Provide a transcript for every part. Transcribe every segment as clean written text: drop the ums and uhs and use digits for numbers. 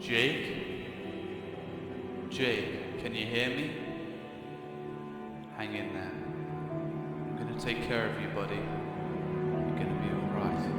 Jake? Jake, can you hear me? Hang in there. I'm gonna take care of you, buddy. You're gonna be alright.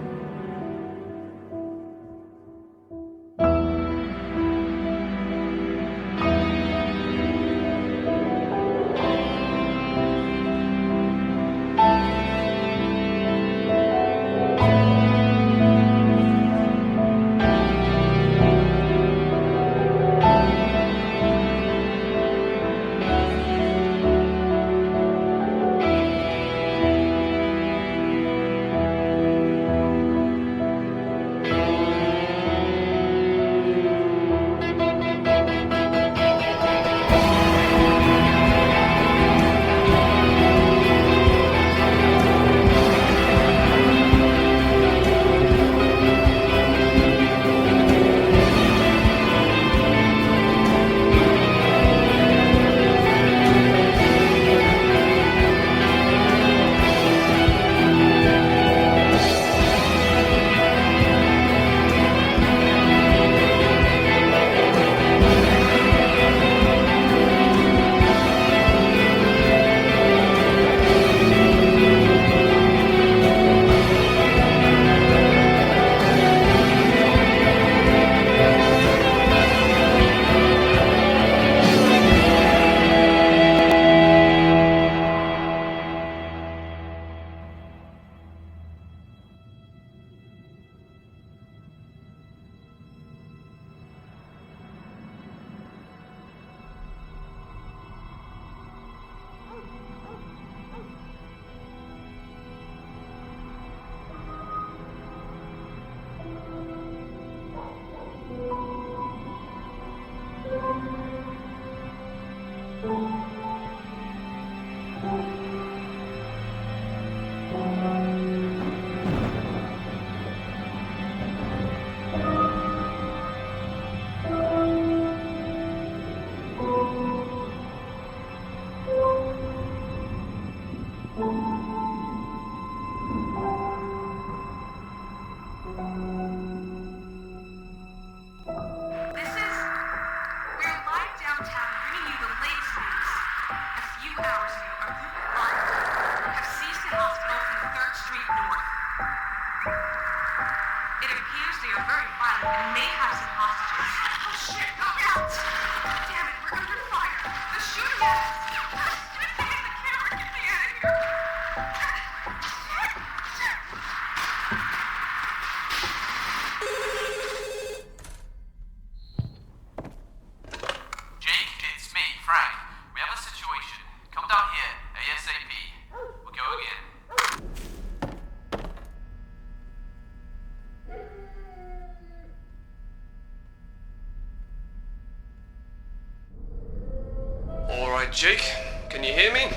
Jake, can you hear me?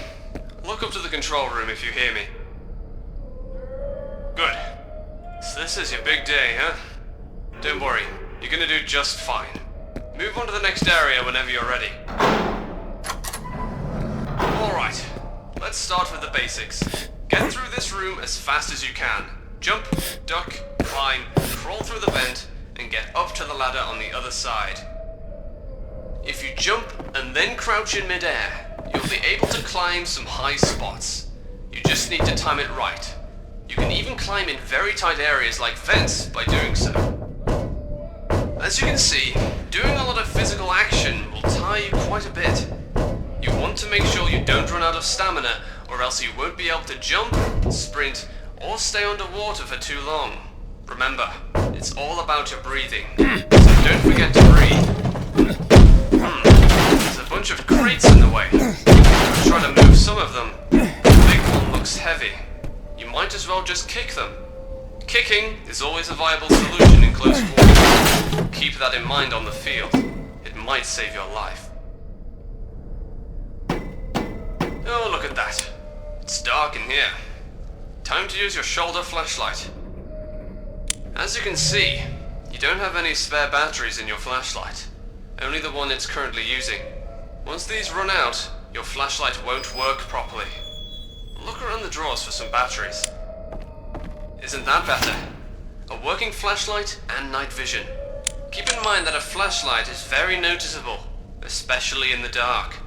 Look up to the control room if you hear me. Good. So this is your big day, huh? Don't worry, you're gonna do just fine. Move on to the next area whenever you're ready. Alright, let's start with the basics. Get through this room as fast as you can. Jump, duck, climb, crawl through the vent, and get up to the ladder on the other side. If you jump and then crouch in midair, you'll be able to climb some high spots. You just need to time it right. You can even climb in very tight areas like vents by doing so. As you can see, doing a lot of physical action will tire you quite a bit. You want to make sure you don't run out of stamina, or else you won't be able to jump, sprint, or stay underwater for too long. Remember, it's all about your breathing, so don't forget to breathe. There's a bunch of crates in the way. I'll try to move some of them. The big one looks heavy. You might as well just kick them. Kicking is always a viable solution in close quarters. Keep that in mind on the field. It might save your life. Oh, look at that. It's dark in here. Time to use your shoulder flashlight. As you can see, you don't have any spare batteries in your flashlight. Only the one it's currently using. Once these run out, your flashlight won't work properly. Look around the drawers for some batteries. Isn't that better? A working flashlight and night vision. Keep in mind that a flashlight is very noticeable, especially in the dark.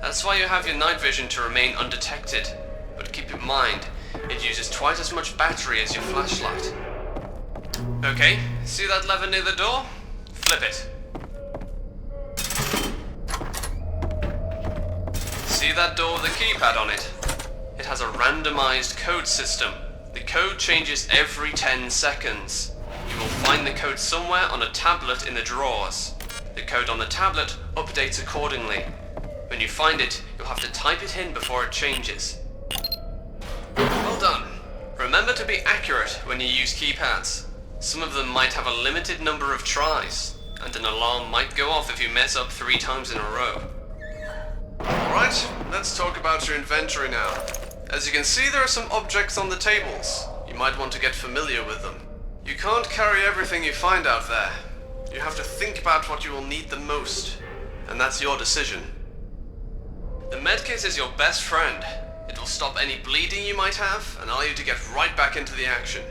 That's why you have your night vision to remain undetected. But keep in mind, it uses twice as much battery as your flashlight. Okay, see that lever near the door? Flip it. See that door with a keypad on it? It has a randomized code system. The code changes every 10 seconds. You will find the code somewhere on a tablet in the drawers. The code on the tablet updates accordingly. When you find it, you'll have to type it in before it changes. Well done. Remember to be accurate when you use keypads. Some of them might have a limited number of tries, and an alarm might go off if you mess up 3 times in a row. Alright, let's talk about your inventory now. As you can see, there are some objects on the tables. You might want to get familiar with them. You can't carry everything you find out there. You have to think about what you will need the most, and that's your decision. The medkit is your best friend. It will stop any bleeding you might have and allow you to get right back into the action.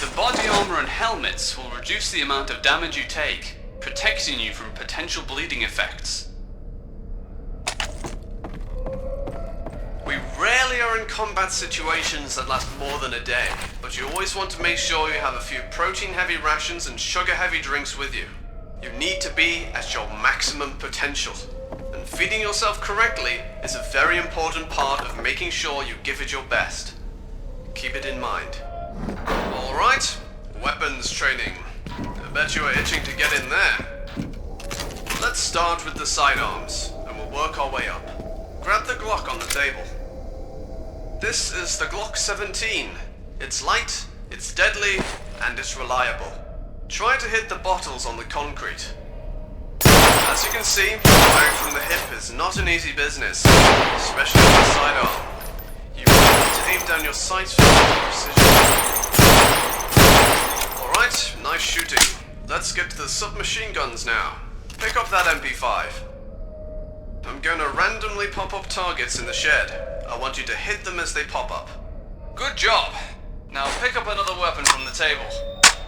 The body armor and helmets will reduce the amount of damage you take, protecting you from potential bleeding effects. We rarely are in combat situations that last more than a day, but you always want to make sure you have a few protein-heavy rations and sugar-heavy drinks with you. You need to be at your maximum potential, and feeding yourself correctly is a very important part of making sure you give it your best. Keep it in mind. Alright, weapons training. I bet you are itching to get in there. Let's start with the sidearms, and we'll work our way up. Grab the Glock on the table. This is the Glock 17. It's light, it's deadly, and it's reliable. Try to hit the bottles on the concrete. As you can see, firing from the hip is not an easy business, especially with the sidearm. You really need to aim down your sights for precision. Alright, nice shooting. Let's get to the submachine guns now. Pick up that MP5. I'm going to randomly pop up targets in the shed. I want you to hit them as they pop up. Good job! Now pick up another weapon from the table.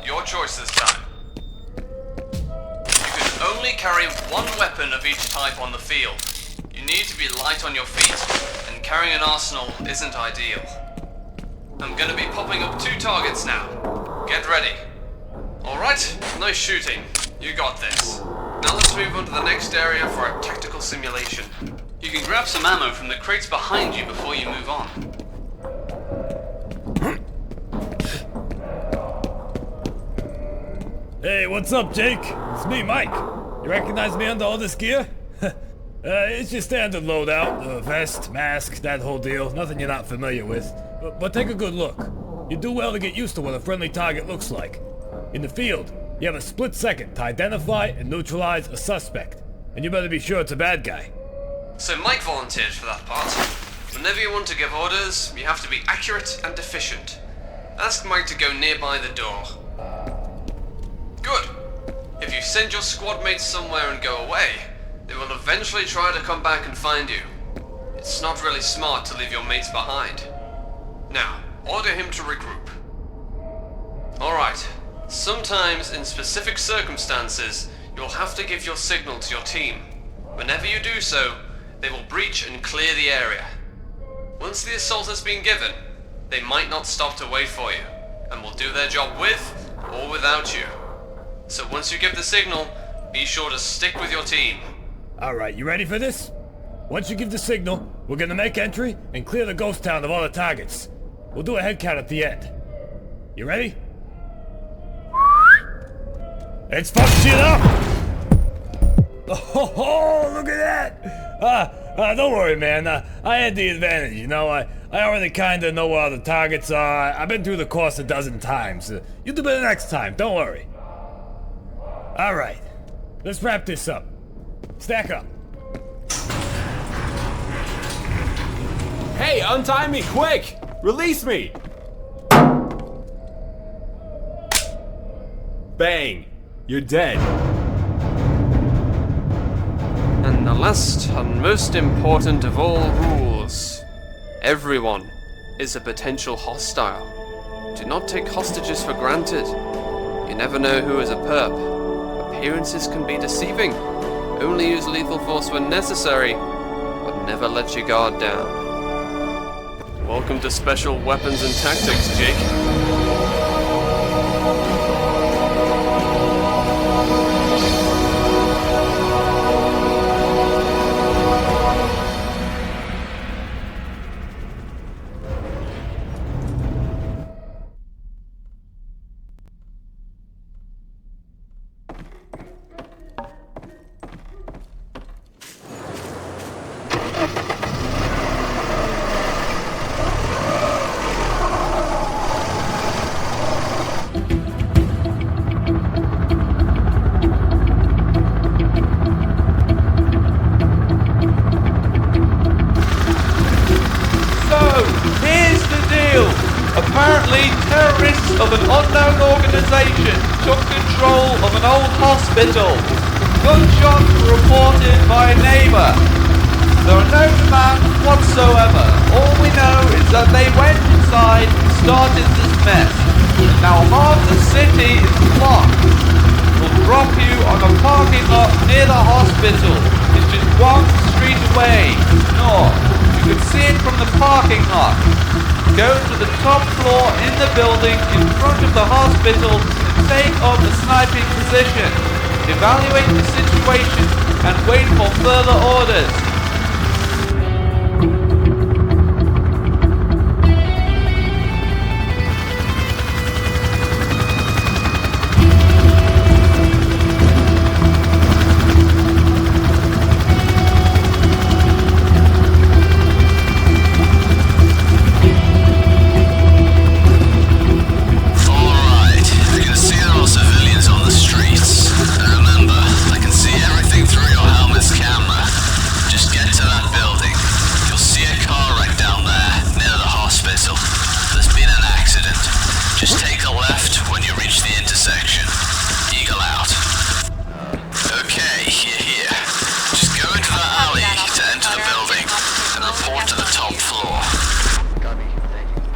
Your choice this time. You can only carry one weapon of each type on the field. You need to be light on your feet, and carrying an arsenal isn't ideal. I'm going to be popping up 2 targets now. Get ready. Alright, nice shooting. You got this. Now let's move on to the next area for our tactical simulation. You can grab some ammo from the crates behind you before you move on. Hey, what's up, Jake? It's me, Mike. You recognize me under all this gear? It's your standard loadout. Vest, mask, that whole deal. Nothing you're not familiar with. But take a good look. You do well to get used to what a friendly target looks like. In the field, you have a split second to identify and neutralize a suspect. And you better be sure it's a bad guy. So Mike volunteered for that part. Whenever you want to give orders, you have to be accurate and efficient. Ask Mike to go nearby the door. Good. If you send your squad mates somewhere and go away, they will eventually try to come back and find you. It's not really smart to leave your mates behind. Now, order him to regroup. Alright. Sometimes, in specific circumstances, you'll have to give your signal to your team. Whenever you do so, they will breach and clear the area. Once the assault has been given, they might not stop to wait for you, and will do their job with or without you. So once you give the signal, be sure to stick with your team. Alright, you ready for this? Once you give the signal, we're gonna make entry and clear the ghost town of all the targets. We'll do a head count at the end. You ready? Let's fuck shit up! Oh, look at that! Don't worry, man. I had the advantage, you know. I already kinda know where all the targets are. I've been through the course a dozen times. You'll do better next time, don't worry. Alright, let's wrap this up. Stack up. Hey, untie me, quick! Release me! Bang! You're dead. And the last and most important of all rules. Everyone is a potential hostile. Do not take hostages for granted. You never know who is a perp. Appearances can be deceiving. Only use lethal force when necessary, but never let your guard down. Welcome to Special Weapons and Tactics, Jake. Apparently, terrorists of an unknown organisation took control of an old hospital. Gunshots were reported by a neighbour. There are no demands whatsoever. All we know is that they went inside and started this mess. Now half the city is blocked. We'll drop you on a parking lot near the hospital. It's just one street away, north. You can see it from the parking lot. Go to the top floor in the building in front of the hospital and take up a sniping position. Evaluate the situation and wait for further orders.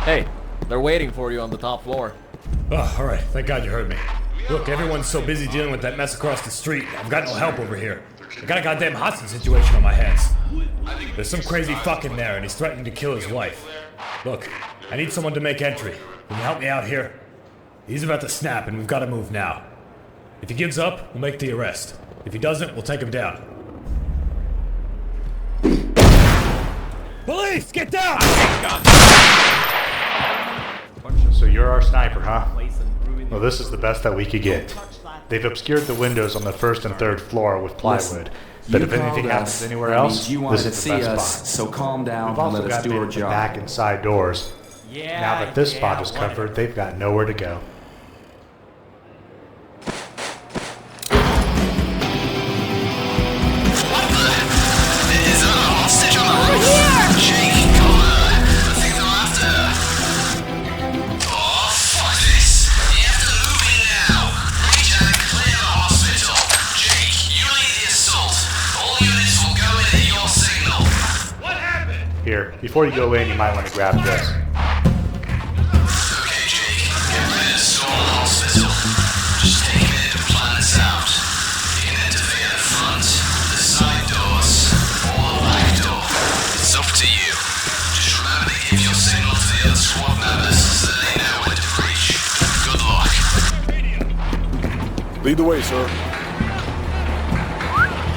Hey, they're waiting for you on the top floor. Oh, alright. Thank God you heard me. Look, everyone's so busy dealing with that mess across the street. I've got no help over here. I got a goddamn hostage situation on my hands. There's some crazy fuck in there, and he's threatening to kill his wife. Look, I need someone to make entry. Can you help me out here? He's about to snap, and we've got to move now. If he gives up, we'll make the arrest. If he doesn't, we'll take him down. Police, get down! So you're our sniper, huh? Well, this is the best that we could get. They've obscured the windows on the first and third floor with plywood. But if anything happens anywhere else, this is the best spot. So calm down We've and also let us got do our the job. back and side doors. Now that this spot is covered, they've got nowhere to go. Here, before you go in, you might want to grab this. Okay, Jake, get ready to storm the hospital. Just take a minute to plan this out. You can enter via the front, the side doors, or the back door. It's up to you. Just remember to give your signal to the other squad members so they know when to breach. Good luck. Lead the way, sir.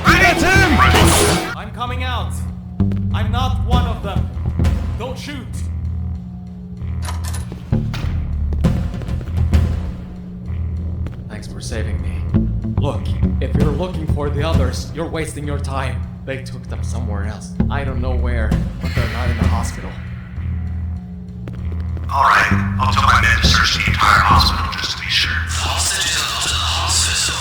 That's him! I'm coming out. I'm not one of them. Don't shoot. Thanks for saving me. Look, if you're looking for the others, you're wasting your time. They took them somewhere else. I don't know where, but they're not in the hospital. Alright, I'll tell my men to search the entire hospital just to be sure. The hostages are not in the hospital.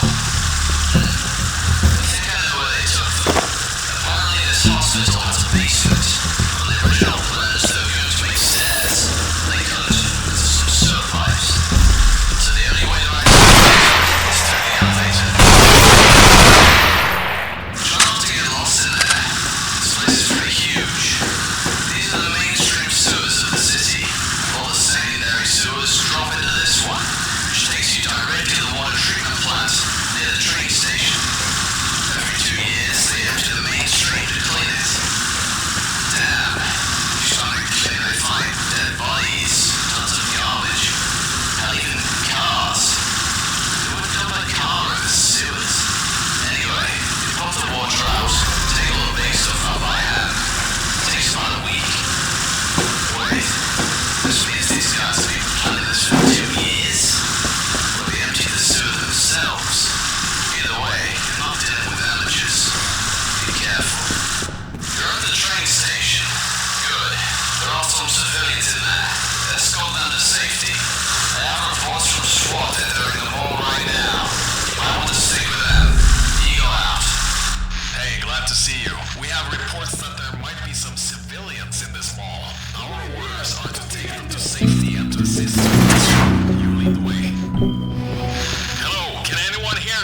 I think I know where they took them. Apparently this hospital has a basement. When the original plans they were going to make stairs, they couldn't because of some sewer pipes. So the only way to access it is through the elevator. Try not to get lost in there. This place is pretty huge. These are the mainstream sewers of the city. All the secondary sewers drop into this one.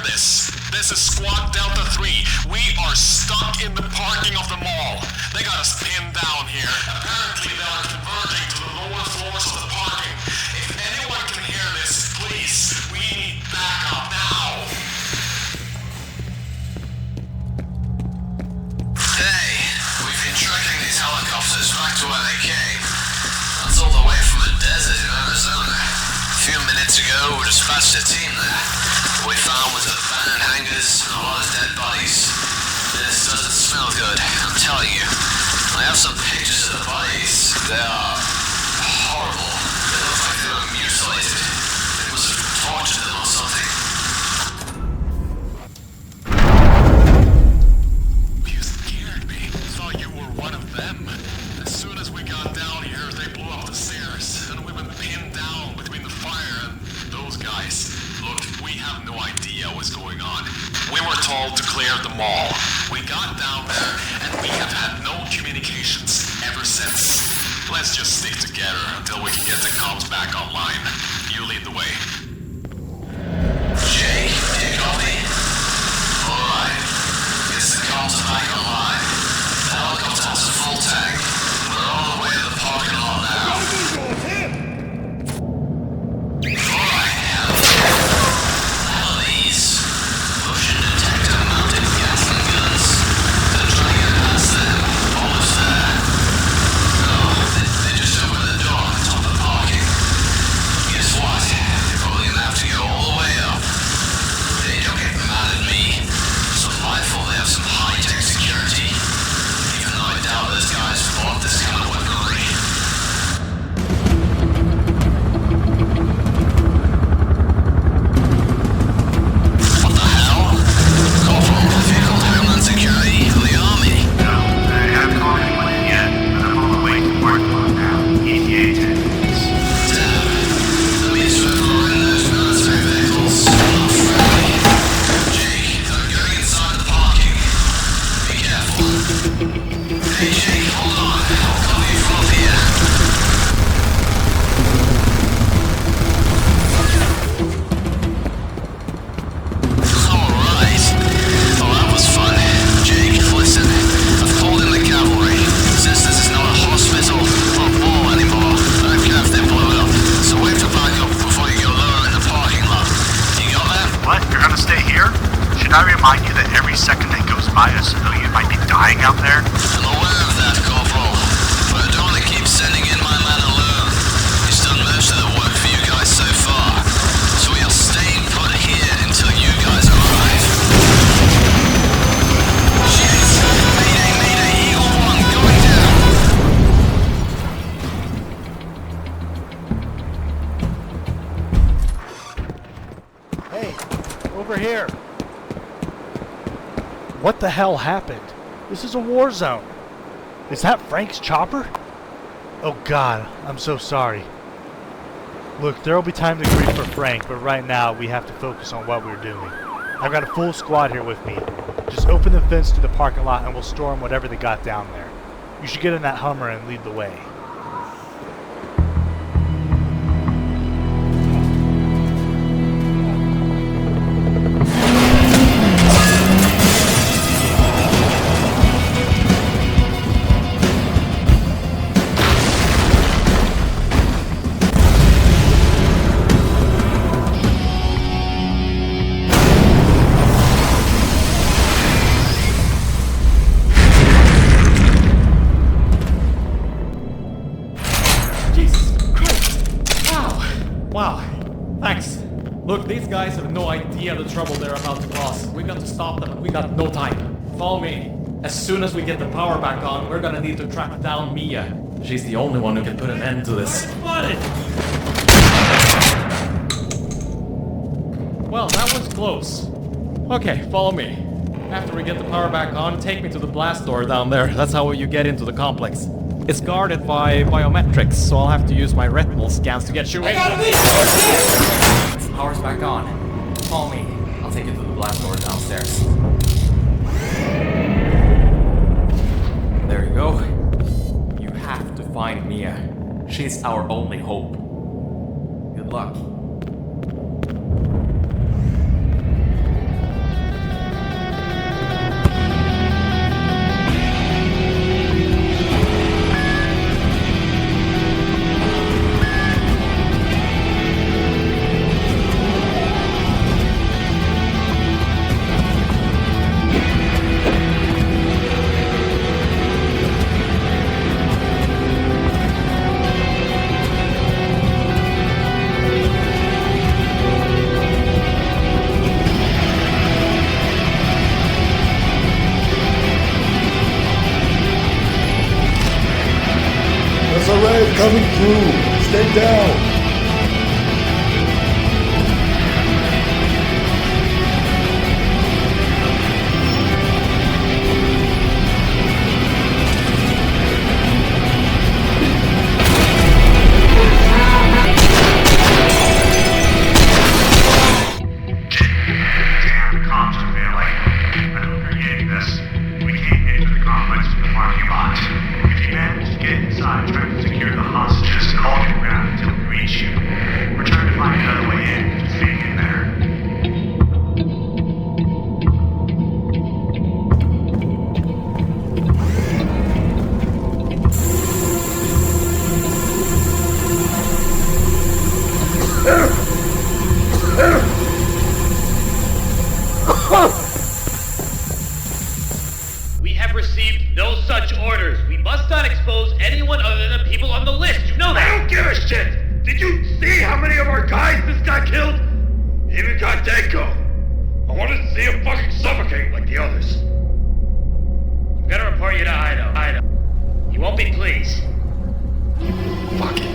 this. This is Squad Delta 3. We are stuck in the parking of the mall. They got us pinned down here. Apparently they are converging to the lower floors of the parking. If anyone can hear this, please, we need backup now. Hey, we've been tracking these helicopters back to where they came. That's all the way from a desert in Arizona. A few minutes ago, we dispatched a team there. What we found was abandoned hangars and a lot of dead bodies. This doesn't smell good, I'm telling you. I have some pictures of the bodies. They are horrible. They look like they were mutilated. They must have tortured them or something. You scared me. Thought you were one of them. As soon as we got down here, they blew up the stairs, and we've been pinned down between the fire and those guys. Look, we have no idea what's going on. We were told to clear the mall. We got down there, and we have had no communications ever since. Let's just stick together until we can get the comms back online. You lead the way. Jake, do you copy? Alright. Guess the comms are back online. The helicopter has a full tank. We're on the way to the parking lot now. Alright, hell are these? Motion detector mounted Gatling guns. They're trying to get past them. Almost there. Oh, they just opened the door at the top of the parking. Guess what? They're probably gonna have to go all the way up. Hey, don't get mad at me. It's not my fault they have some high-tech security. Even though I doubt those guys bought this kind of weaponry. What the hell? Corporal, vehicle Homeland Security or the Army? No, I haven't called anyone in yet, but I'm on the way to the parking lot now. ETA 10 minutes. Damn. That means we're in those military vehicles. Not friendly. Jake, I'm going inside the parking. Be careful. Hey Jake, hold on. I'll cover you from up here. Alright. Oh, that was fun. Jake, listen. I've called in the cavalry. Since this is not a hospital or a mall anymore, I don't care if they blow it up. So wait to back up before you go lower in the parking lot. You got that? What? You're gonna stay here? Should I remind you that every second that goes by a civilian might be dying out there? I'm aware of that, Corporal. But I don't want to keep sending in my man alone. He's done most of the work for you guys so far. So we are staying put here until you guys arrive. Shit! Mayday, mayday, Eagle 1 going down! Hey, over here. What the hell happened? This is a war zone. Is that Frank's chopper? Oh God, I'm so sorry. Look, there'll be time to grieve for Frank, but right now we have to focus on what we're doing. I've got a full squad here with me. Just open the fence to the parking lot and we'll storm whatever they got down there. You should get in that Hummer and lead the way. Wow, thanks. Look, these guys have no idea the trouble they're about to cause. We got to stop them and we got no time. Follow me. As soon as we get the power back on, we're gonna need to track down Mia. She's the only one who can put an end to this. Well, that was close. Okay, follow me. After we get the power back on, take me to the blast door down there. That's how you get into the complex. It's guarded by biometrics, so I'll have to use my retinal scans to get you in. Power's back on. Follow me. I'll take you to the blast door downstairs. There you go. You have to find Mia. She's our only hope. Good luck. coming through. Stay down. Damn, the comms are failing. I don't appreciate this. We can't get into the complex from the parking lot. If you manage to get inside, try to secure the hostages and hold your ground until we reach you. We're trying to find another way in. Just hang in there. We have received no such orders. We must not expose anyone other than the people on the list. You know that. I don't give a shit! Did you see how many of our guys this guy killed? He even got Danko. I wanted to see him fucking suffocate like the others. I'm gonna report you to Ido. You won't be pleased. Fuck it.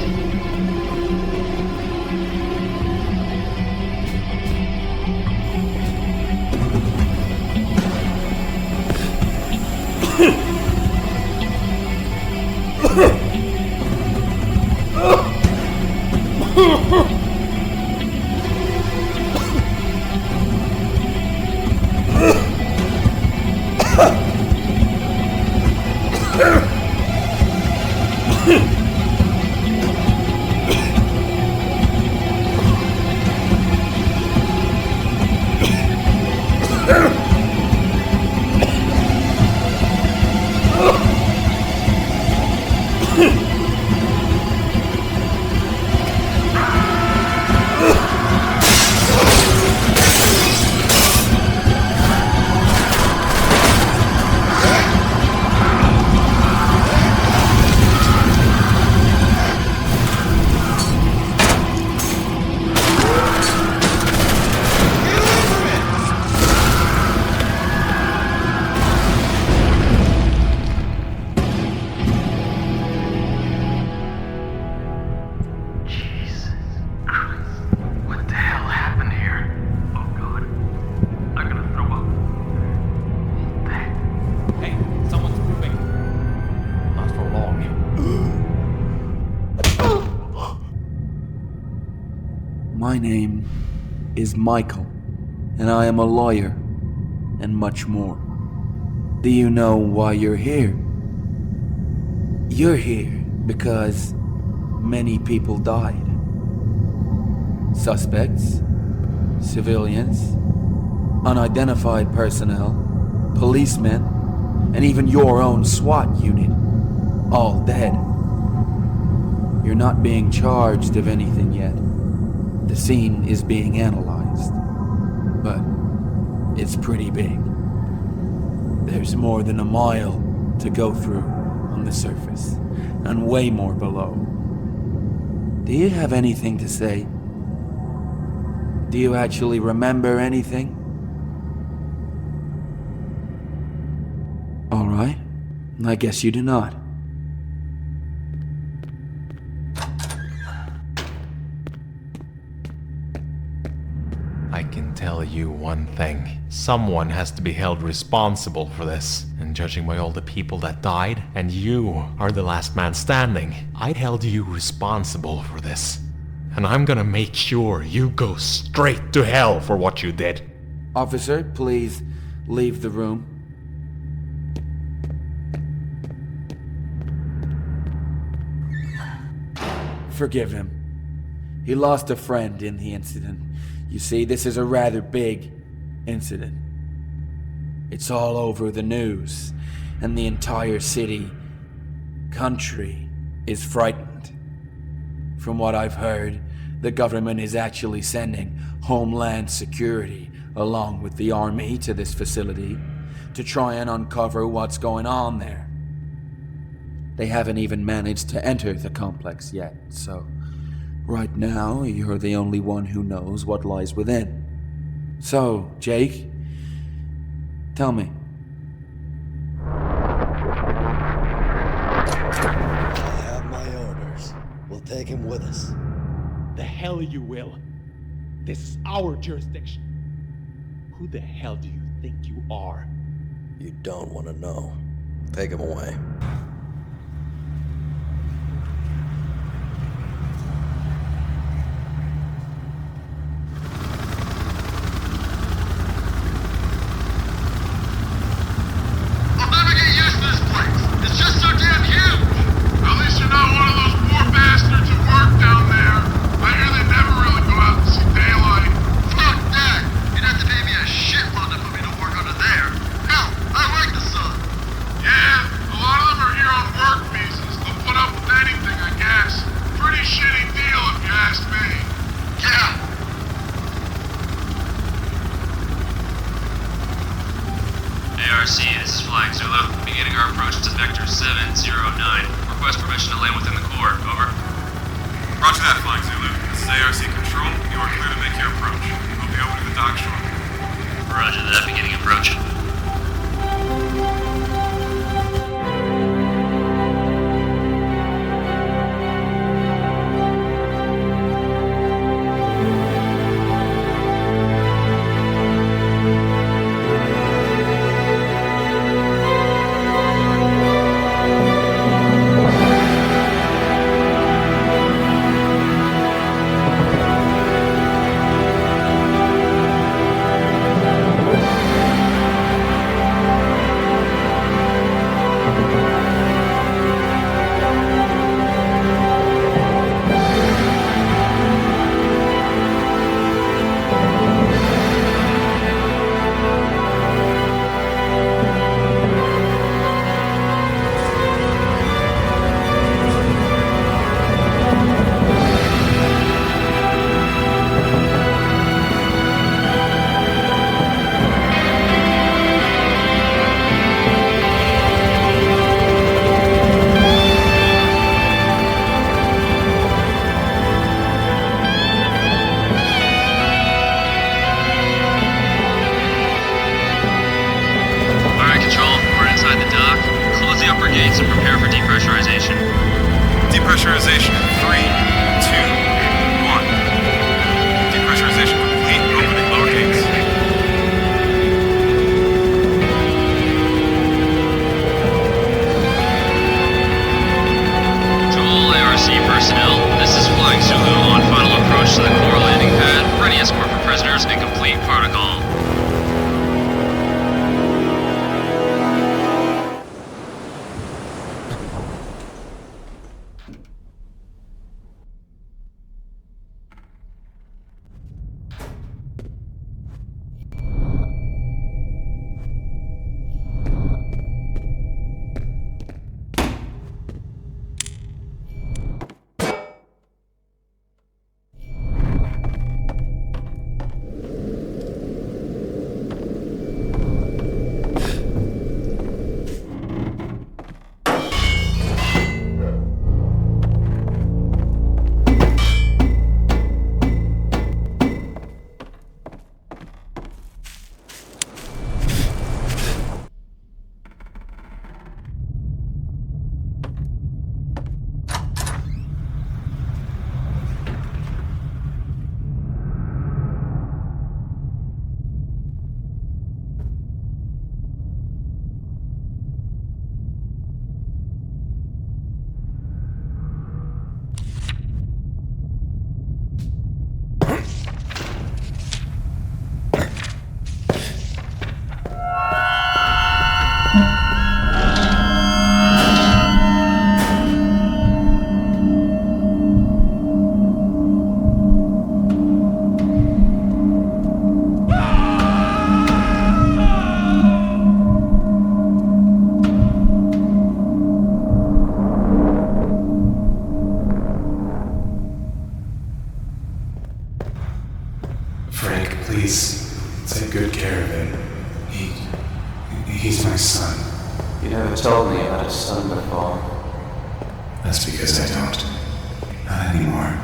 My name is Michael, and I am a lawyer, and much more. Do you know why you're here? You're here because many people died. Suspects, civilians, unidentified personnel, policemen, and even your own SWAT unit, all dead. You're not being charged of anything yet. The scene is being analyzed, but it's pretty big. There's more than a mile to go through on the surface, and way more below. Do you have anything to say? Do you actually remember anything? All right, I guess you do not. I can tell you one thing. Someone has to be held responsible for this. And judging by all the people that died, and you are the last man standing, I held you responsible for this. And I'm gonna make sure you go straight to hell for what you did. Officer, please leave the room. Forgive him. He lost a friend in the incident. You see, this is a rather big incident. It's all over the news, and the entire city, country, is frightened. From what I've heard, the government is actually sending Homeland Security along with the army to this facility to try and uncover what's going on there. They haven't even managed to enter the complex yet, so right now you're the only one who knows what lies within. So, Jake, tell me. I have my orders. take him with us. The hell you will. This is our jurisdiction. Who the hell do you think you are? You don't want to know. Take him away. I'll never get used to this place. It's just so damn huge. At least you're not one of those poor bastards who work down there. I hear they never really go out to see daylight. Fuck that. You'd have to pay me a shitload to put me to work under there. Hell, I like the sun. Yeah, a lot of them are here on work visas. They'll put up with anything, I guess. Pretty shitty deal if you ask me. Yeah. ARC, this is Flying Zulu. Beginning our approach to Vector 709. Request permission to land within the core. Over. Roger that, Flying Zulu. This is ARC Control. You are clear to make your approach. We'll be over to the dock shortly. Roger that. Beginning approach. Depressurization in 3, 2, 1. Depressurization complete. Opening lower gates. Joel, ARC personnel, this is Flying Zulu on final approach to the core landing pad. Ready escort for prisoners and complete protocol. Please, take good care of him. He's my son. You never told me about a son before. That's because I don't. Not anymore.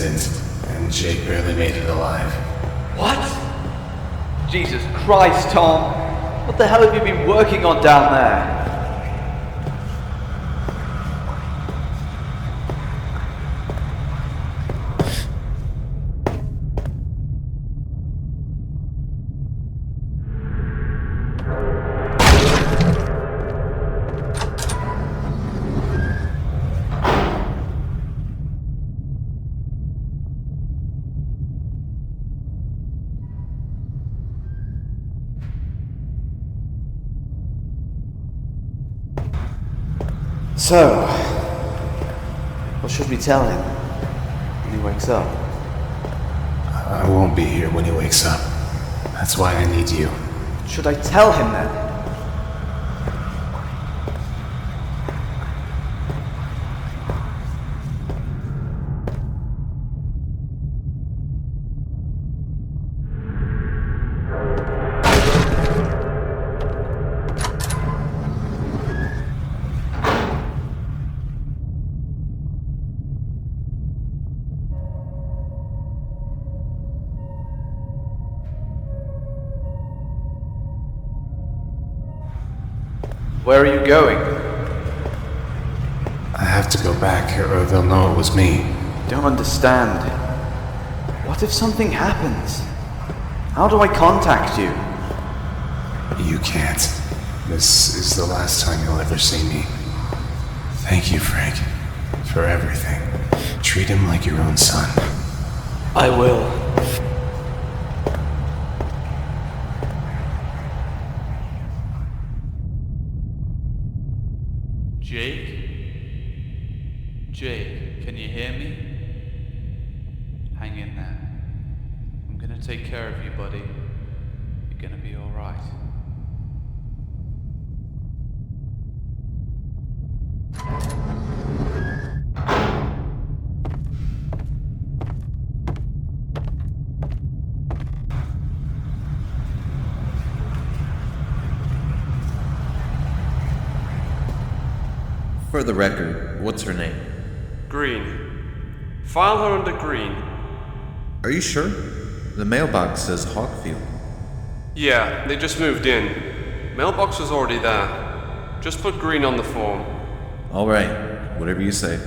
incident, and Jake barely made it alive. What? Jesus Christ, Tom. What the hell have you been working on down there? So, what should we tell him when he wakes up? I won't be here when he wakes up. That's why I need you. Should I tell him then? Where are you going? I have to go back, or they'll know it was me. Don't understand. What if something happens? How do I contact you? You can't. This is the last time you'll ever see me. Thank you, Frank, for everything. Treat him like your own son. I will. Jake, can you hear me? Hang in there. I'm gonna take care of you, buddy. You're gonna be alright. For the record, what's her name? Green. File her under Green. Are you sure? The mailbox says Hawkfield. Yeah, they just moved in. Mailbox was already there. Just put Green on the form. Alright, whatever you say.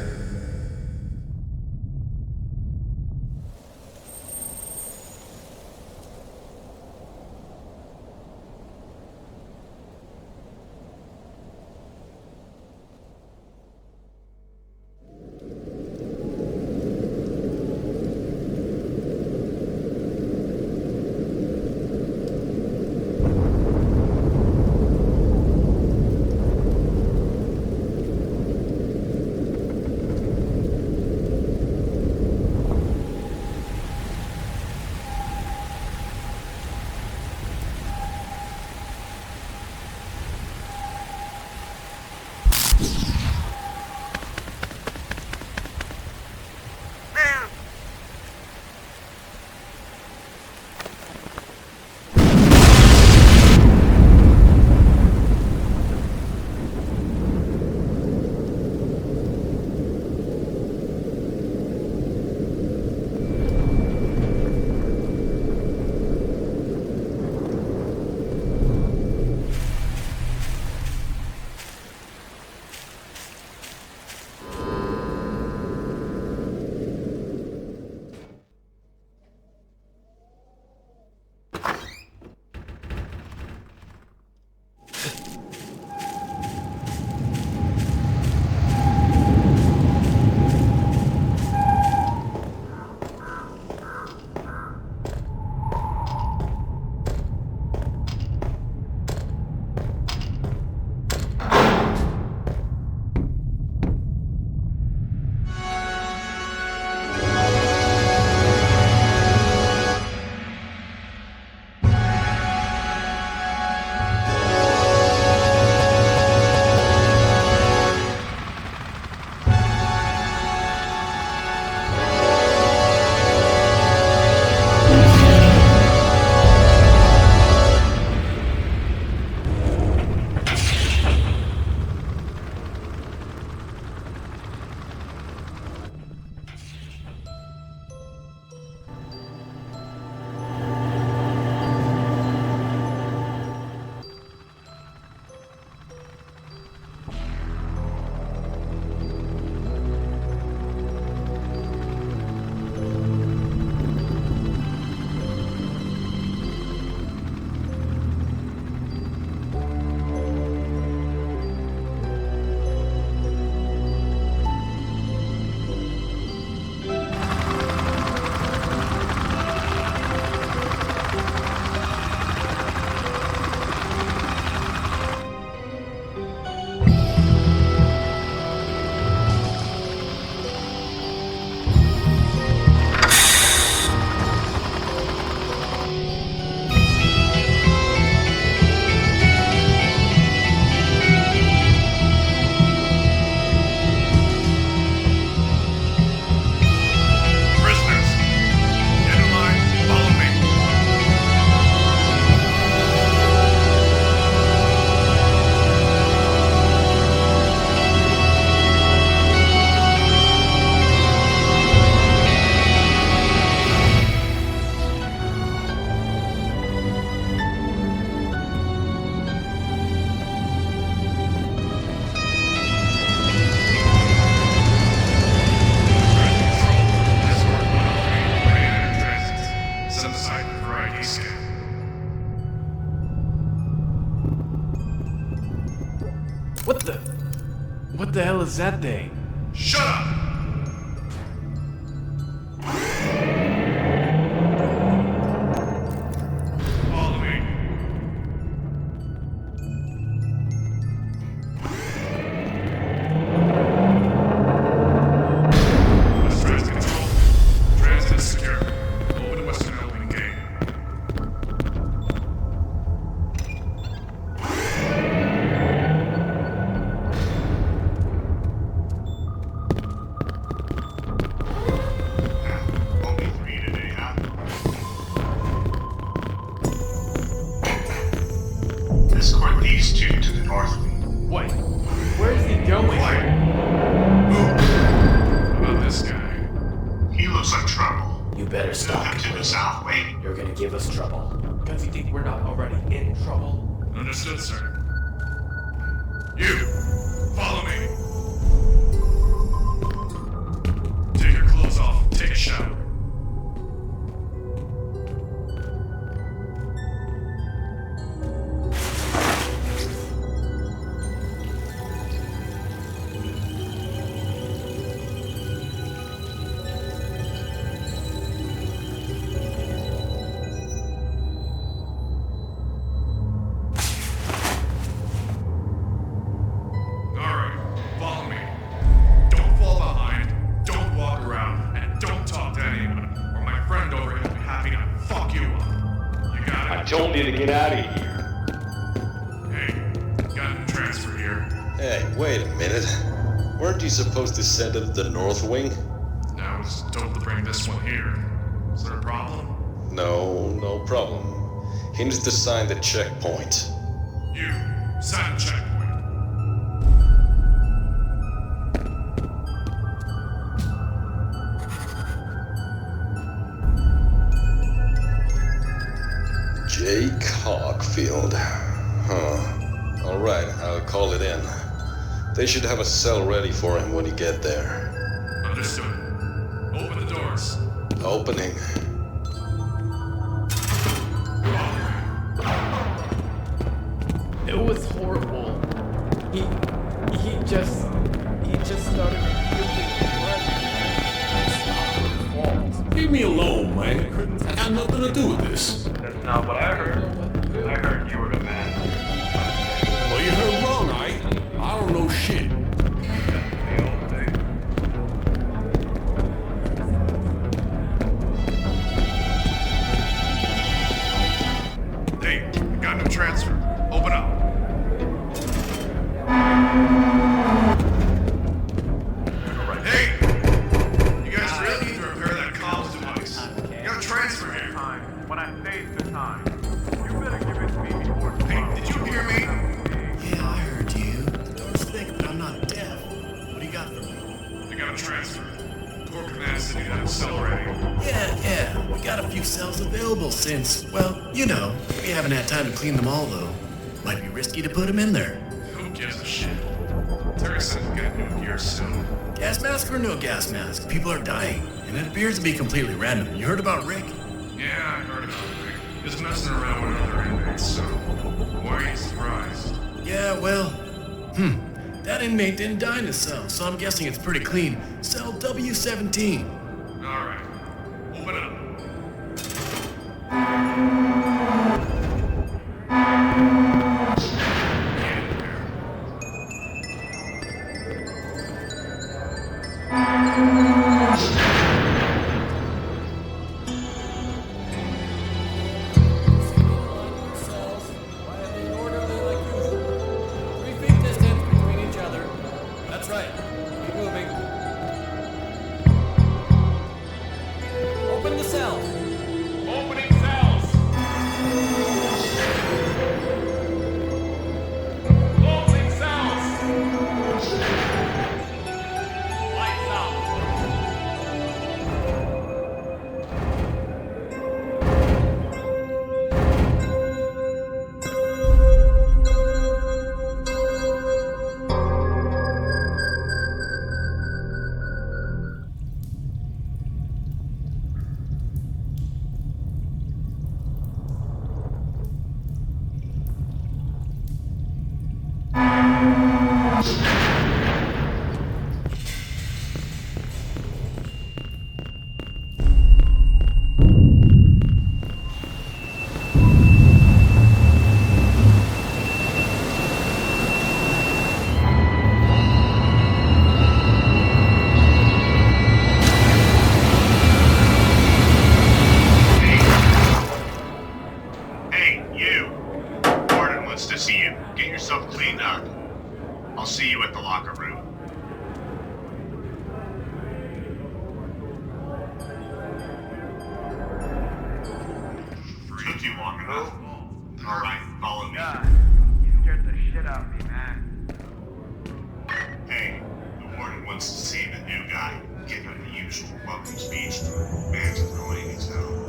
What the hell is that thing? Shut up! Follow me. West Transit Control. Transit is secure. Open western opening gate. Only 3 today, huh? Escort these 2 to the north wing. Wait, where is he going? What about this guy? He looks like trouble. You better stop. Send him to the south wing. You're gonna give us trouble. Because you think we're not already in trouble? Understood, sir. You, follow me. Take your clothes off, take a shower. Alright, follow me. Don't fall behind, don't walk around, and don't talk to anyone, or my friend over here will be happy to fuck you up. You got it? I told you to get out of here. Hey, got a transfer here. Hey, wait a minute. Weren't you supposed to send it to the north wing? Now I was told to bring this one here. Is there a problem? No problem. He needs to sign the checkpoint. You, sign the checkpoint. Jake Hawkfield. Huh. Alright, I'll call it in. They should have a cell ready for him when you get there. Understood. Open the doors. Opening. It was horrible. He just started Leave me alone, man. I got nothing to do with this. That's not what I heard. I heard you were the man. Well, you heard wrong, right? I don't know shit. Hey, I got no transfer. Open up. Hey! You guys really need to repair that comms device. You got a transfer here. When I say it's the time, you better give it to me before tomorrow. Hey, did you hear me? Yeah, I heard you. The door's thick, but I'm not deaf. What do you got for me? I got a transfer. Core command said you had a cell ready. Yeah. We got a few cells available since, well, you know, we haven't had time to clean them all, though. Might be risky to put them in there. Who gives a shit? Terry said we'll get new gear soon. Gas mask or no gas mask, people are dying, and it appears to be completely random. You heard about Rick? Yeah, I heard about Rick. Just messing around with other inmates, so why are you surprised? Yeah, well, that inmate didn't die in his cell, so I'm guessing it's pretty clean. Cell W17. Alright, open up. Hey, you! Warden wants to see you. Get yourself cleaned up. I'll see you at the locker room. Took you long enough. Alright, follow me. You scared the shit out of me, man. Hey, the warden wants to see the new guy. Give him the usual welcome speech. Man's annoying as hell.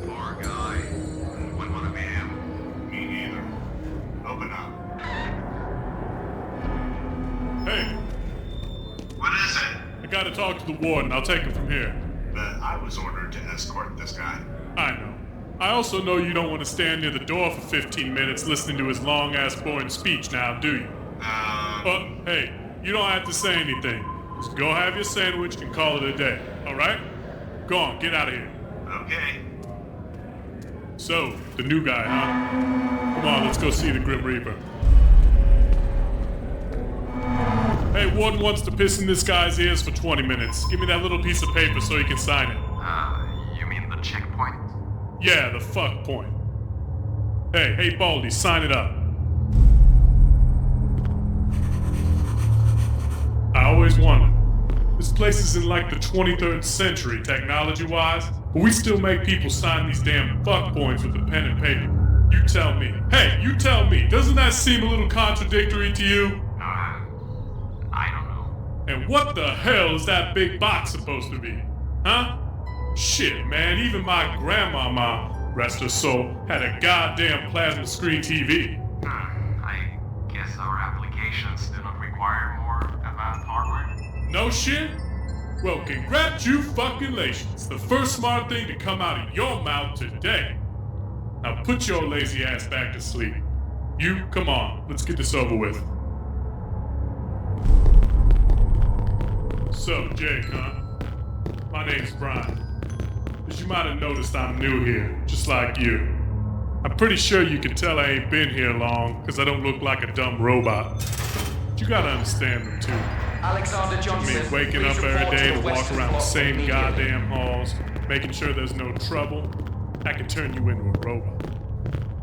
Poor guy. Wouldn't want to be him. Me neither. Open up. Hey, What is it? I gotta talk to the warden. I'll take him from here. But I was ordered to escort this guy. I know. I also know you don't want to stand near the door for 15 minutes listening to his long-ass boring speech now, do you? But, hey, you don't have to say anything. Just go have your sandwich and call it a day, alright? Go on, get out of here. Okay. So, the new guy, huh? Come on, let's go see the Grim Reaper. Hey, Warden wants to piss in this guy's ears for 20 minutes. Give me that little piece of paper so he can sign it. You mean the checkpoint? Yeah, the fuck point. Hey, Baldy, sign it up. I always wondered. This place is in like the 23rd century, technology-wise, but we still make people sign these damn fuck points with a pen and paper. You tell me. Hey, you tell me. Doesn't that seem a little contradictory to you? I don't know. And what the hell is that big box supposed to be? Huh? Shit, man, even my grandmama, rest her soul, had a goddamn plasma screen TV. I guess our applications do not require more advanced hardware. No shit? Well, congratulations. The first smart thing to come out of your mouth today. Now put your lazy ass back to sleep. You, come on, let's get this over with. So, Jake, huh? My name's Brian. As you might have noticed, I'm new here, just like you. I'm pretty sure you can tell I ain't been here long, because I don't look like a dumb robot. But you gotta understand them, too. Alexander Johnson. I mean, waking up every day to walk around the same goddamn halls, making sure there's no trouble, that can turn you into a robot.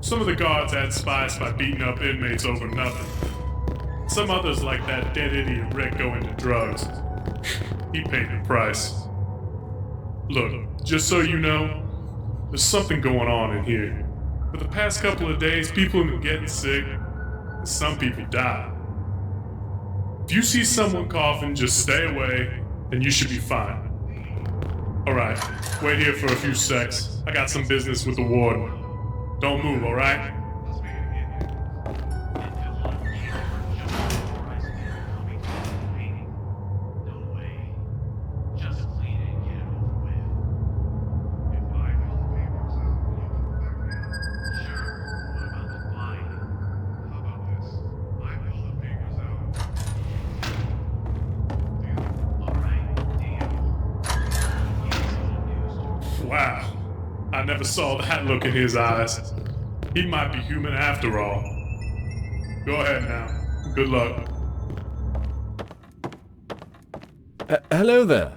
Some of the guards had spies by beating up inmates over nothing. Some others, like that dead idiot Rick, go into drugs. He paid the price. Look, just so you know, there's something going on in here. For the past couple of days, people have been getting sick, and some people die. If you see someone coughing, just stay away, and you should be fine. Alright, wait here for a few secs. I got some business with the warden. Don't move, alright? Wow, I never saw that look in his eyes. He might be human after all. Go ahead now. Good luck. Hello there.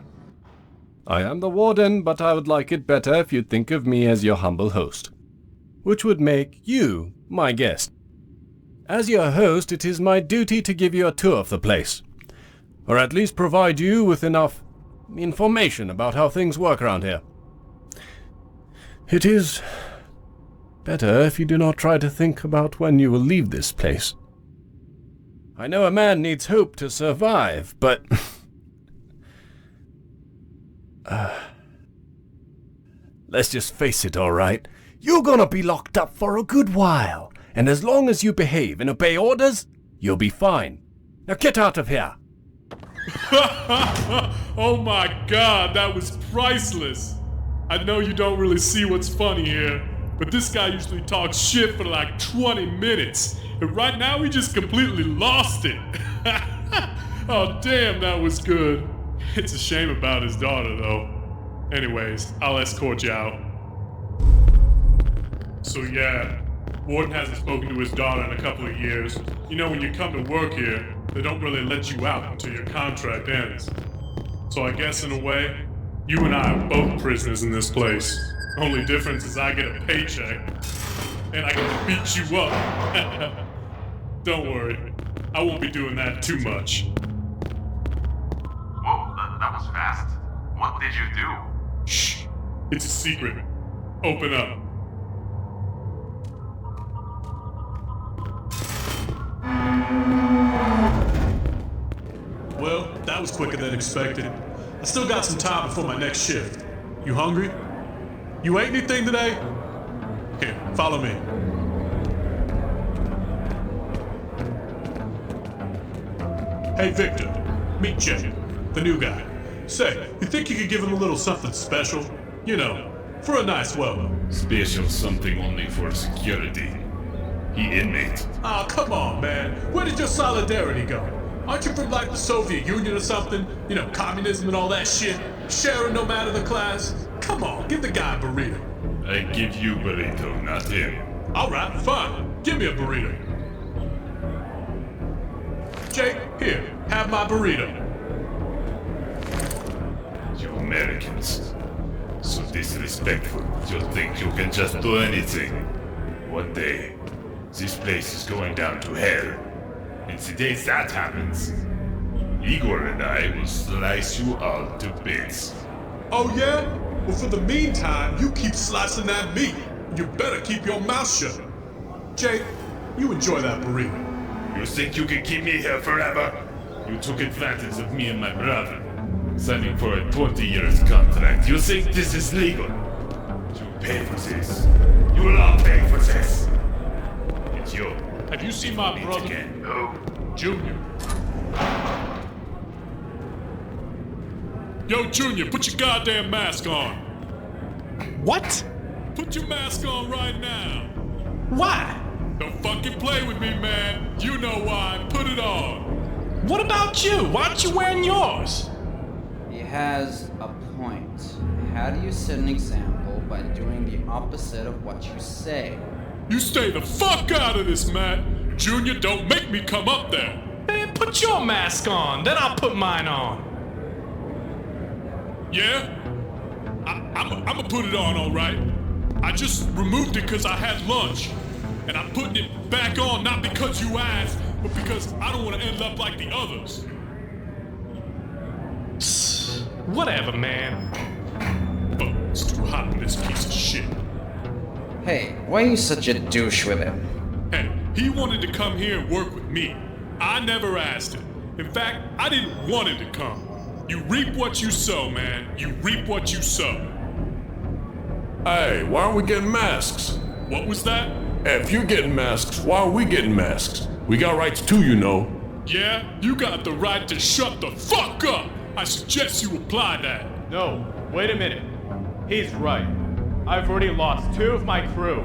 I am the warden, but I would like it better if you'd think of me as your humble host, which would make you my guest. As your host, it is my duty to give you a tour of the place, or at least provide you with enough information about how things work around here. It is better if you do not try to think about when you will leave this place. I know a man needs hope to survive, but let's just face it, all right? You're gonna be locked up for a good while, and as long as you behave and obey orders, you'll be fine. Now get out of here! Oh my god, that was priceless! I know you don't really see what's funny here, but this guy usually talks shit for like 20 minutes, And right now, he just completely lost it. Oh, damn, that was good. It's a shame about his daughter, though. Anyways, I'll escort you out. So yeah, Warden hasn't spoken to his daughter in a couple of years. You know, when you come to work here, they don't really let you out until your contract ends. So I guess in a way, you and I are both prisoners in this place. Only difference is I get a paycheck, and I can beat you up. Don't worry, I won't be doing that too much. Whoa, that was fast. What did you do? Shh, it's a secret. Open up. Well, that was quicker than expected. I still got some time before my next shift. You hungry? You ate anything today? Here, follow me. Hey, Victor. Meet Jay, the new guy. Say, you think you could give him a little something special? You know, for a nice welcome. Special something only for security. He inmate. Oh, come on, man. Where did your solidarity go? Aren't you from like the Soviet Union or something? You know, communism and all that shit? Sharing no matter the class? Come on, give the guy a burrito. I give you burrito, not him. Alright, fine. Give me a burrito. Jake, here, have my burrito. You Americans. So disrespectful. You think you can just do anything. One day, this place is going down to hell. And the day that happens, Igor and I will slice you all to bits. Oh yeah? Well, for the meantime, you keep slicing that meat. You better keep your mouth shut. Jake, you enjoy that burrito. You think you can keep me here forever? You took advantage of me and my brother, signing for a 20 years contract. You think this is legal? You pay for this. You will all pay for this. It's you. Have you seen my brother? Who? Junior. Yo, Junior, put your goddamn mask on. What? Put your mask on right now. Why? Don't fucking play with me, man. You know why. Put it on. What about you? Why aren't you wearing yours? He has a point. How do you set an example by doing the opposite of what you say? You stay the fuck out of this, man. Junior, don't make me come up there. Man, put your mask on, then I'll put mine on. Yeah? I'ma put it on, alright. I just removed it because I had lunch. And I'm putting it back on not because you asked, but because I don't want to end up like the others. Whatever, man. But it's too hot in this piece of shit. Hey, why are you such a douche with him? Hey, he wanted to come here and work with me. I never asked him. In fact, I didn't want him to come. You reap what you sow, man. You reap what you sow. Hey, why aren't we getting masks? What was that? If you're getting masks, why are we getting masks? We got rights too, you know. Yeah, you got the right to shut the fuck up. I suggest you apply that. No, wait a minute. He's right. I've already lost 2 of my crew.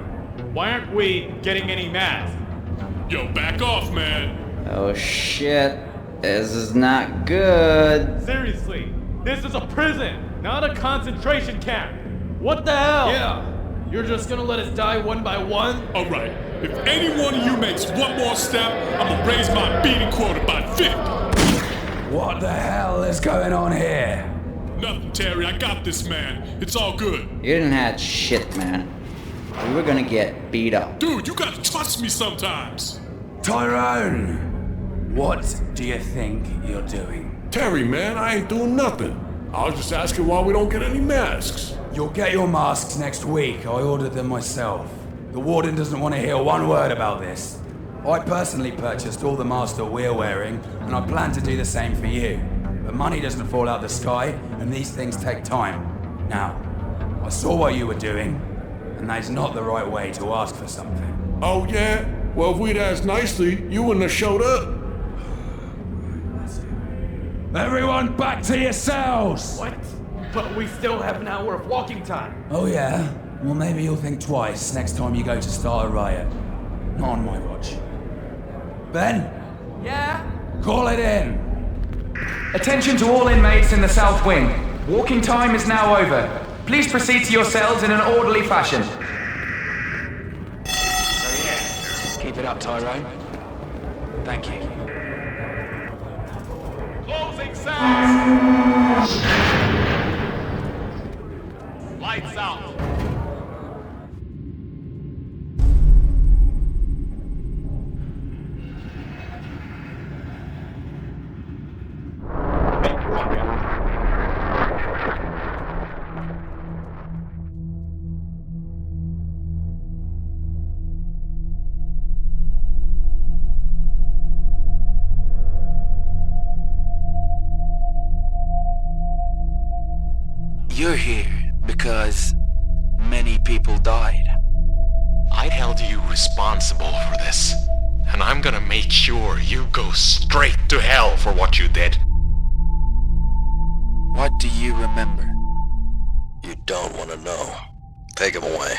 Why aren't we getting any masks? Yo, back off, man. Oh shit. This is not good. Seriously, this is a prison, not a concentration camp. What the hell? Yeah. You're just gonna let us die one by one? Alright, if any one of you makes one more step, I'm gonna raise my beating quota by 50. What the hell is going on here? Nothing, Terry. I got this, man. It's all good. You didn't have shit, man. We were gonna get beat up. Dude, you gotta trust me sometimes. Tyrone! What do you think you're doing? Terry, man, I ain't doing nothing. I was just asking why we don't get any masks. You'll get your masks next week. I ordered them myself. The warden doesn't want to hear one word about this. I personally purchased all the masks that we're wearing, and I plan to do the same for you. But money doesn't fall out the sky, and these things take time. Now, I saw what you were doing, and that is not the right way to ask for something. Oh, yeah? Well, if we'd asked nicely, you wouldn't have showed up. Everyone back to your cells! What? But we still have an hour of walking time. Oh yeah? Well, maybe you'll think twice next time you go to start a riot. Not on my watch. Ben? Yeah? Call it in. Attention to all inmates in the South Wing. Walking time is now over. Please proceed to your cells in an orderly fashion. So yeah, keep it up, Tyrone. Thank you. Closing cells! Lights out. You're here because many people died. I held you responsible for this, and I'm gonna make sure you go straight to hell for what you did. What do you remember? You don't want to know. Take him away.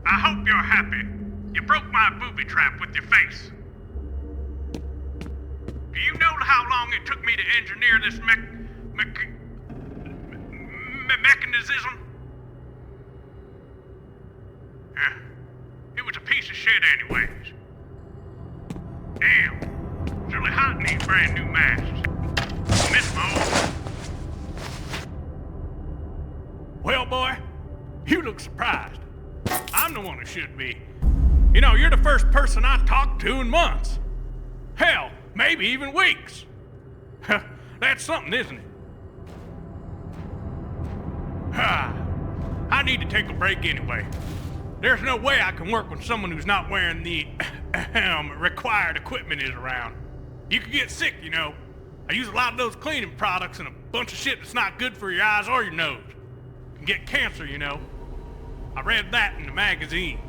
I hope you're happy. You broke my booby trap with your face. Do you know how long it took me to engineer this mechanism? Yeah, it was a piece of shit anyways. Damn, it's really hot in these brand new masks. Miss Mo. Well, boy, you look surprised. I'm the one who should be. You know, you're the first person I talked to in months. Hell, maybe even weeks. That's something, isn't it? I need to take a break anyway. There's no way I can work with someone who's not wearing the required equipment is around. You could get sick, you know. I use a lot of those cleaning products and a bunch of shit that's not good for your eyes or your nose. You can get cancer, you know. I read that in the magazine.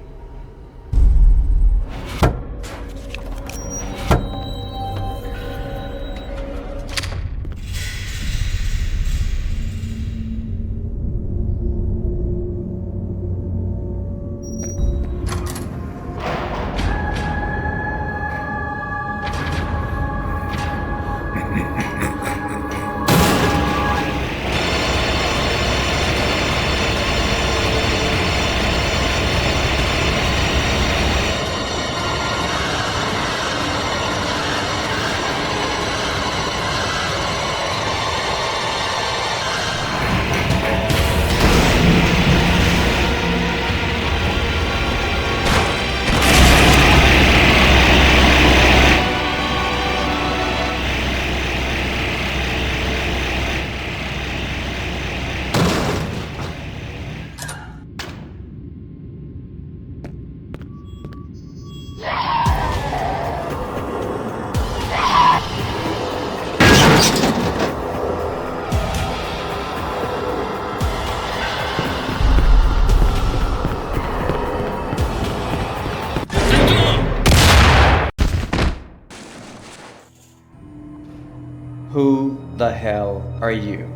Who the hell are you?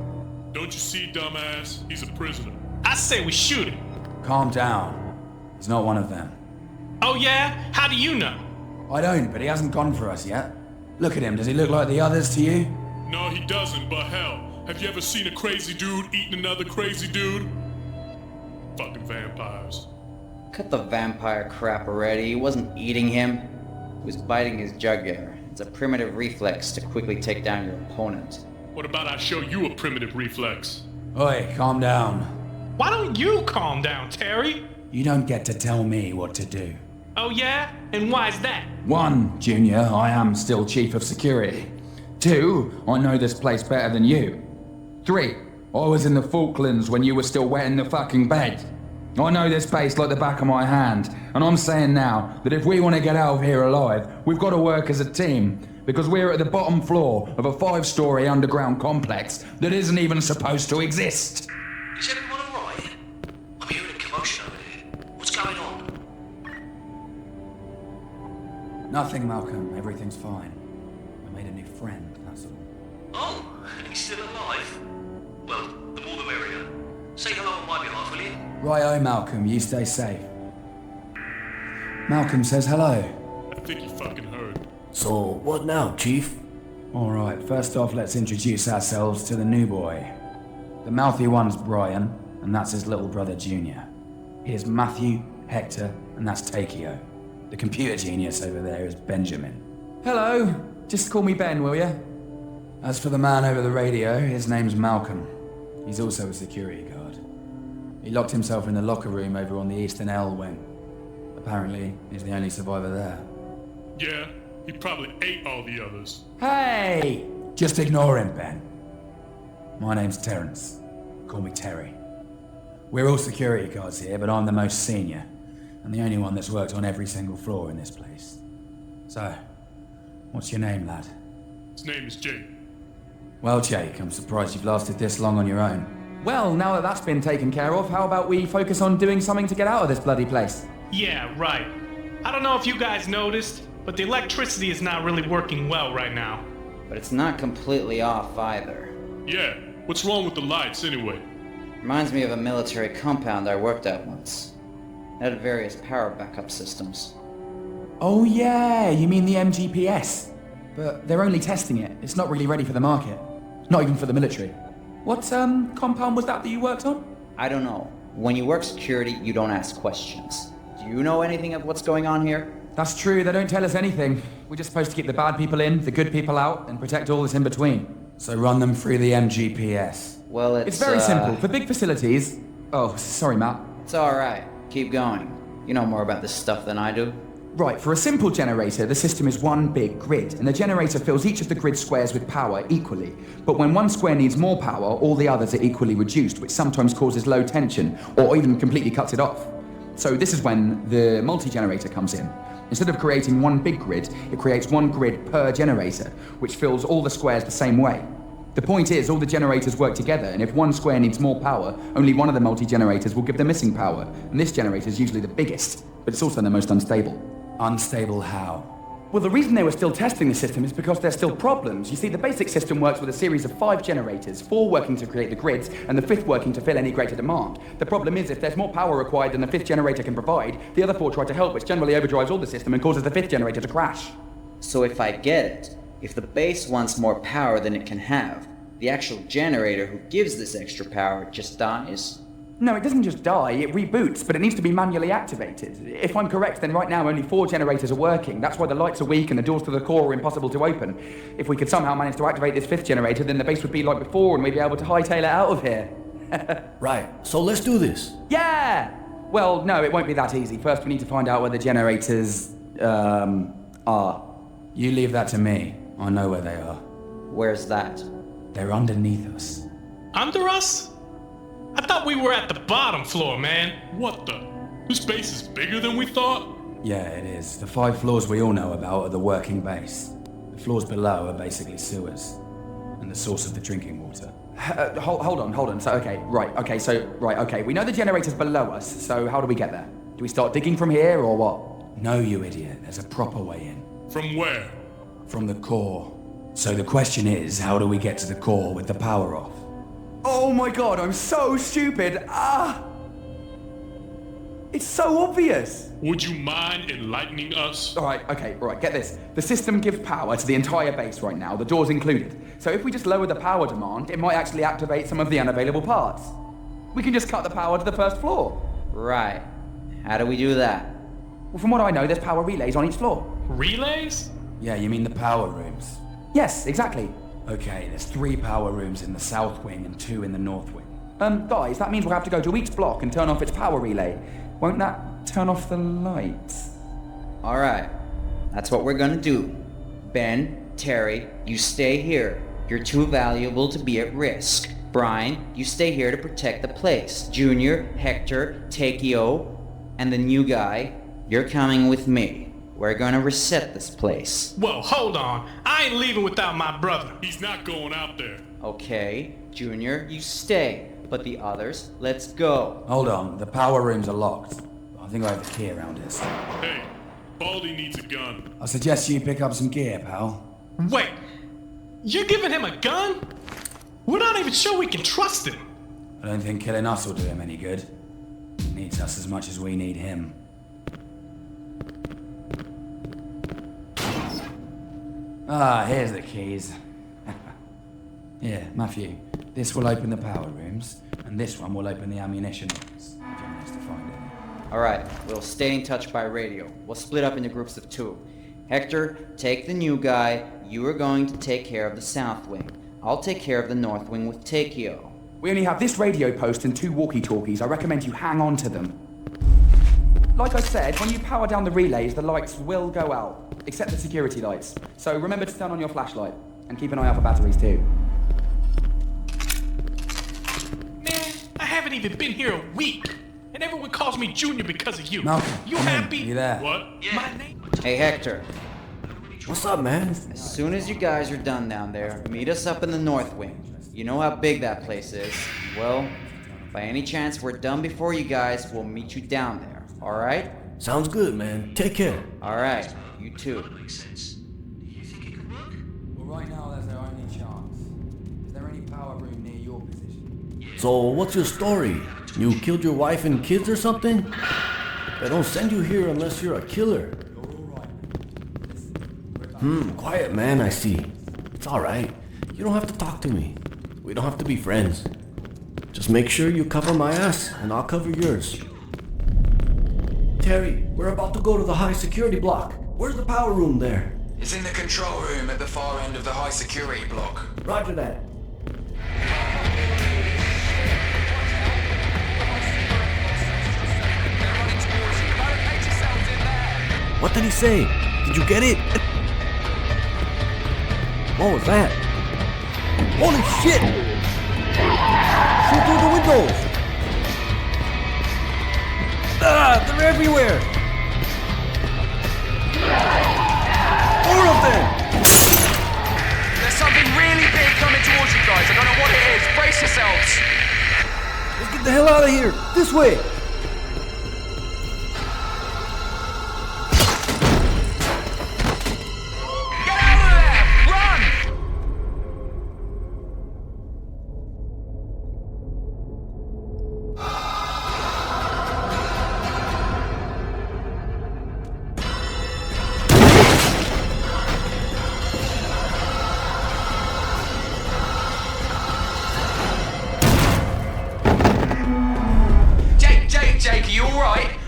Don't you see, dumbass? He's a prisoner. I say we shoot him. Calm down. He's not one of them. Oh yeah? How do you know? I don't, but he hasn't gone for us yet. Look at him. Does he look like the others to you? No, he doesn't, but hell, have you ever seen a crazy dude eating another crazy dude? Fucking vampires. Cut the vampire crap already. He wasn't eating him. He was biting his jugular. It's a primitive reflex to quickly take down your opponent. What about I show you a primitive reflex? Oi, calm down. Why don't you calm down, Terry? You don't get to tell me what to do. Oh yeah? And why's that? 1, Junior, I am still Chief of Security. 2, I know this place better than you. 3, I was in the Falklands when you were still wet in the fucking bed. I know this place like the back of my hand, and I'm saying now that if we want to get out of here alive, we've got to work as a team, because we're at the bottom floor of a 5-story underground complex that isn't even supposed to exist. Is everyone alright? I'm hearing a commotion over there. What's going on? Nothing, Malcolm. Everything's fine. I made a new friend, that's all. Oh, he's still alive? Well, the more the merrier. Say hello on my behalf, will you? Righto, Malcolm. You stay safe. Malcolm says hello. I think you fucking heard. So, what now, Chief? Alright, first off, let's introduce ourselves to the new boy. The mouthy one's Brian, and that's his little brother Junior. Here's Matthew, Hector, and that's Takeo. The computer genius over there is Benjamin. Hello, just call me Ben, will ya? As for the man over the radio, his name's Malcolm. He's also a security guard. He locked himself in the locker room over on the Eastern L wing. Apparently, he's the only survivor there. Yeah, he probably ate all the others. Hey! Just ignore him, Ben. My name's Terrence. Call me Terry. We're all security guards here, but I'm the most senior, and the only one that's worked on every single floor in this place. So, what's your name, lad? His name is Jake. Well, Jake, I'm surprised you've lasted this long on your own. Well, now that that's been taken care of, how about we focus on doing something to get out of this bloody place? Yeah, right. I don't know if you guys noticed, but the electricity is not really working well right now. But it's not completely off either. Yeah, what's wrong with the lights anyway? Reminds me of a military compound I worked at once. It had various power backup systems. Oh yeah, you mean the MGPS. But they're only testing it. It's not really ready for the market. Not even for the military. What compound was that you worked on? I don't know. When you work security, you don't ask questions. Do you know anything of what's going on here? That's true, they don't tell us anything. We're just supposed to keep the bad people in, the good people out, and protect all that's in between. So run them through the MGPS. Well, It's very simple. For big facilities... Oh, sorry, Matt. It's alright. Keep going. You know more about this stuff than I do. Right, for a simple generator, the system is one big grid, and the generator fills each of the grid squares with power equally. But when one square needs more power, all the others are equally reduced, which sometimes causes low tension, or even completely cuts it off. So this is when the multi-generator comes in. Instead of creating one big grid, it creates one grid per generator, which fills all the squares the same way. The point is, all the generators work together, and if one square needs more power, only one of the multi-generators will give the missing power, and this generator is usually the biggest, but it's also the most unstable. Unstable how? Well, the reason they were still testing the system is because there's still problems. You see, the basic system works with a series of 5 generators, 4 working to create the grids, and the 5th working to fill any greater demand. The problem is, if there's more power required than the 5th generator can provide, the other 4 try to help, which generally overdrives all the system and causes the 5th generator to crash. So if I get it, if the base wants more power than it can have, the actual generator who gives this extra power just dies? No, it doesn't just die, it reboots, but it needs to be manually activated. If I'm correct, then right now only 4 generators are working. That's why the lights are weak and the doors to the core are impossible to open. If we could somehow manage to activate this 5th generator, then the base would be like before and we'd be able to hightail it out of here. Right, so let's do this. Yeah! Well, no, it won't be that easy. First we need to find out where the generators, are. You leave that to me. I know where they are. Where's that? They're underneath us. Under us? I thought we were at the bottom floor, man. What the? This base is bigger than we thought? Yeah, it is. The 5 floors we all know about are the working base. The floors below are basically sewers. And the source of the drinking water. Hold on. So, okay. We know the generator's below us, so how do we get there? Do we start digging from here, or what? No, you idiot. There's a proper way in. From where? From the core. So the question is, how do we get to the core with the power off? Oh my god, I'm so stupid. It's so obvious. Would you mind enlightening us? Alright, get this. The system gives power to the entire base right now, the doors included. So if we just lower the power demand, it might actually activate some of the unavailable parts. We can just cut the power to the first floor. Right. How do we do that? Well, from what I know, there's power relays on each floor. Relays? Yeah, you mean the power rooms? Yes, exactly. Okay, there's 3 power rooms in the south wing and 2 in the north wing. Guys, that means we'll have to go to each block and turn off its power relay. Won't that turn off the lights? Alright. That's what we're gonna do. Ben, Terry, you stay here. You're too valuable to be at risk. Brian, you stay here to protect the place. Junior, Hector, Takeo, and the new guy, you're coming with me. We're gonna reset this place. Whoa, hold on. I ain't leaving without my brother. He's not going out there. Okay, Junior, you stay. But the others, let's go. Hold on, the power rooms are locked. I think I have a key around this. Hey, Baldy needs a gun. I suggest you pick up some gear, pal. Wait, you're giving him a gun? We're not even sure we can trust him. I don't think killing us will do him any good. He needs us as much as we need him. Here's the keys. Here, Matthew. This will open the power rooms, and this one will open the ammunition rooms, if you manage to find it. Alright, we'll stay in touch by radio. We'll split up into groups of 2. Hector, take the new guy. You are going to take care of the south wing. I'll take care of the north wing with Takeo. We only have this radio post and 2 walkie-talkies. I recommend you hang on to them. Like I said, when you power down the relays, the lights will go out, except the security lights. So remember to turn on your flashlight, and keep an eye out for batteries too. Man, I haven't even been here a week, and everyone calls me Junior because of you. Malcolm, you happy? You there? What? Yeah. My name. Hey, Hector. What's up, man? As soon as you guys are done down there, meet us up in the north wing. You know how big that place is. Well, by any chance we're done before you guys, we'll meet you down there. Alright? Sounds good, man. Take care. Alright, you too. Well, right now that's our only chance. Is there any power room near your position? So, what's your story? You killed your wife and kids or something? They don't send you here unless you're a killer. Quiet, man, I see. It's alright. You don't have to talk to me. We don't have to be friends. Just make sure you cover my ass, and I'll cover yours. Terry, we're about to go to the high security block. Where's the power room there? It's in the control room at the far end of the high security block. Roger that. What did he say? Did you get it? What was that? Holy shit! Shoot through the windows! They're everywhere! 4 of them! There's something really big coming towards you guys. I don't know what it is. Brace yourselves. Let's get the hell out of here! This way! Jake, are you alright?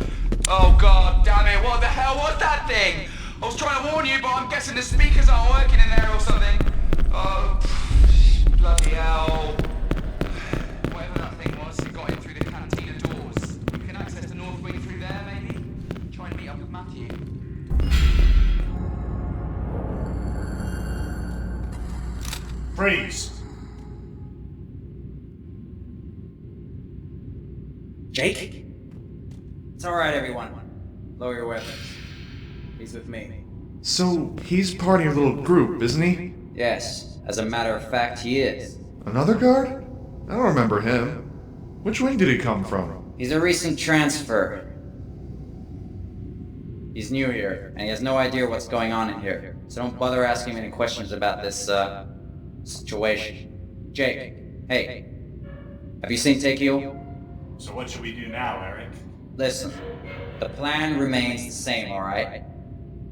Oh god damn it, what the hell was that thing? I was trying to warn you, but I'm guessing the speakers aren't working in there or something. Oh, bloody hell. Whatever that thing was, it got in through the cantina doors. You can access the north wing through there, maybe? Try and meet up with Matthew. Freeze! Jake? It's alright, everyone. Lower your weapons. He's with me. So, he's part of your little group, isn't he? Yes, as a matter of fact, he is. Another guard? I don't remember him. Which wing did he come from? He's a recent transfer. He's new here, and he has no idea what's going on in here. So don't bother asking me any questions about this, situation. Jake, hey, Have you seen Takeo? So what should we do now, Eric? Listen, the plan remains the same, alright?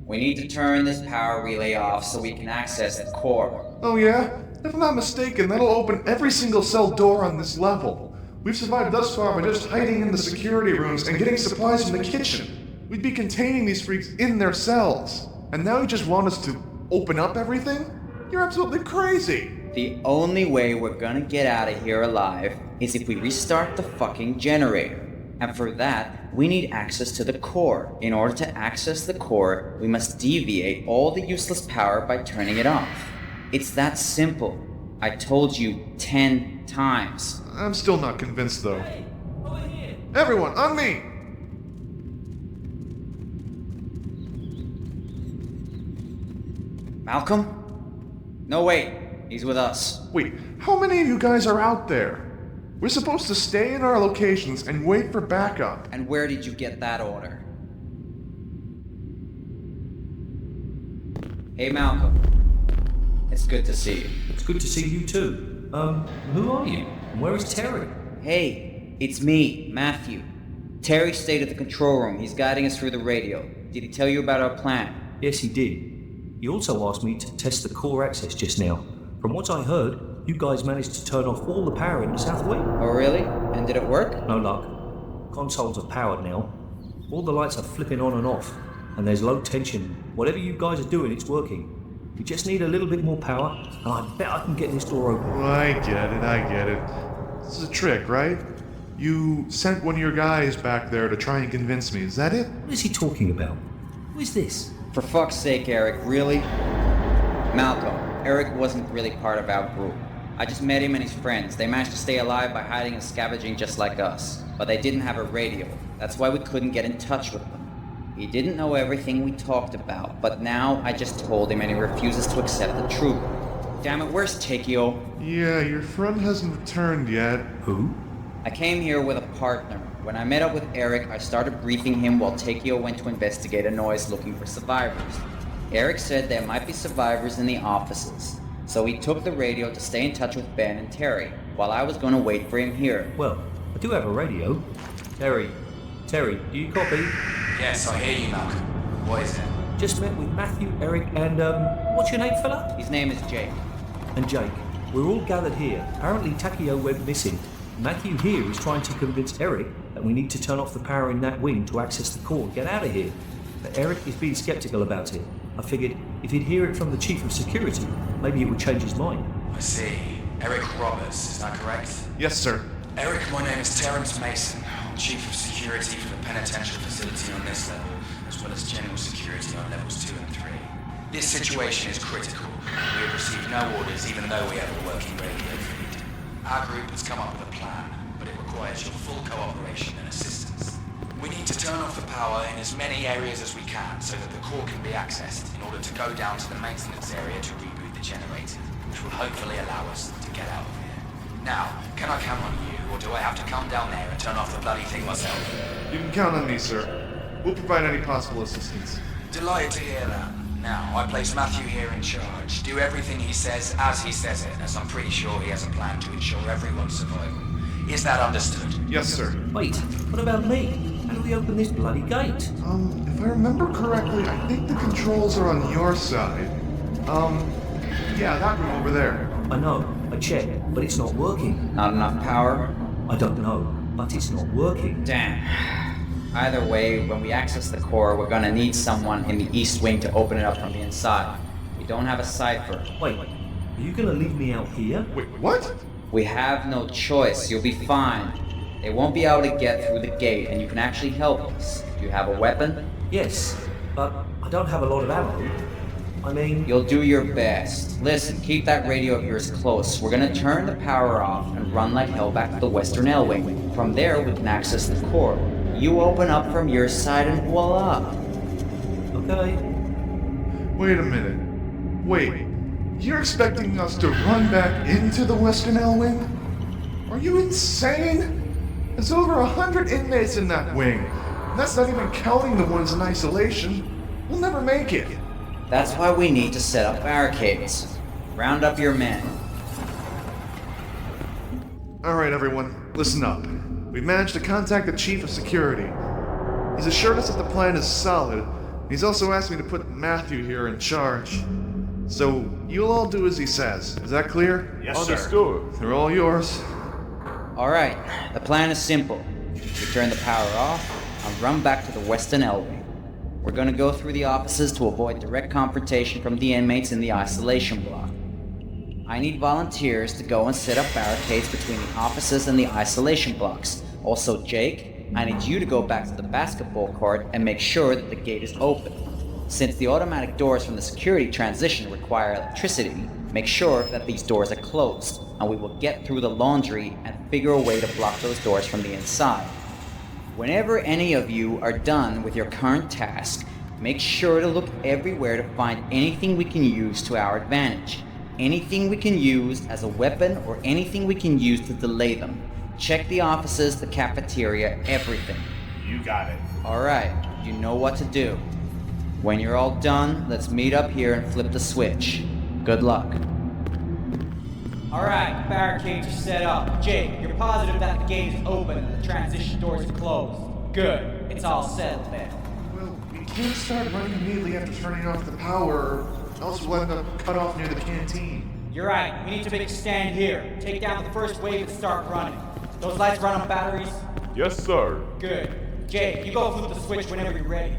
We need to turn this power relay off so we can access the core. Oh yeah? If I'm not mistaken, that'll open every single cell door on this level. We've survived thus far by just hiding in the security rooms and getting supplies from the kitchen. We'd be containing these freaks in their cells. And now you just want us to open up everything? You're absolutely crazy! The only way we're gonna get out of here alive is if we restart the fucking generator. And for that, we need access to the core. In order to access the core, we must deviate all the useless power by turning it off. It's that simple. I told you 10 times. I'm still not convinced though. Everyone, on me! Malcolm? No, wait. He's with us. Wait, how many of you guys are out there? We're supposed to stay in our locations and wait for backup. And where did you get that order? Hey, Malcolm. It's good to see you. It's good to see you too. Who are you? And where is Terry? Hey, it's me, Matthew. Terry stayed at the control room. He's guiding us through the radio. Did he tell you about our plan? Yes, he did. He also asked me to test the core access just now. From what I heard, you guys managed to turn off all the power in the south wing. Oh, really? And did it work? No luck. Consoles are powered now. All the lights are flipping on and off, and there's low tension. Whatever you guys are doing, it's working. We just need a little bit more power, and I bet I can get this door open. Oh, I get it. This is a trick, right? You sent one of your guys back there to try and convince me, is that it? What is he talking about? Who is this? For fuck's sake, Eric, really? Malcolm, Eric wasn't really part of our group. I just met him and his friends. They managed to stay alive by hiding and scavenging just like us. But they didn't have a radio. That's why we couldn't get in touch with them. He didn't know everything we talked about, but now I just told him and he refuses to accept the truth. Damn it, where's Takeo? Yeah, your friend hasn't returned yet. Who? I came here with a partner. When I met up with Eric, I started briefing him while Takeo went to investigate a noise looking for survivors. Eric said there might be survivors in the offices, so he took the radio to stay in touch with Ben and Terry, while I was going to wait for him here. Well, I do have a radio. Terry, do you copy? Yes, I hear you, Malcolm. What is it? Just met with Matthew, Eric, and, what's your name, fella? His name is Jake. And Jake. We're all gathered here. Apparently Takeo went missing. Matthew here is trying to convince Eric that we need to turn off the power in that wing to access the core and get out of here. But Eric is being skeptical about it. I figured if he'd hear it from the Chief of Security, maybe it would change his mind. I see. Eric Roberts, is that correct? Yes, sir. Eric, my name is Terrence Mason. I'm Chief of Security for the penitential facility on this level, as well as general security on levels 2 and 3. This situation is critical. We have received no orders, even though we have a working radio feed. Our group has come up with a plan, but it requires your full cooperation and assistance. We need to turn off the power in as many areas as we can so that the core can be accessed in order to go down to the maintenance area to reboot the generator, which will hopefully allow us to get out of here. Now, can I count on you, or do I have to come down there and turn off the bloody thing myself? You can count on me, sir. We'll provide any possible assistance. Delighted to hear that. Now, I place Matthew here in charge. Do everything he says as he says it, as I'm pretty sure he has a plan to ensure everyone's survival. Is that understood? Yes, sir. Wait, what about me? How do we open this bloody gate? If I remember correctly, I think the controls are on your side. Yeah, that room over there. I know, I checked, but it's not working. Not enough power? I don't know, but it's not working. Damn. Either way, when we access the core, we're gonna need someone in the east wing to open it up from the inside. We don't have a cipher. Wait, are you gonna leave me out here? Wait, what? We have no choice. You'll be fine. They won't be able to get through the gate, and you can actually help us. Do you have a weapon? Yes, but I don't have a lot of ammo. I mean... You'll do your best. Listen, keep that radio of yours close. We're gonna turn the power off and run like hell back to the western L-wing. From there, we can access the core. You open up from your side and voila. Okay. Wait a minute. Wait. You're expecting us to run back into the western L-wing? Are you insane? There's over 100 inmates in that wing. And that's not even counting the ones in isolation. We'll never make it. That's why we need to set up barricades. Round up your men. Alright, everyone, listen up. We've managed to contact the Chief of Security. He's assured us that the plan is solid. He's also asked me to put Matthew here in charge. So, you'll all do as he says. Is that clear? Yes, Understood. They're all yours. Alright, the plan is simple. We turn the power off and run back to the western L-wing. We're gonna go through the offices to avoid direct confrontation from the inmates in the isolation block. I need volunteers to go and set up barricades between the offices and the isolation blocks. Also, Jake, I need you to go back to the basketball court and make sure that the gate is open. Since the automatic doors from the security transition require electricity, make sure that these doors are closed, and we will get through the laundry and figure a way to block those doors from the inside. Whenever any of you are done with your current task, make sure to look everywhere to find anything we can use to our advantage. Anything we can use as a weapon or anything we can use to delay them. Check the offices, the cafeteria, everything. You got it. Alright, you know what to do. When you're all done, let's meet up here and flip the switch. Good luck. Alright, barricades are set up. Jake, you're positive that the gate is open and the transition doors are closed. Good. It's all settled then. Well, we can't start running immediately after turning off the power, else we'll end up cut off near the canteen. You're right. We need to make a stand here. Take down the first wave and start running. Those lights run on batteries? Yes, sir. Good. Jake, you go flip the switch whenever you're ready.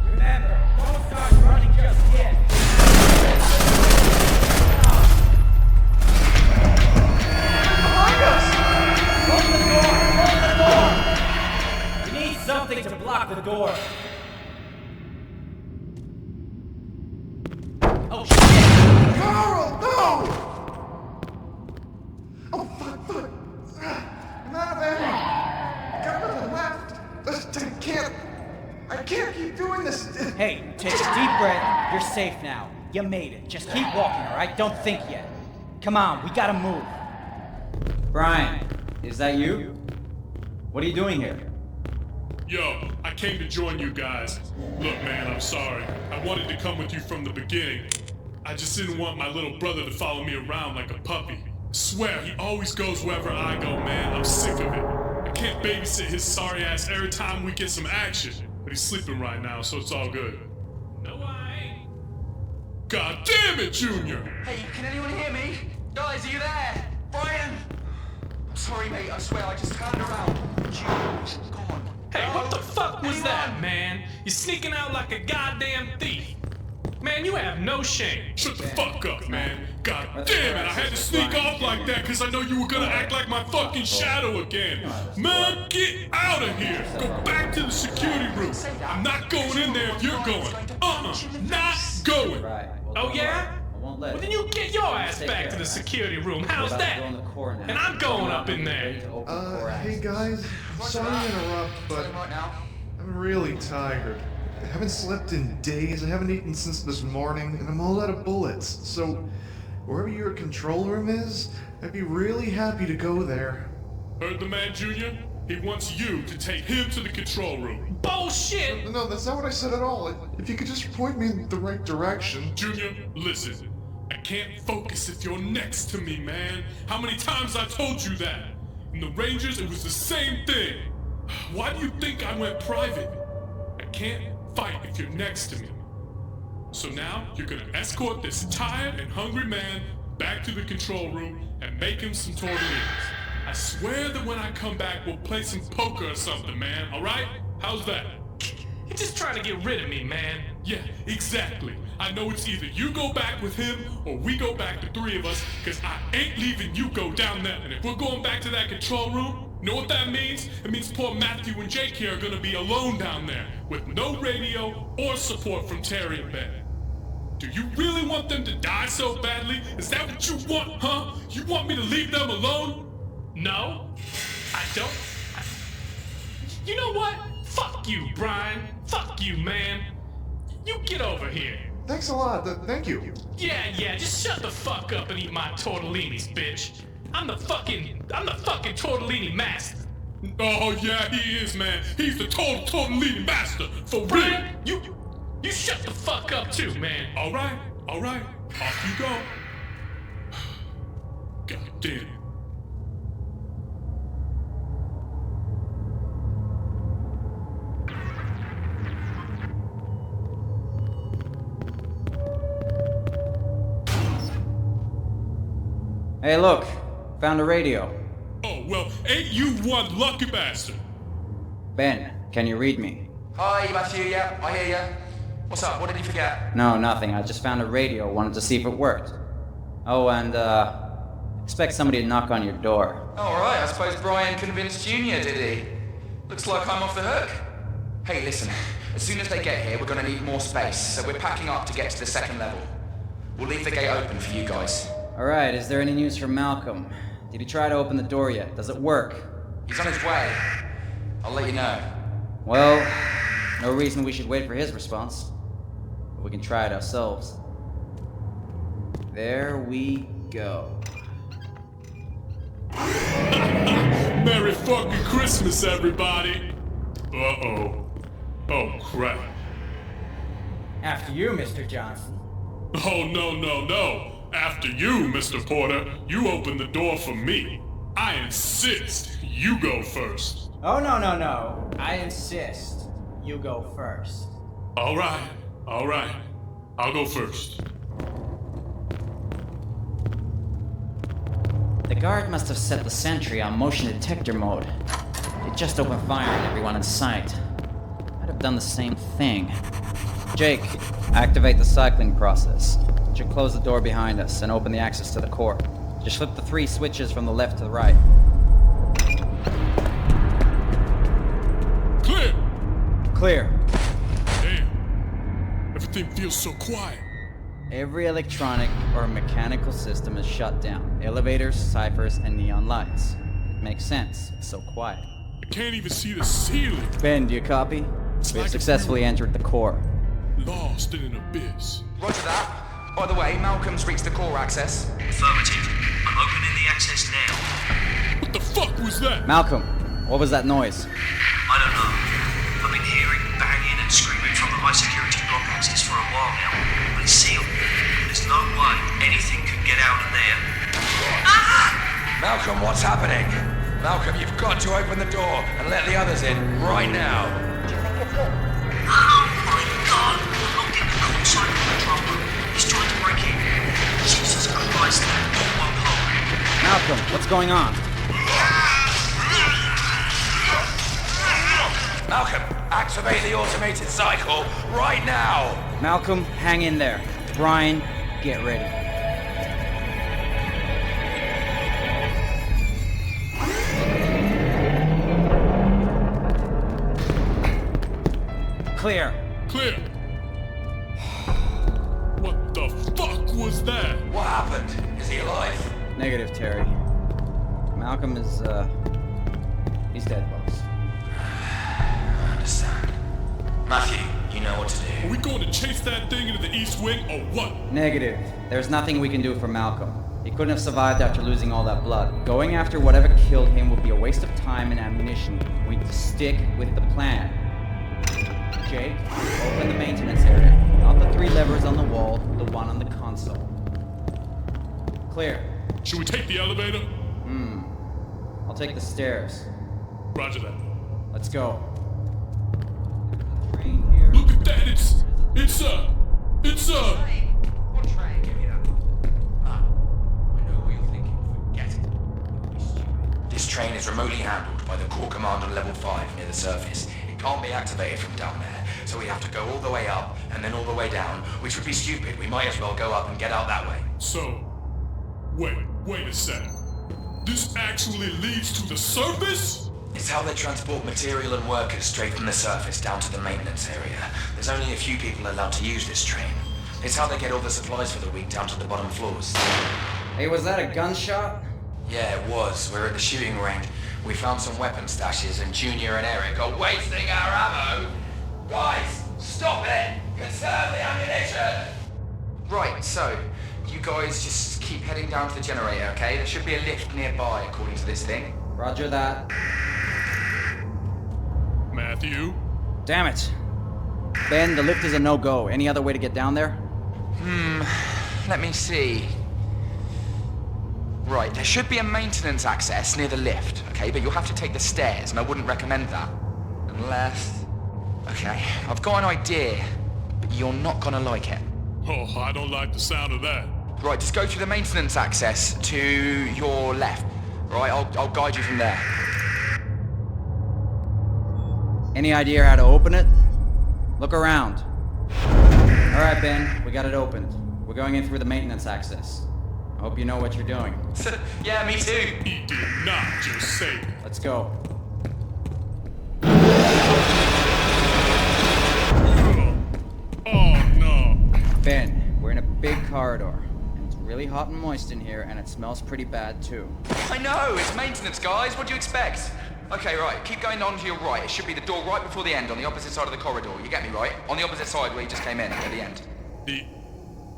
Remember, don't start running just yet. Behind us! Close the door! Close the door! We need something to block the door. Oh shit! Carl, no! Oh, fuck. I'm out of ammo. Got nothing left. I can't keep doing this. Hey, take a deep breath. You're safe now. You made it. Just keep walking, alright? Don't think yet. Come on, we gotta move. Brian, is that you? What are you doing here? Yo, I came to join you guys. Look, man, I'm sorry. I wanted to come with you from the beginning. I just didn't want my little brother to follow me around like a puppy. Swear, he always goes wherever I go, man. I'm sick of it. I can't babysit his sorry ass every time we get some action. But he's sleeping right now, so it's all good. No, I ain't. God damn it, Junior! Hey, can anyone hear me? Guys, are you there? Brian? I'm sorry, mate. I swear, I just turned around. Junior, come on. Hey, what the fuck was that, man? You're sneaking out like a goddamn thief. Man, you have no shame. Shut the fuck up, man. God damn it, I had to sneak off like that because I know you were gonna act like my fucking shadow again. Man, get out of here. Go back to the security room. I'm not going in there if you're going. Not going. Oh yeah? Well, then you get your ass back to the security room. How's that? And I'm going up in there. Hey guys, sorry to interrupt, but I'm really tired. I haven't slept in days, I haven't eaten since this morning, and I'm all out of bullets. So, wherever your control room is, I'd be really happy to go there. Heard the man, Junior? He wants you to take him to the control room. Bullshit! No, that's not what I said at all. If you could just point me in the right direction. Junior, listen. I can't focus if you're next to me, man. How many times I told you that? In the Rangers, it was the same thing. Why do you think I went private? I can't fight if you're next to me. So now, you're gonna escort this tired and hungry man back to the control room and make him some tortillas. I swear that when I come back, we'll play some poker or something, man, alright? How's that? You're just trying to get rid of me, man. Yeah, exactly. I know it's either you go back with him or we go back, the three of us, because I ain't leaving you go down there. And if we're going back to that control room, you know what that means? It means poor Matthew and Jake here are gonna be alone down there with no radio or support from Terry and Ben. Do you really want them to die so badly? Is that what you want, huh? You want me to leave them alone? No, I don't. You know what? Fuck you, Brian. Fuck you, man. You get over here. Thanks a lot, thank you. Yeah, just shut the fuck up and eat my tortellinis, bitch. I'm the fucking tortellini master. Oh yeah, he is, man. He's the total tortellini master, for Brian, real. You shut the fuck up too, man. All right. Off you go. God damn it. Hey, look. Found a radio. Oh, well, ain't you one lucky bastard? Ben, can you read me? Hi, Matthew, yeah, I hear ya. What's up? What did you forget? No, nothing. I just found a radio. Wanted to see if it worked. Oh, and, expect somebody to knock on your door. Alright, I suppose Brian convinced Junior, did he? Looks like I'm off the hook. Hey, listen, as soon as they get here, we're gonna need more space, so we're packing up to get to the second level. We'll leave the gate open for you guys. Alright, is there any news from Malcolm? Did he try to open the door yet? Does it work? He's on his way. I'll let you know. Well, no reason we should wait for his response. But we can try it ourselves. There we go. Merry fucking Christmas, everybody! Uh-oh. Oh, crap. After you, Mr. Johnson. Oh, no. After you, Mr. Porter, you open the door for me. I insist you go first. Oh, no. I insist. You go first. All right. I'll go first. The guard must have set the sentry on motion detector mode. It just opened fire on everyone in sight. I'd have done the same thing. Jake, activate the cycling process. It should close the door behind us and open the access to the core. Just flip the 3 switches from the left to the right. Clear. Damn. Everything feels so quiet. Every electronic or mechanical system is shut down. Elevators, ciphers, and neon lights. It makes sense. It's so quiet. I can't even see the ceiling. Ben, do you copy? We have successfully entered the core. Lost in an abyss. Roger that. By the way, Malcolm's reached the core access. Affirmative. I'm opening the access now. What the fuck was that? Malcolm, what was that noise? I don't know. I've been hearing banging and screaming from the high security block access for a while now, but it's sealed. There's no way anything can get out of there. Malcolm, what's happening? Malcolm, you've got to open the door and let the others in right now. Oh my god! I'm locked in the console control room. He's trying to break in. Jesus Christ, that door won't hold. Malcolm, what's going on? Malcolm, activate the automated cycle right now! Malcolm, hang in there. Brian, get ready. Clear. Clear. What the fuck was that? What happened? Is he alive? Negative, Terry. Malcolm is, he's dead, boss. I understand. Matthew, you know what to do. Are we going to chase that thing into the East Wing or what? Negative. There's nothing we can do for Malcolm. He couldn't have survived after losing all that blood. Going after whatever killed him would be a waste of time and ammunition. We need to stick with the plan. Jake, open the maintenance area. Not the 3 levers on the wall, the one on the console. Clear. Should we take the elevator? I'll take the stairs. Roger that. Let's go. Look at that! It's What train? Give me that. I know what you're thinking. Forget it. You'll be stupid. This train is remotely handled by the core command on level 5 near the surface. It can't be activated from down there, so we have to go all the way up and then all the way down, which would be stupid. We might as well go up and get out that way. So, wait a sec. This actually leads to the surface? It's how they transport material and workers straight from the surface down to the maintenance area. There's only a few people allowed to use this train. It's how they get all the supplies for the week down to the bottom floors. Hey, was that a gunshot? Yeah, it was. We're at the shooting range. We found some weapon stashes and Junior and Eric are wasting our ammo. Guys, stop it! Conserve the ammunition! Right, so, you guys just keep heading down to the generator, okay? There should be a lift nearby, according to this thing. Roger that. Matthew? Damn it. Ben, the lift is a no-go. Any other way to get down there? Let me see. Right, there should be a maintenance access near the lift, okay? But you'll have to take the stairs, and I wouldn't recommend that. Unless... Okay, I've got an idea, but you're not gonna like it. Oh, I don't like the sound of that. Right, just go through the maintenance access to your left. Right, I'll guide you from there. Any idea how to open it? Look around. Alright, Ben, we got it opened. We're going in through the maintenance access. I hope you know what you're doing. Yeah, me too. He did not just say that. Let's go. Oh no. Ben, we're in a big corridor. And it's really hot and moist in here, and it smells pretty bad too. I know, it's maintenance, guys. What do you expect? Okay, right, keep going on to your right. It should be the door right before the end, on the opposite side of the corridor. You get me, right? On the opposite side where you just came in, at the end. The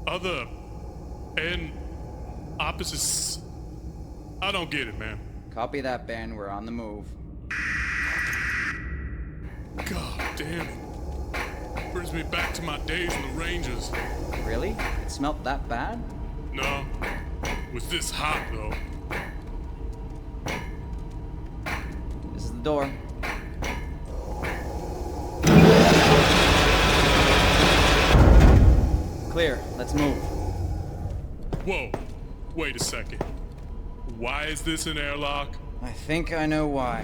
other end, opposites. I don't get it, man. Copy that, Ben. We're on the move. God damn it. Brings me back to my days in the Rangers. Really? It smelled that bad? No. It was this hot, though. This is the door. Clear. Let's move. Whoa. Wait a second. Why is this an airlock? I think I know why.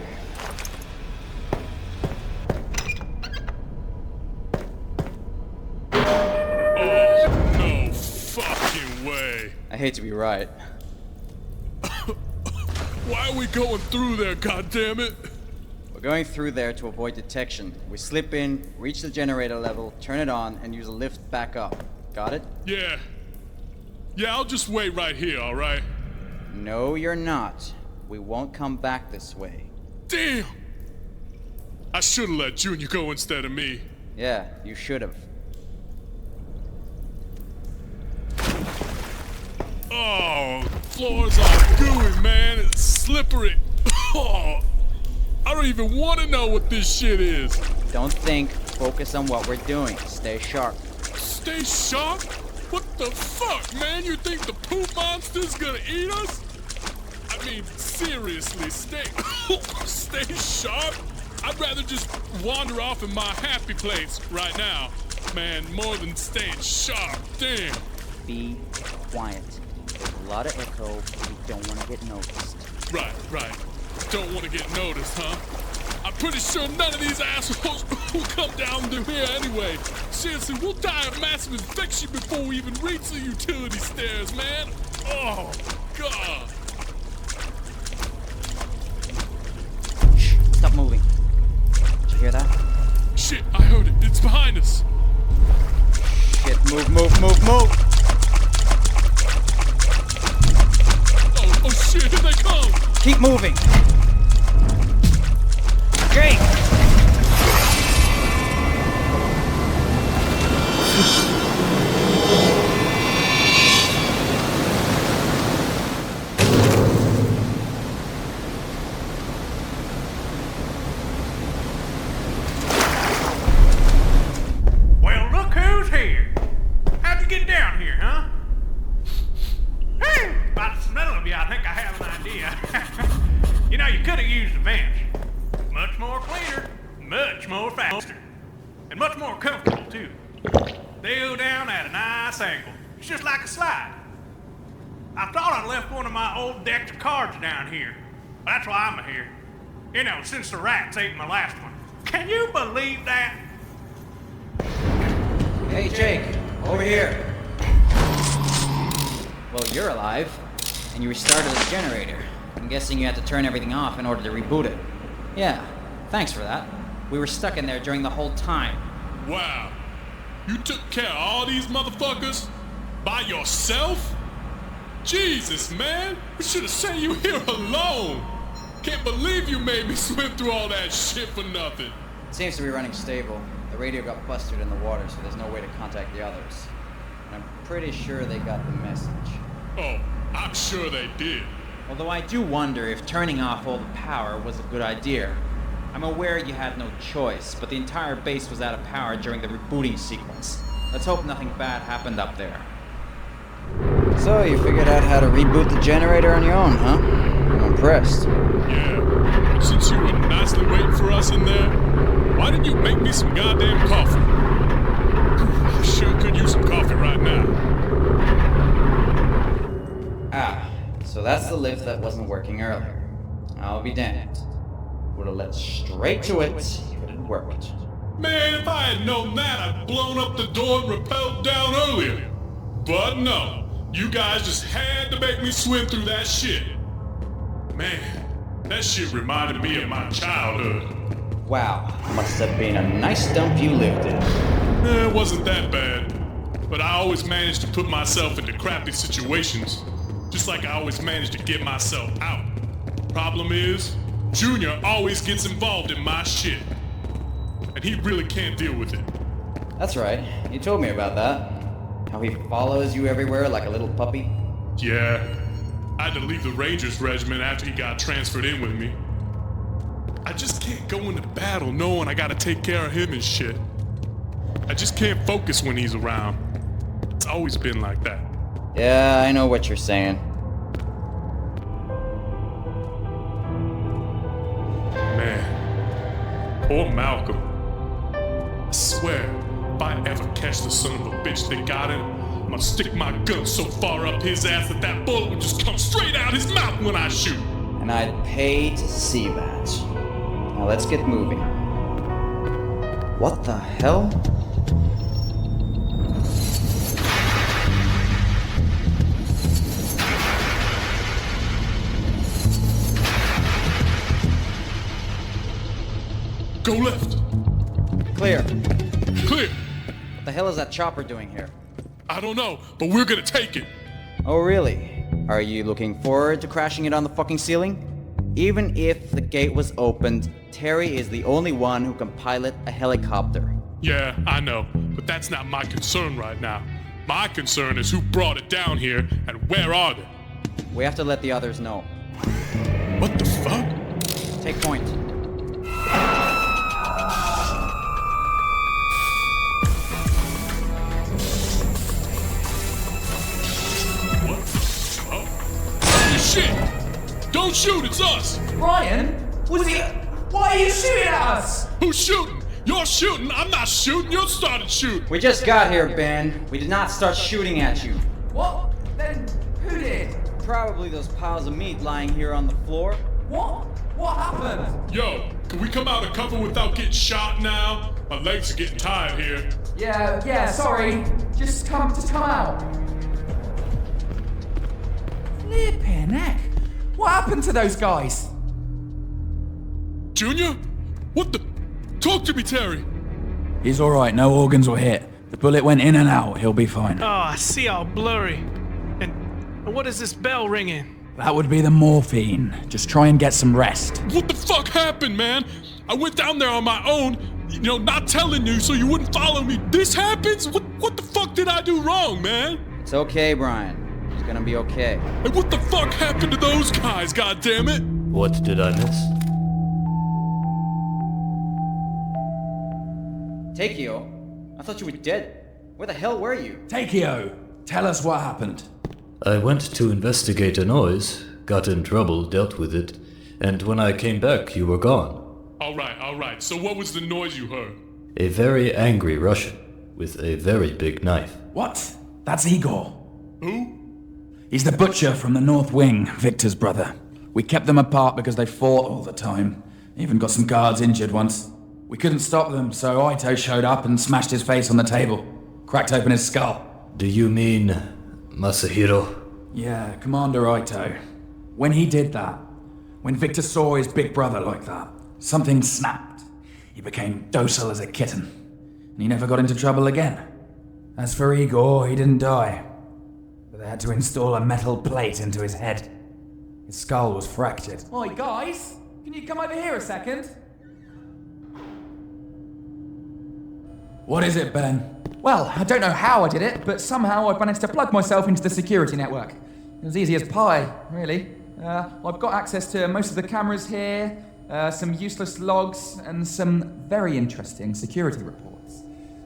Oh, no fucking way. I hate to be right. Why are we going through there, goddammit? We're going through there to avoid detection. We slip in, reach the generator level, turn it on, and use a lift back up. Got it? Yeah. Yeah, I'll just wait right here, alright? No, you're not. We won't come back this way. Damn! I should've let Junior go instead of me. Yeah, you should have. Oh, floors are gooey, man. It's slippery. Oh, I don't even want to know what this shit is. Don't think. Focus on what we're doing. Stay sharp. Stay sharp? What the fuck, man? You think the poop monster's gonna eat us? I mean, seriously, stay sharp? I'd rather just wander off in my happy place right now, man, more than staying sharp. Damn. Be quiet. There's a lot of echo. We don't want to get noticed. Right. Don't want to get noticed, huh? I'm pretty sure none of these assholes will come down through here anyway. Seriously, we'll die of massive infection before we even reach the utility stairs, man. Oh, God. Shh, stop moving. Did you hear that? Shit, I heard it. It's behind us. Shit, move. Oh shit, here they come. Keep moving. Jake! Well, look who's here. How'd you get down here, huh? Hey, by the smell of you, I think I have an idea. You know, you could have used the vents. Much more cleaner, much more faster, and much more comfortable, too. They go down at a nice angle. It's just like a slide. I thought I left one of my old decks of cards down here. That's why I'm here. You know, since the rats ate my last one. Can you believe that? Hey, Jake, over here. Well, you're alive, and you restarted the generator. I'm guessing you had to turn everything off in order to reboot it. Yeah, thanks for that. We were stuck in there during the whole time. Wow. You took care of all these motherfuckers? By yourself? Jesus, man. We should have sent you here alone. Can't believe you made me swim through all that shit for nothing. It seems to be running stable. The radio got busted in the water, so there's no way to contact the others. And I'm pretty sure they got the message. Oh, I'm sure they did. Although I do wonder if turning off all the power was a good idea. I'm aware you had no choice, but the entire base was out of power during the rebooting sequence. Let's hope nothing bad happened up there. So, you figured out how to reboot the generator on your own, huh? I'm impressed. Yeah. Since you were nicely waiting for us in there, why didn't you make me some goddamn coffee? I sure could use some coffee right now. Ah, so that's the lift that wasn't working earlier. I'll be damned. Would have led straight to it if it had worked. Man, if I had known that, I'd blown up the door and rappelled down earlier. But no, you guys just had to make me swim through that shit. Man, that shit reminded me of my childhood. Wow, must have been a nice dump you lived in. It wasn't that bad. But I always managed to put myself into crappy situations. Just like I always managed to get myself out. Problem is, Junior always gets involved in my shit. And he really can't deal with it. That's right, you told me about that. How he follows you everywhere like a little puppy. Yeah, I had to leave the Rangers regiment after he got transferred in with me. I just can't go into battle knowing I gotta take care of him and shit. I just can't focus when he's around. It's always been like that. Yeah, I know what you're saying. Man, poor Malcolm. I swear, if I ever catch the son of a bitch that got him, I'm gonna stick my gun so far up his ass that that bullet would just come straight out his mouth when I shoot. And I'd pay to see that. Now let's get moving. What the hell? Go left. Clear. Clear. What the hell is that chopper doing here? I don't know, but we're gonna take it. Oh, really? Are you looking forward to crashing it on the fucking ceiling? Even if the gate was opened, Terry is the only one who can pilot a helicopter. Yeah, I know, but that's not my concern right now. My concern is who brought it down here and where are they? We have to let the others know. What the fuck? Take point. Shit! Don't shoot, it's us! Ryan? Was he... Why are you shooting at us? Who's shooting? You're shooting, I'm not shooting, you started shooting! We just got here, Ben. We did not start shooting at you. What? Then who did? Probably those piles of meat lying here on the floor. What? What happened? Yo, can we come out of cover without getting shot now? My legs are getting tired here. Yeah, sorry. Just come out. Flippin' heck. What happened to those guys? Junior? What the? Talk to me, Terry. He's alright, no organs were hit. The bullet went in and out, he'll be fine. Oh, I see all blurry. And what is this bell ringing? That would be the morphine. Just try and get some rest. What the fuck happened, man? I went down there on my own, not telling you so you wouldn't follow me. This happens? What the fuck did I do wrong, man? It's okay, Brian. It's gonna be okay. And what the fuck happened to those guys, goddammit? What did I miss? Takeo? I thought you were dead. Where the hell were you? Takeo, tell us what happened. I went to investigate a noise, got in trouble, dealt with it, and when I came back, you were gone. Alright. So what was the noise you heard? A very angry Russian with a very big knife. What? That's Igor. Who? He's the butcher from the North Wing, Victor's brother. We kept them apart because they fought all the time. Even got some guards injured once. We couldn't stop them, so Ito showed up and smashed his face on the table. Cracked open his skull. Do you mean Masahiro? Yeah, Commander Ito. When he did that, when Victor saw his big brother like that, something snapped. He became docile as a kitten. And he never got into trouble again. As for Igor, he didn't die. But they had to install a metal plate into his head. His skull was fractured. Oi, guys! Can you come over here a second? What is it, Ben? Well, I don't know how I did it, but somehow I managed to plug myself into the security network. It was easy as pie, really. I've got access to most of the cameras here, some useless logs, and some very interesting security reports.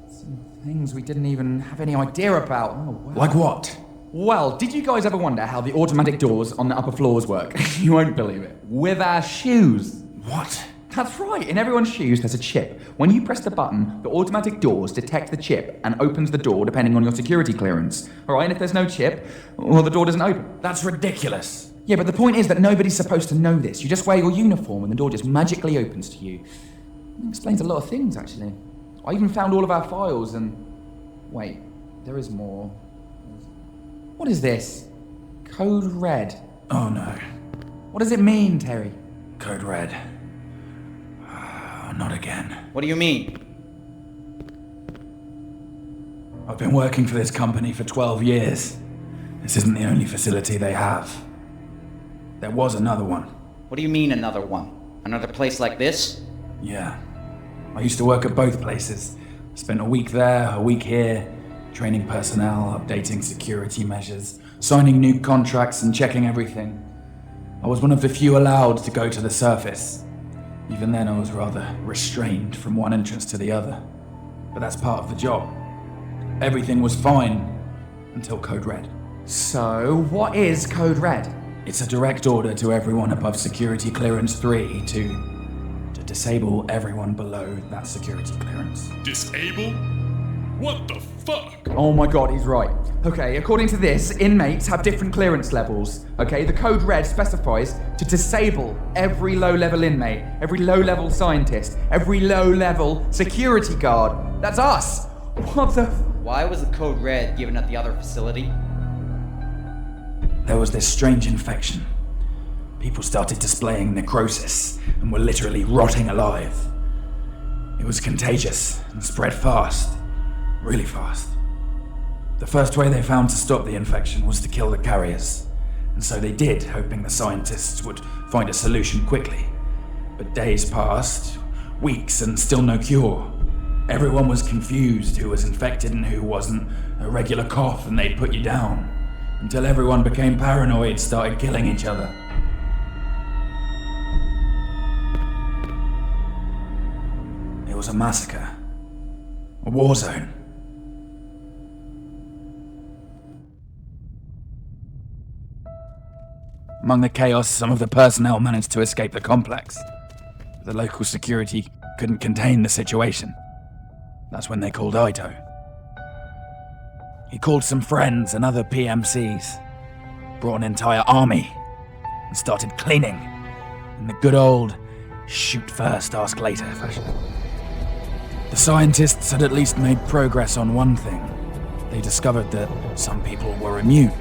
Some things we didn't even have any idea about. Oh, wow. Like what? Well, did you guys ever wonder how the automatic doors on the upper floors work? You won't believe it. With our shoes. What? That's right. In everyone's shoes, there's a chip. When you press the button, the automatic doors detect the chip and opens the door depending on your security clearance. All right, and if there's no chip, well, the door doesn't open. That's ridiculous. Yeah, but the point is that nobody's supposed to know this. You just wear your uniform and the door just magically opens to you. It explains a lot of things, actually. I even found all of our files and... Wait, there is more. What is this? Code Red. Oh no. What does it mean, Terry? Code Red. Not again. What do you mean? I've been working for this company for 12 years. This isn't the only facility they have. There was another one. What do you mean another one? Another place like this? Yeah. I used to work at both places. Spent a week there, a week here, training personnel, updating security measures, signing new contracts and checking everything. I was one of the few allowed to go to the surface. Even then I was rather restrained from one entrance to the other. But that's part of the job. Everything was fine until Code Red. So, what is Code Red? It's a direct order to everyone above Security Clearance 3 to disable everyone below that security clearance. Disable? What the fuck? Oh my god, he's right. Okay, according to this, inmates have different clearance levels. Okay, the Code Red specifies to disable every low-level inmate, every low-level scientist, every low-level security guard. That's us! What the... Why was the Code Red given at the other facility? There was this strange infection. People started displaying necrosis and were literally rotting alive. It was contagious and spread fast. Really fast. The first way they found to stop the infection was to kill the carriers. And so they did, hoping the scientists would find a solution quickly. But days passed, weeks, and still no cure. Everyone was confused who was infected and who wasn't. A regular cough and they'd put you down. Until everyone became paranoid, started killing each other. It was a massacre. A war zone. Among the chaos, some of the personnel managed to escape the complex. The local security couldn't contain the situation. That's when they called Ito. He called some friends and other PMCs, brought an entire army, and started cleaning in the good old shoot first, ask later fashion. The scientists had at least made progress on one thing. They discovered that some people were immune.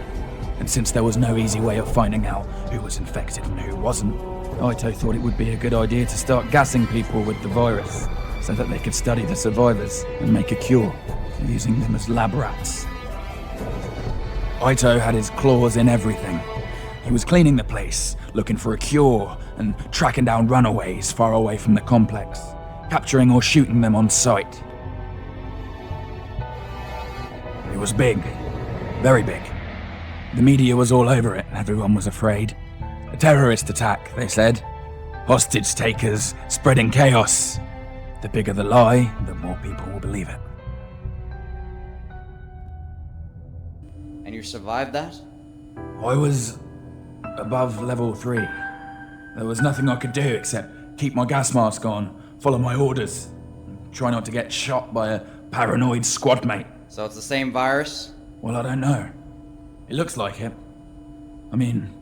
And since there was no easy way of finding out who was infected and who wasn't, Ito thought it would be a good idea to start gassing people with the virus so that they could study the survivors and make a cure, using them as lab rats. Ito had his claws in everything. He was cleaning the place, looking for a cure, and tracking down runaways far away from the complex, capturing or shooting them on sight. It was big, very big. The media was all over it, and everyone was afraid. A terrorist attack, they said. Hostage takers, spreading chaos. The bigger the lie, the more people will believe it. And you survived that? I was above level 3. There was nothing I could do except keep my gas mask on, follow my orders, and try not to get shot by a paranoid squad mate. So it's the same virus? Well, I don't know. It looks like it. I mean,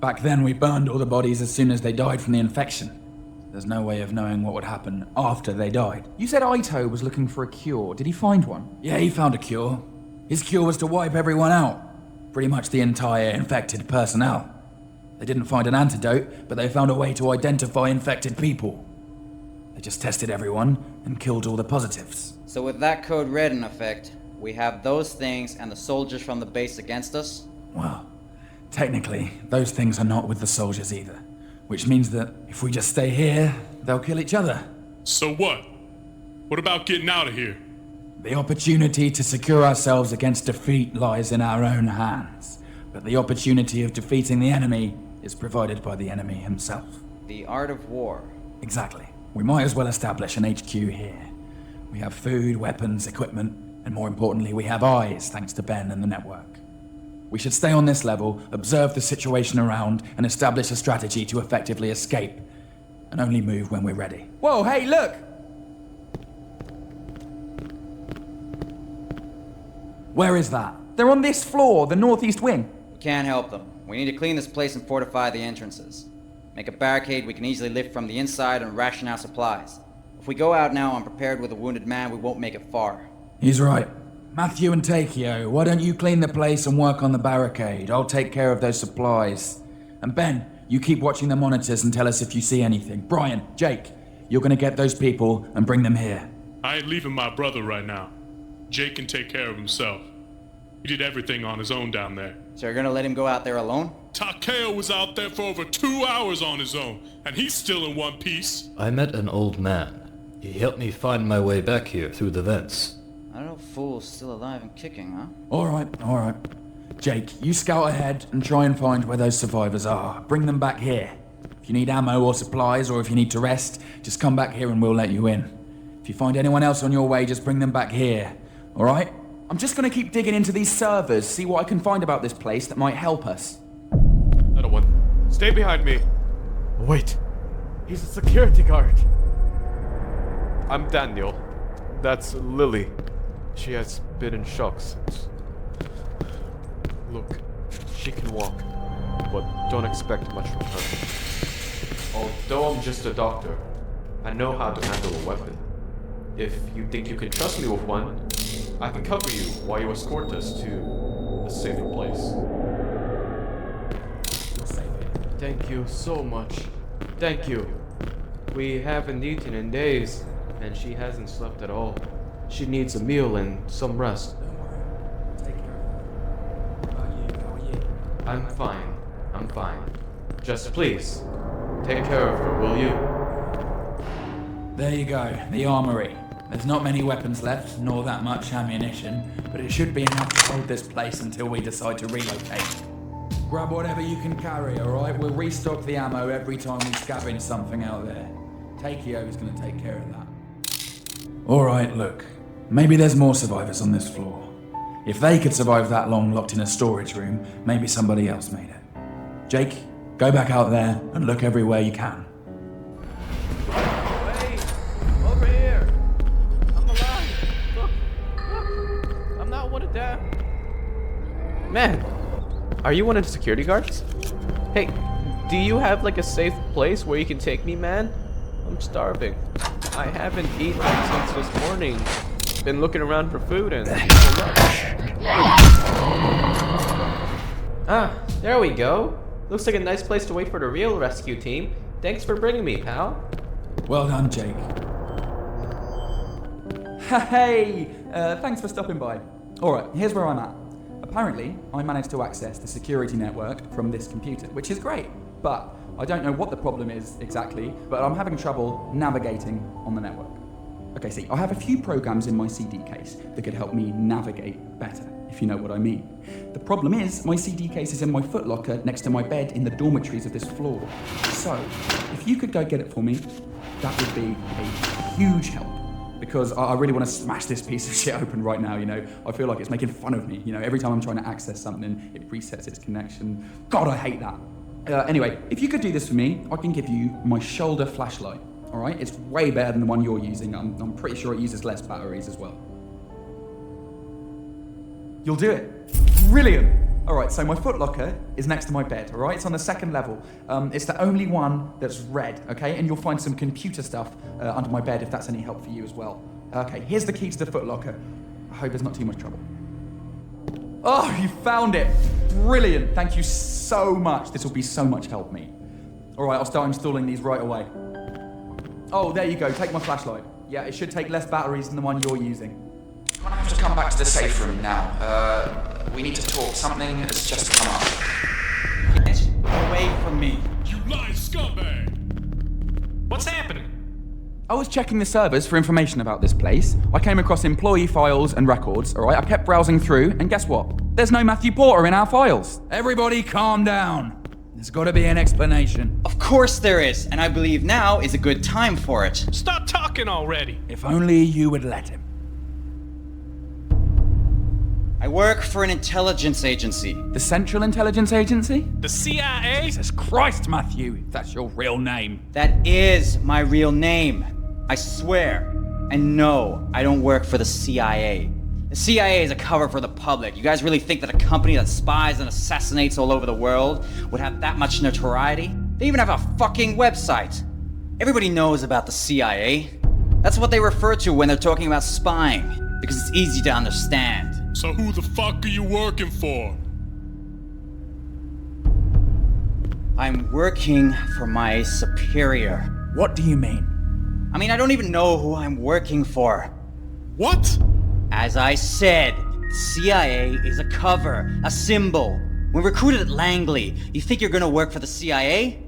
back then we burned all the bodies as soon as they died from the infection. There's no way of knowing what would happen after they died. You said Ito was looking for a cure. Did he find one? Yeah, he found a cure. His cure was to wipe everyone out. Pretty much the entire infected personnel. They didn't find an antidote, but they found a way to identify infected people. They just tested everyone and killed all the positives. So with that Code Red in effect, we have those things and the soldiers from the base against us? Well, technically, those things are not with the soldiers either. Which means that if we just stay here, they'll kill each other. So what? What about getting out of here? The opportunity to secure ourselves against defeat lies in our own hands. But the opportunity of defeating the enemy is provided by the enemy himself. The art of war. Exactly. We might as well establish an HQ here. We have food, weapons, equipment, and more importantly, we have eyes, thanks to Ben and the network. We should stay on this level, observe the situation around, and establish a strategy to effectively escape. and only move when we're ready. Whoa, hey, look! Where is that? They're on this floor, the northeast wing. We can't help them. We need to clean this place and fortify the entrances. Make a barricade we can easily lift from the inside and ration our supplies. If we go out now unprepared with a wounded man, we won't make it far. He's right. Matthew and Takeo, why don't you clean the place and work on the barricade? I'll take care of those supplies. And Ben, you keep watching the monitors and tell us if you see anything. Brian, Jake, you're gonna get those people and bring them here. I ain't leaving my brother right now. Jake can take care of himself. He did everything on his own down there. So you're gonna let him go out there alone? Takeo was out there for over 2 hours on his own, and he's still in one piece. I met an old man. He helped me find my way back here through the vents. I don't know, fool's still alive and kicking, huh? Alright. Jake, you scout ahead and try and find where those survivors are. Bring them back here. If you need ammo or supplies, or if you need to rest, just come back here and we'll let you in. If you find anyone else on your way, just bring them back here. Alright? I'm just gonna keep digging into these servers, see what I can find about this place that might help us. Little one, stay behind me. Wait, he's a security guard. I'm Daniel. That's Lily. She has been in shock since. Look, she can walk, but don't expect much from her. Although I'm just a doctor, I know how to handle a weapon. If you think you can trust me with one, I can cover you while you escort us to a safer place. Thank you so much. Thank you. We haven't eaten in days, and she hasn't slept at all. She needs a meal and some rest. I'm fine. Just please, take care of her, will you? There you go, the armory. There's not many weapons left, nor that much ammunition, but it should be enough to hold this place until we decide to relocate. Grab whatever you can carry, alright? We'll restock the ammo every time we scavenge something out there. Takeo is gonna take care of that. Alright, look. Maybe there's more survivors on this floor. If they could survive that long locked in a storage room, maybe somebody else made it. Jake, go back out there and look everywhere you can. Hey, over here. I'm alive. Look. I'm not one of them. Man, are you one of the security guards? Hey, do you have like a safe place where you can take me, man? I'm starving. I haven't eaten since this morning. Been looking around for food and there we go. Looks like a nice place to wait for the real rescue team. Thanks for bringing me, pal. Well done, Jake. Hey! Thanks for stopping by. Alright, here's where I'm at. Apparently, I managed to access the security network from this computer, which is great. But I don't know what the problem is exactly, but I'm having trouble navigating on the network. Okay, see, I have a few programs in my CD case that could help me navigate better, if you know what I mean. The problem is, my CD case is in my footlocker next to my bed in the dormitories of this floor. So, if you could go get it for me, that would be a huge help. Because I really want to smash this piece of shit open right now, you know. I feel like it's making fun of me, you know. Every time I'm trying to access something, it resets its connection. God, I hate that. Anyway, if you could do this for me, I can give you my shoulder flashlight. All right, it's way better than the one you're using. I'm pretty sure it uses less batteries as well. You'll do it. Brilliant. All right, so my footlocker is next to my bed, all right? It's on the second level. It's the only one that's red, okay? And you'll find some computer stuff under my bed if that's any help for you as well. Okay, here's the key to the footlocker. I hope there's not too much trouble. Oh, you found it. Brilliant. Thank you so much. This will be so much help me. All right, I'll start installing these right away. Oh, there you go. Take my flashlight. Yeah, it should take less batteries than the one you're using. I'm gonna have to come back to the safe room now. We need to talk. Something has just come up. Get away from me. You lying scumbag! What's happening? I was checking the servers for information about this place. I came across employee files and records, alright? I kept browsing through, and guess what? There's no Matthew Porter in our files. Everybody calm down. There's gotta be an explanation. Of course there is, and I believe now is a good time for it. Stop talking already. If only you would let him. I work for an intelligence agency. The Central Intelligence Agency? The CIA? Jesus Christ, Matthew, if that's your real name. That is my real name. I swear. And no, I don't work for the CIA. The CIA is a cover for the public. You guys really think that a company that spies and assassinates all over the world would have that much notoriety? They even have a fucking website. Everybody knows about the CIA. That's what they refer to when they're talking about spying, because it's easy to understand. So who the fuck are you working for? I'm working for my superior. What do you mean? I mean, I don't even know who I'm working for. What? As I said, CIA is a cover, a symbol. When recruited at Langley, you think you're gonna work for the CIA?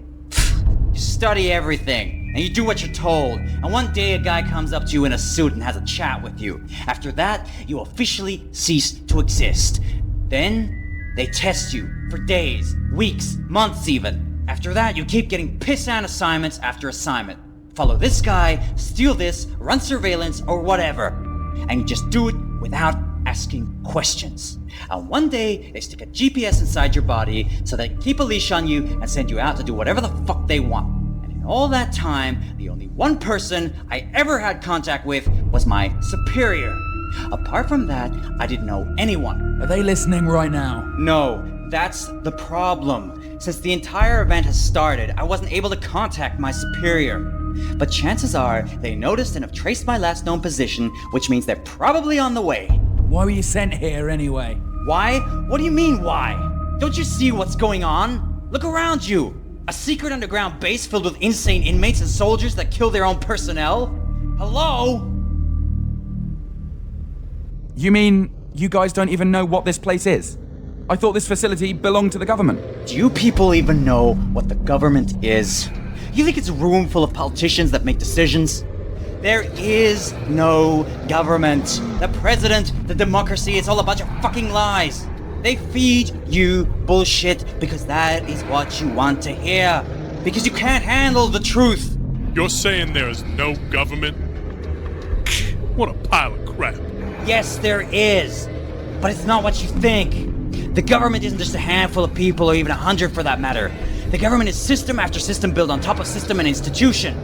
You study everything, and you do what you're told, and one day a guy comes up to you in a suit and has a chat with you. After that, you officially cease to exist. Then, they test you for days, weeks, months even. After that, you keep getting piss-down assignments after assignment. Follow this guy, steal this, run surveillance, or whatever. And you just do it without asking questions. And one day, they stick a GPS inside your body so they can keep a leash on you and send you out to do whatever the fuck they want. And in all that time, the only one person I ever had contact with was my superior. Apart from that, I didn't know anyone. Are they listening right now? No, that's the problem. Since the entire event has started, I wasn't able to contact my superior. But chances are, they noticed and have traced my last known position, which means they're probably on the way. Why were you sent here anyway? Why? What do you mean, why? Don't you see what's going on? Look around you! A secret underground base filled with insane inmates and soldiers that kill their own personnel? Hello? You mean you guys don't even know what this place is? I thought this facility belonged to the government. Do you people even know what the government is? You think it's a room full of politicians that make decisions? There is no government. The president, the democracy, it's all a bunch of fucking lies. They feed you bullshit because that is what you want to hear. Because you can't handle the truth. You're saying there is no government? What a pile of crap. Yes, there is. But it's not what you think. The government isn't just a handful of people, or even 100 for that matter. The government is system after system built on top of system and institution.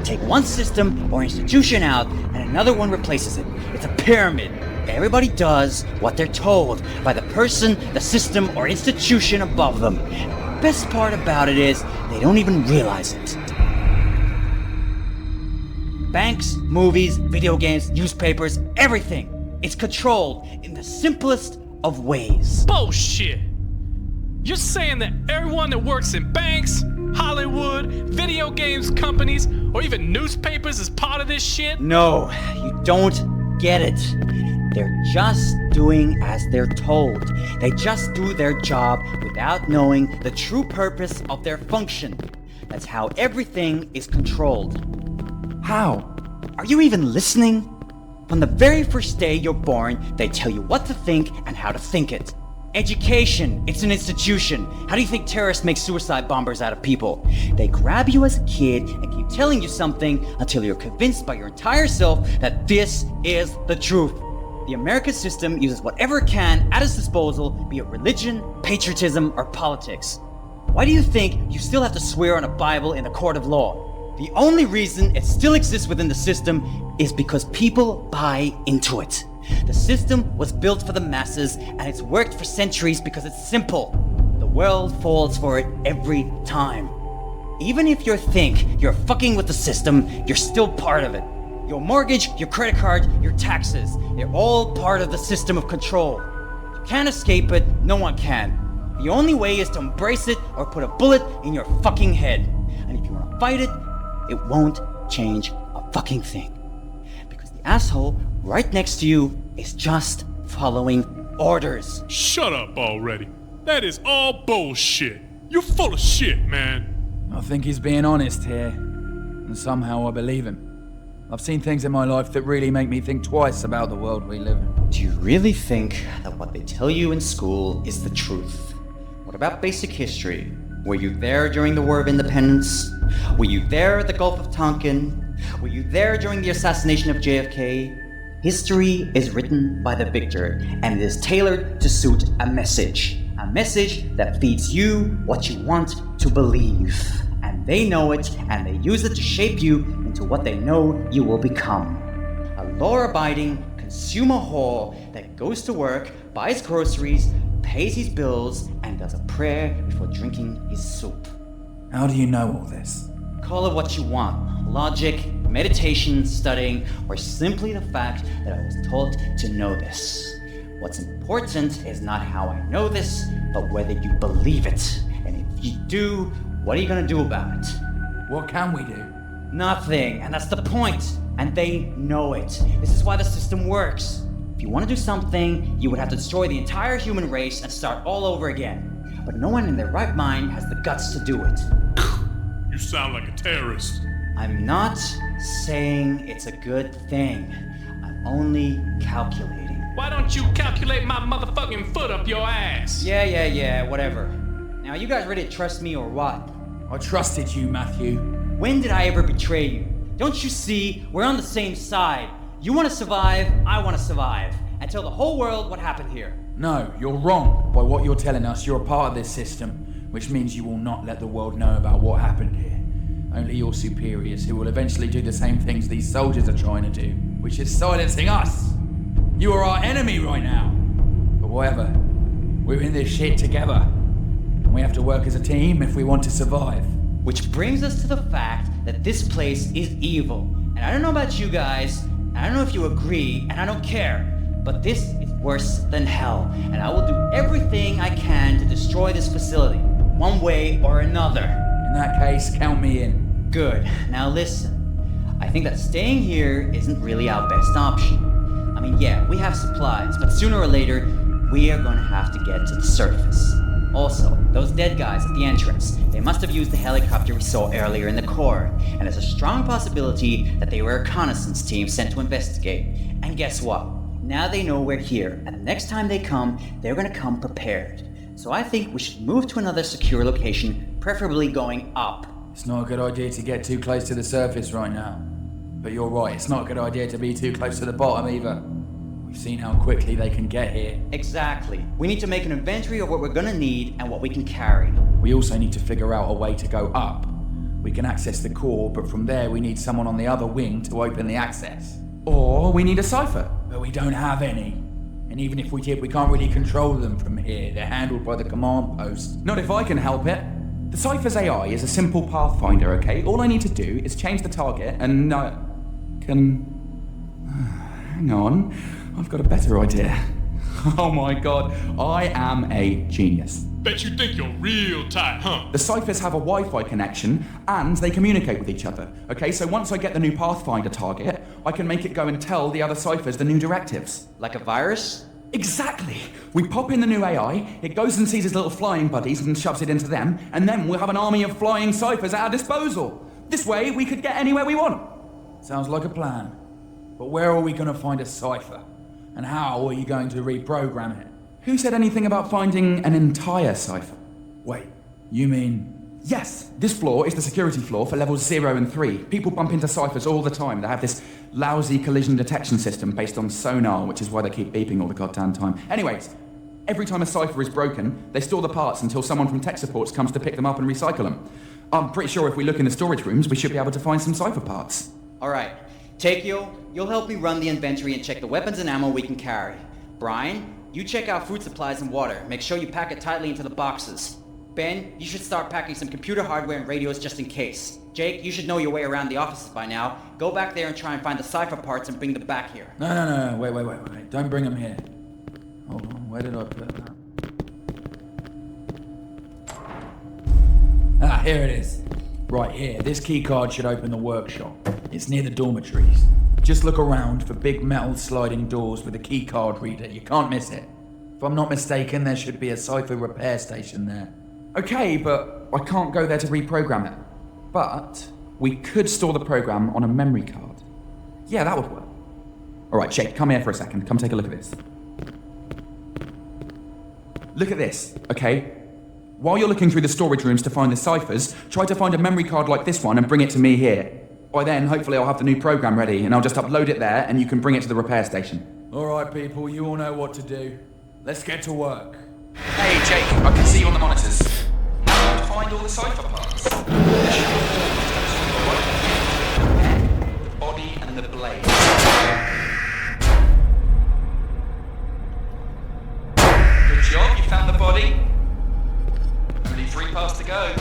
Take one system or institution out, and another one replaces it. It's a pyramid. Everybody does what they're told by the person, the system, or institution above them. The best part about it is, they don't even realize it. Banks, movies, video games, newspapers, everything. It's controlled in the simplest of ways. Bullshit! You're saying that everyone that works in banks, Hollywood, video games companies, or even newspapers is part of this shit? No, you don't get it. They're just doing as they're told. They just do their job without knowing the true purpose of their function. That's how everything is controlled. How? Are you even listening? From the very first day you're born, they tell you what to think and how to think it. Education, it's an institution. How do you think terrorists make suicide bombers out of people? They grab you as a kid and keep telling you something until you're convinced by your entire self that this is the truth. The American system uses whatever it can at its disposal, be it religion, patriotism, or politics. Why do you think you still have to swear on a Bible in a court of law? The only reason it still exists within the system is because people buy into it. The system was built for the masses, and it's worked for centuries because it's simple. The world falls for it every time. Even if you think you're fucking with the system, you're still part of it. Your mortgage, your credit card, your taxes, they're all part of the system of control. You can't escape it, no one can. The only way is to embrace it or put a bullet in your fucking head. And if you want to fight it, it won't change a fucking thing. Because the asshole right next to you is just following orders. Shut up already. That is all bullshit. You're full of shit, man. I think he's being honest here. And somehow I believe him. I've seen things in my life that really make me think twice about the world we live in. Do you really think that what they tell you in school is the truth? What about basic history? Were you there during the War of Independence? Were you there at the Gulf of Tonkin? Were you there during the assassination of JFK? History is written by the victor, and it is tailored to suit a message. A message that feeds you what you want to believe. And they know it, and they use it to shape you into what they know you will become. A law-abiding consumer whore that goes to work, buys groceries, pays his bills, and does a prayer before drinking his soup. How do you know all this? Call it what you want. Logic, meditation, studying, or simply the fact that I was taught to know this. What's important is not how I know this, but whether you believe it. And if you do, what are you gonna do about it? What can we do? Nothing, and that's the point. And they know it. This is why the system works. If you want to do something, you would have to destroy the entire human race and start all over again. But no one in their right mind has the guts to do it. You sound like a terrorist. I'm not saying it's a good thing. I'm only calculating. Why don't you calculate my motherfucking foot up your ass? Yeah, whatever. Now, you guys ready to trust me or what? I trusted you, Matthew. When did I ever betray you? Don't you see? We're on the same side. You want to survive, I want to survive. And tell the whole world what happened here. No, you're wrong. By what you're telling us, you're a part of this system, which means you will not let the world know about what happened here. Only your superiors, who will eventually do the same things these soldiers are trying to do, which is silencing us. You are our enemy right now. But whatever, we're in this shit together. And we have to work as a team if we want to survive. Which brings us to the fact that this place is evil. And I don't know about you guys, and I don't know if you agree, and I don't care, but this is worse than hell. And I will do everything I can to destroy this facility, one way or another. In that case, count me in. Good. Now listen. I think that staying here isn't really our best option. I mean, yeah, we have supplies, but sooner or later, we are going to have to get to the surface. Also, those dead guys at the entrance, they must have used the helicopter we saw earlier in the core, and there's a strong possibility that they were a reconnaissance team sent to investigate. And guess what? Now they know we're here, and the next time they come, they're gonna come prepared. So I think we should move to another secure location, preferably going up. It's not a good idea to get too close to the surface right now. But you're right, it's not a good idea to be too close to the bottom either. We've seen how quickly they can get here. Exactly. We need to make an inventory of what we're gonna need and what we can carry. We also need to figure out a way to go up. We can access the core, but from there we need someone on the other wing to open the access. Or we need a cipher, but we don't have any. And even if we did, we can't really control them from here. They're handled by the command post. Not if I can help it. The cipher's AI is a simple pathfinder, okay? All I need to do is change the target and hang on. I've got a better idea. Oh my god, I am a genius. Bet you think you're real tight, huh? The ciphers have a Wi-Fi connection, and they communicate with each other. Okay, so once I get the new Pathfinder target, I can make it go and tell the other ciphers the new directives. Like a virus? Exactly! We pop in the new AI, it goes and sees his little flying buddies and shoves it into them, and then we'll have an army of flying ciphers at our disposal. This way, we could get anywhere we want. Sounds like a plan. But where are we going to find a cipher? And how are you going to reprogram it? Who said anything about finding an entire cipher? Wait, you mean... Yes, this floor is the security floor for levels 0 and 3. People bump into ciphers all the time. They have this lousy collision detection system based on sonar, which is why they keep beeping all the goddamn time. Anyways, every time a cipher is broken, they store the parts until someone from tech supports comes to pick them up and recycle them. I'm pretty sure if we look in the storage rooms, we should be able to find some cipher parts. Alright, Takeo, you'll help me run the inventory and check the weapons and ammo we can carry. Brian, you check out food supplies and water. Make sure you pack it tightly into the boxes. Ben, you should start packing some computer hardware and radios just in case. Jake, you should know your way around the offices by now. Go back there and try and find the cipher parts and bring them back here. No, wait. Don't bring them here. Hold on, where did I put that? Ah, here it is. Right here, this key card should open the workshop. It's near the dormitories. Just look around for big metal sliding doors with a key card reader. You can't miss it. If I'm not mistaken, there should be a cipher repair station there. Okay, but I can't go there to reprogram it. But we could store the program on a memory card. Yeah, that would work. Alright, Jake, come here for a second. Come take a look at this. Look at this, okay? While you're looking through the storage rooms to find the ciphers, try to find a memory card like this one and bring it to me here. By then, hopefully I'll have the new program ready, and I'll just upload it there, and you can bring it to the repair station. Alright, people, you all know what to do. Let's get to work. Hey, Jake, I can see you on the monitors. Now to find all the cipher parts. There should be four. The body and the blade. Good job, you found the body. Only 3 parts to go.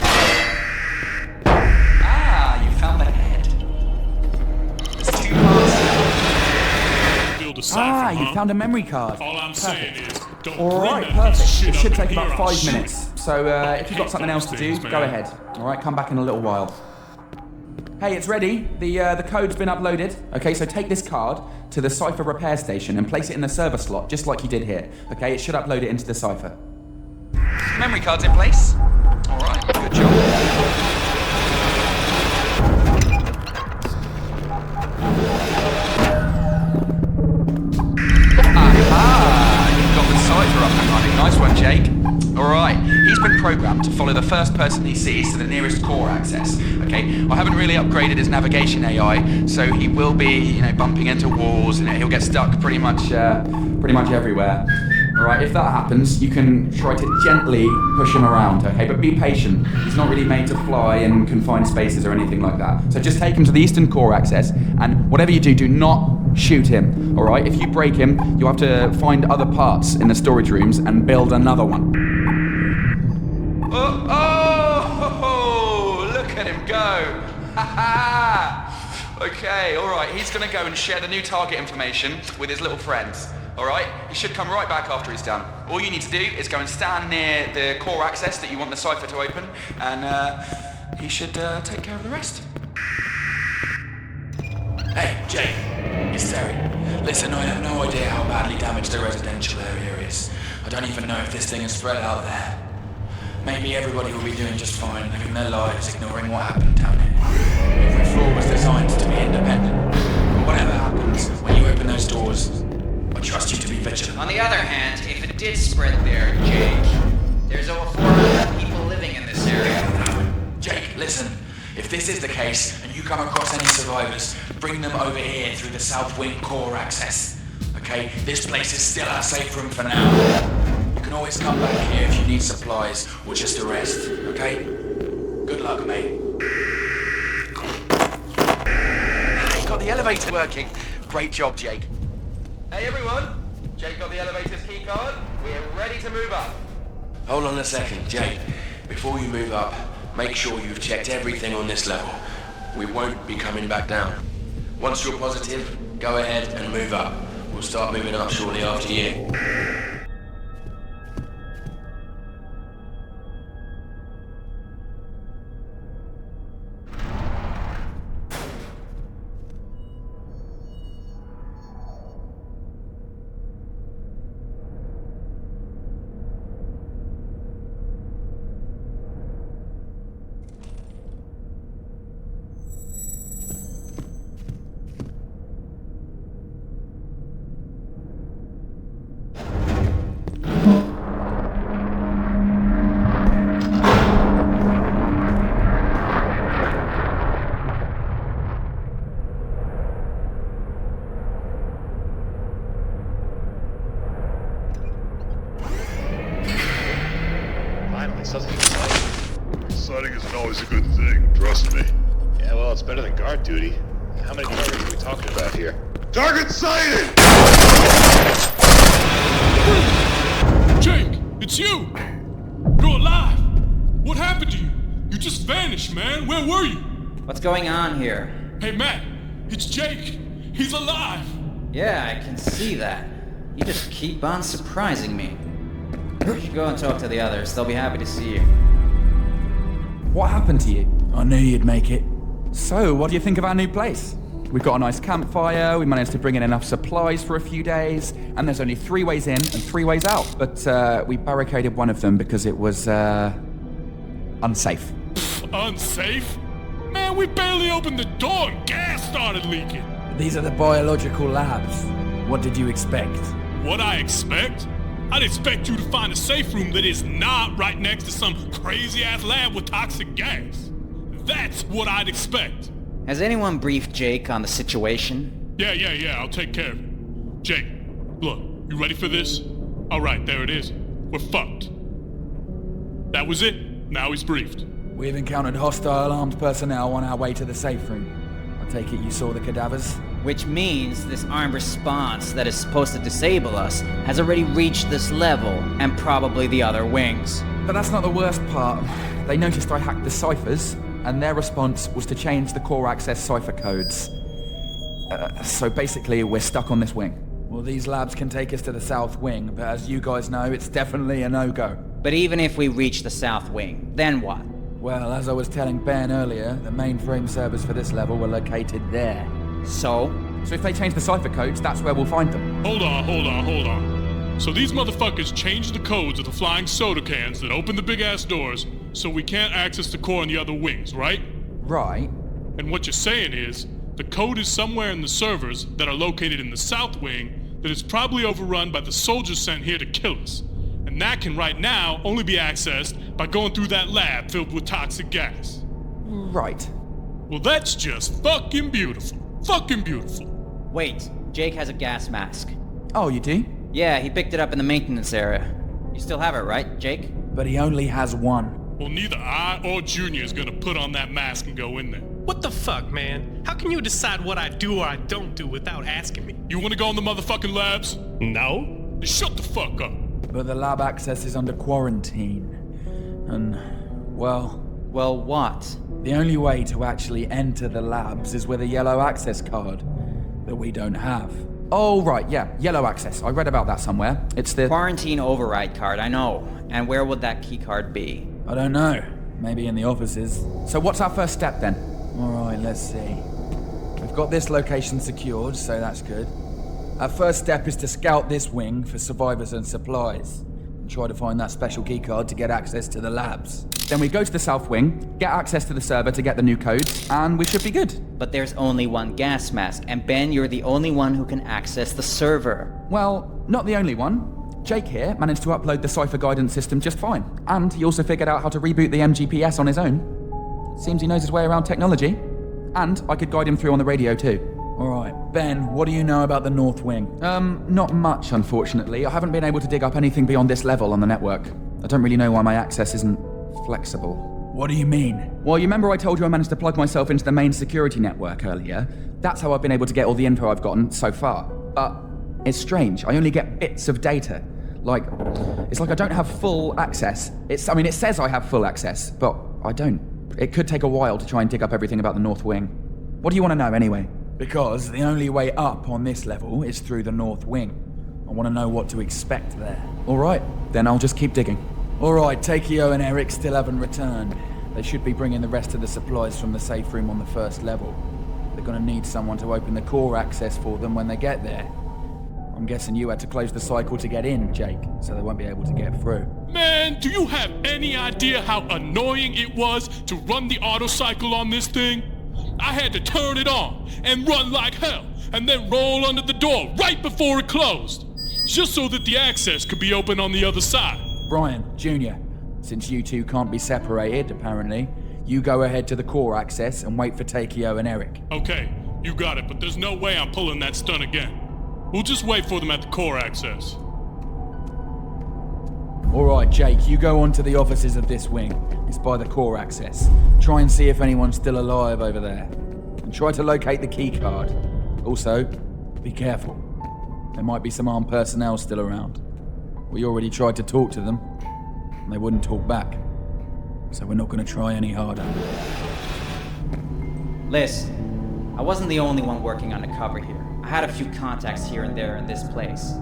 Ah, you found the head. There's 2 parts. You found a memory card. All I'm saying is, don't Alright, bring that piece of perfect. shit It should up in take about here, I'll 5 shoot minutes. So if you've got something else to do, Things, go man. ahead. Alright, come back in a little while. Hey, it's ready. The code's been uploaded. Okay, so take this card to the cipher repair station and place it in the server slot, just like you did here. Okay, it should upload it into the cipher. Memory card's in place. Alright, good job. You've got the cipher up and running. Nice one, Jake. Alright, he's been programmed to follow the first person he sees to the nearest core access. Okay, I haven't really upgraded his navigation AI, so he will be, bumping into walls, and he'll get stuck pretty much everywhere. Alright, if that happens, you can try to gently push him around, okay? But be patient. He's not really made to fly in confined spaces or anything like that. So just take him to the eastern core access, and whatever you do, do not shoot him, alright? If you break him, you'll have to find other parts in the storage rooms and build another one. Oh, look at him go. Ha ha! Okay, alright, he's gonna go and share the new target information with his little friends. Alright, he should come right back after he's done. All you need to do is go and stand near the core access that you want the cipher to open, and he should take care of the rest. Hey, Jake, it's Terry. Listen, I have no idea how badly damaged the residential area is. I don't even know if this thing is spread out there. Maybe everybody will be doing just fine, living their lives, ignoring what happened down here. Every floor was designed to be independent. But whatever happens, when you open those doors, I trust you to be vigilant. On the other hand, if it did spread there, Jake, there's over 400 people living in this area. Jake, listen. If this is the case, and you come across any survivors, bring them over here through the South Wing core access. Okay? This place is still our safe room for now. You can always come back here if you need supplies, or just a rest, okay? Good luck, mate. You got the elevator working. Great job, Jake. Hey everyone, Jake got the elevator's key card. We're ready to move up. Hold on a second, Jake. Before you move up, make sure you've checked everything on this level. We won't be coming back down. Once you're positive, go ahead and move up. We'll start moving up shortly after you. Something exciting. Exciting isn't always a good thing, trust me. Yeah, well, it's better than guard duty. How many targets are we talking about here? Target sighted! Jake, it's you! You're alive! What happened to you? You just vanished, man. Where were you? What's going on here? Hey, Matt, it's Jake. He's alive. Yeah, I can see that. You just keep on surprising me. You should go and talk to the others. They'll be happy to see you. What happened to you? I knew you'd make it. So, what do you think of our new place? We've got a nice campfire, we managed to bring in enough supplies for a few days, and there's only 3 ways in and 3 ways out. But we barricaded one of them because it was unsafe. Unsafe? Man, we barely opened the door and gas started leaking. These are the biological labs. What did you expect? What I expect? I'd expect you to find a safe room that is not right next to some crazy-ass lab with toxic gas. That's what I'd expect. Has anyone briefed Jake on the situation? Yeah, I'll take care of it. Jake, look, you ready for this? Alright, there it is. We're fucked. That was it. Now he's briefed. We've encountered hostile armed personnel on our way to the safe room. I take it you saw the cadavers? Which means this armed response that is supposed to disable us has already reached this level, and probably the other wings. But that's not the worst part. They noticed I hacked the ciphers, and their response was to change the core access cipher codes. So basically, we're stuck on this wing. Well, these labs can take us to the south wing, but as you guys know, it's definitely a no-go. But even if we reach the south wing, then what? Well, as I was telling Ben earlier, the mainframe servers for this level were located there. So if they change the cipher codes, that's where we'll find them. Hold on. So these motherfuckers changed the codes of the flying soda cans that open the big-ass doors so we can't access the core on the other wings, right? Right. And what you're saying is, the code is somewhere in the servers that are located in the south wing that is probably overrun by the soldiers sent here to kill us. And that can right now only be accessed by going through that lab filled with toxic gas. Right. Well, that's just fucking beautiful. Fucking beautiful. Wait, Jake has a gas mask. Oh, you do? Yeah, he picked it up in the maintenance area. You still have it, right, Jake? But he only has one. Well, neither I or Junior is gonna put on that mask and go in there. What the fuck, man? How can you decide what I do or I don't do without asking me? You wanna go in the motherfucking labs? No. Then shut the fuck up. But the lab access is under quarantine. And, well... Well, what? The only way to actually enter the labs is with a yellow access card that we don't have. Oh, right, yeah, yellow access. I read about that somewhere. It's the... Quarantine override card, I know. And where would that key card be? I don't know. Maybe in the offices. So what's our first step then? Alright, let's see. We've got this location secured, so that's good. Our first step is to scout this wing for survivors and supplies. And try to find that special key card to get access to the labs. Then we go to the south wing, get access to the server to get the new codes, and we should be good. But there's only one gas mask, and Ben, you're the only one who can access the server. Well, not the only one. Jake here managed to upload the cipher guidance system just fine. And he also figured out how to reboot the MGPS on his own. Seems he knows his way around technology. And I could guide him through on the radio too. Alright, Ben, what do you know about the North Wing? Not much, unfortunately. I haven't been able to dig up anything beyond this level on the network. I don't really know why my access isn't flexible. What do you mean? Well, you remember I told you I managed to plug myself into the main security network earlier? That's how I've been able to get all the info I've gotten so far. But it's strange. I only get bits of data. It's like I don't have full access. It says I have full access, but I don't. It could take a while to try and dig up everything about the North Wing. What do you want to know anyway? Because the only way up on this level is through the North Wing. I want to know what to expect there. Alright, then I'll just keep digging. Alright, Takeo and Eric still haven't returned. They should be bringing the rest of the supplies from the safe room on the first level. They're gonna need someone to open the core access for them when they get there. I'm guessing you had to close the cycle to get in, Jake, so they won't be able to get through. Man, do you have any idea how annoying it was to run the auto cycle on this thing? I had to turn it on and run like hell, and then roll under the door right before it closed, just so that the access could be open on the other side. Brian, Junior, since you two can't be separated, apparently, you go ahead to the core access and wait for Takeo and Eric. Okay, you got it, but there's no way I'm pulling that stunt again. We'll just wait for them at the core access. Alright, Jake, you go on to the offices of this wing. It's by the core access. Try and see if anyone's still alive over there. And try to locate the key card. Also, be careful. There might be some armed personnel still around. We already tried to talk to them, and they wouldn't talk back. So we're not going to try any harder. Listen, I wasn't the only one working undercover here. I had a few contacts here and there in this place.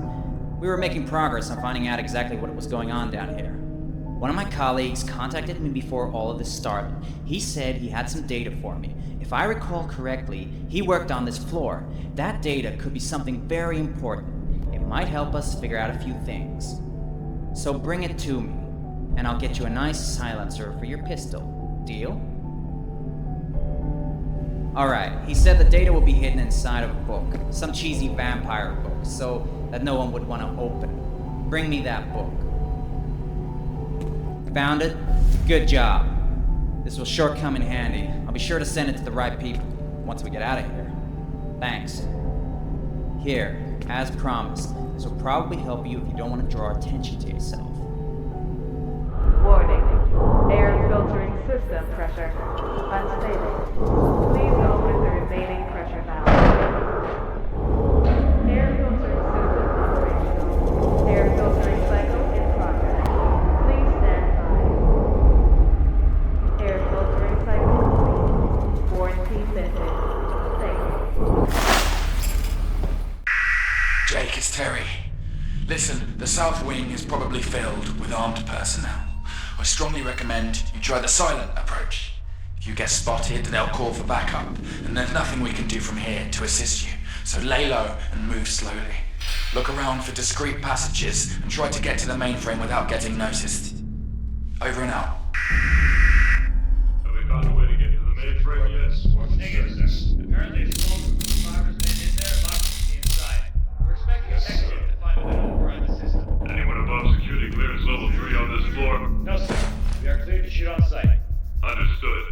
We were making progress on finding out exactly what was going on down here. One of my colleagues contacted me before all of this started. He said he had some data for me. If I recall correctly, he worked on this floor. That data could be something very important. It might help us figure out a few things. So bring it to me, and I'll get you a nice silencer for your pistol. Deal? Alright, he said the data will be hidden inside of a book. Some cheesy vampire book, so that no one would want to open it. Bring me that book. Found it? Good job. This will sure come in handy. I'll be sure to send it to the right people. once we get out of here. Thanks. Here, as promised, this will probably help you if you don't want to draw attention to yourself. Warning. Air filtering system pressure unstable. Please open the remaining pressure valve. Air filtering system operational. Air filtering cycle in progress. Please stand by. Air filtering cycle complete. Warranty lifted. Thank you. Jake, it's Terry. Listen, the south wing is probably filled with armed personnel. I strongly recommend you try the silent approach. If you get spotted, they'll call for backup, and there's nothing we can do from here to assist you. So lay low and move slowly. Look around for discreet passages and try to get to the mainframe without getting noticed. Over and out. Have we found a way to get to the mainframe yet? Negative, sir. Apparently explosive fibers been in there and locked from the inside. We're expecting a technician to find a way to override the system. Anyone above security clearance level 3 on this floor? No, sir. We are cleared to shoot on sight. Understood.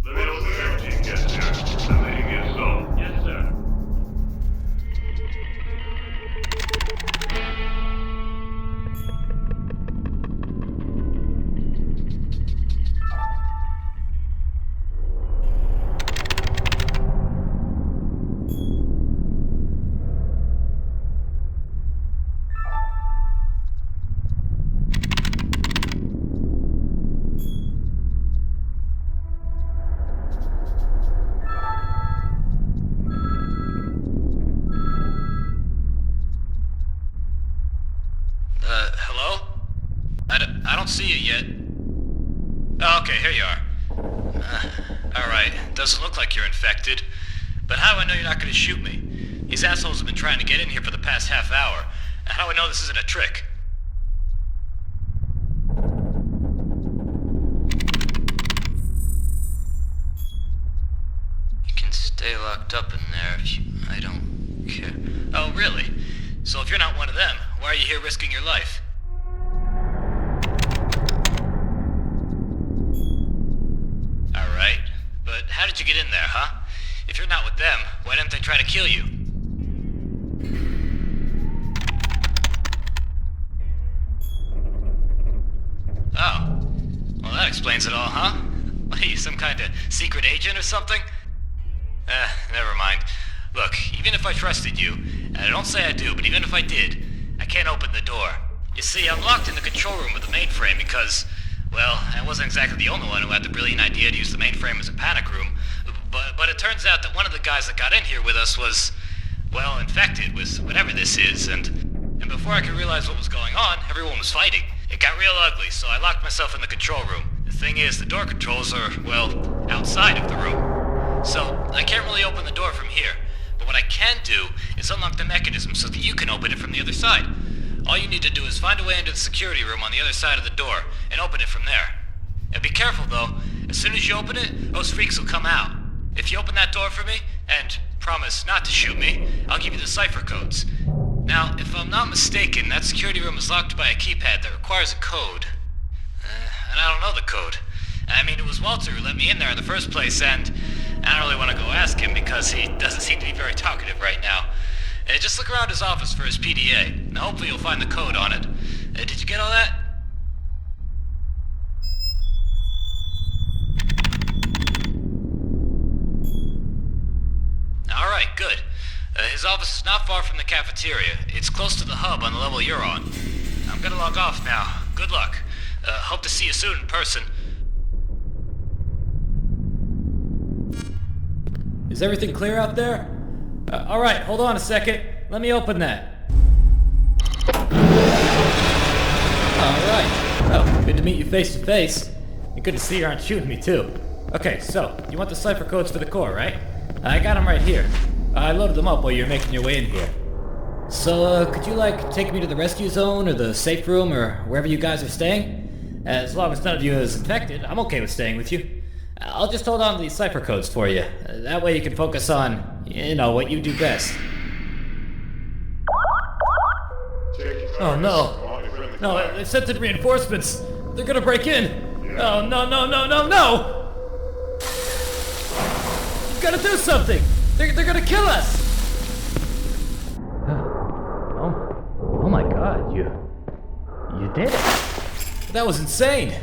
Let me know when the air team gets here. The meeting is solved. Yes, sir. Hello? I don't see you yet. Oh, okay, here you are. Alright, doesn't look like you're infected. But how do I know you're not gonna shoot me? These assholes have been trying to get in here for the past half hour. How do I know this isn't a trick? You can stay locked up in there if you... I don't care. Oh, really? So if you're not one of them, why are you here risking your life? Alright, but how did you get in there, huh? If you're not with them, why didn't they try to kill you? Oh. Well, that explains it all, huh? What are you, some kind of secret agent or something? Never mind. Look, even if I trusted you, and I don't say I do, but even if I did, I can't open the door. You see, I'm locked in the control room with the mainframe because, well, I wasn't exactly the only one who had the brilliant idea to use the mainframe as a panic room, but it turns out that one of the guys that got in here with us was, well, infected with whatever this is, and before I could realize what was going on, everyone was fighting. It got real ugly, so I locked myself in the control room. The thing is, the door controls are, well, outside of the room. So, I can't really open the door from here. But what I can do is unlock the mechanism so that you can open it from the other side. All you need to do is find a way into the security room on the other side of the door and open it from there. And be careful though, as soon as you open it, those freaks will come out. If you open that door for me, and promise not to shoot me, I'll give you the cipher codes. Now, if I'm not mistaken, that security room is locked by a keypad that requires a code. And I don't know the code. I mean, it was Walter who let me in there in the first place, and I don't really want to go ask him because he doesn't seem to be very talkative right now. Just look around his office for his PDA. Now, hopefully you'll find the code on it. Did you get all that? Alright, good. His office is not far from the cafeteria. It's close to the hub on the level you're on. I'm gonna log off now. Good luck. Hope to see you soon in person. Is everything clear out there? Alright, hold on a second. Let me open that. Alright. Well, good to meet you face to face. And good to see you aren't shooting me too. Okay, so, you want the cipher codes for the core, right? I got them right here. I loaded them up while you were making your way in here. So, could you, take me to the rescue zone or the safe room or wherever you guys are staying? As long as none of you is infected, I'm okay with staying with you. I'll just hold on to these cipher codes for you. That way you can focus on, what you do best. Oh no. No, they sent in reinforcements. They're gonna break in. Oh no, no, no, no, no! gotta do something! They're gonna kill us! Oh my god, you did it. That was insane.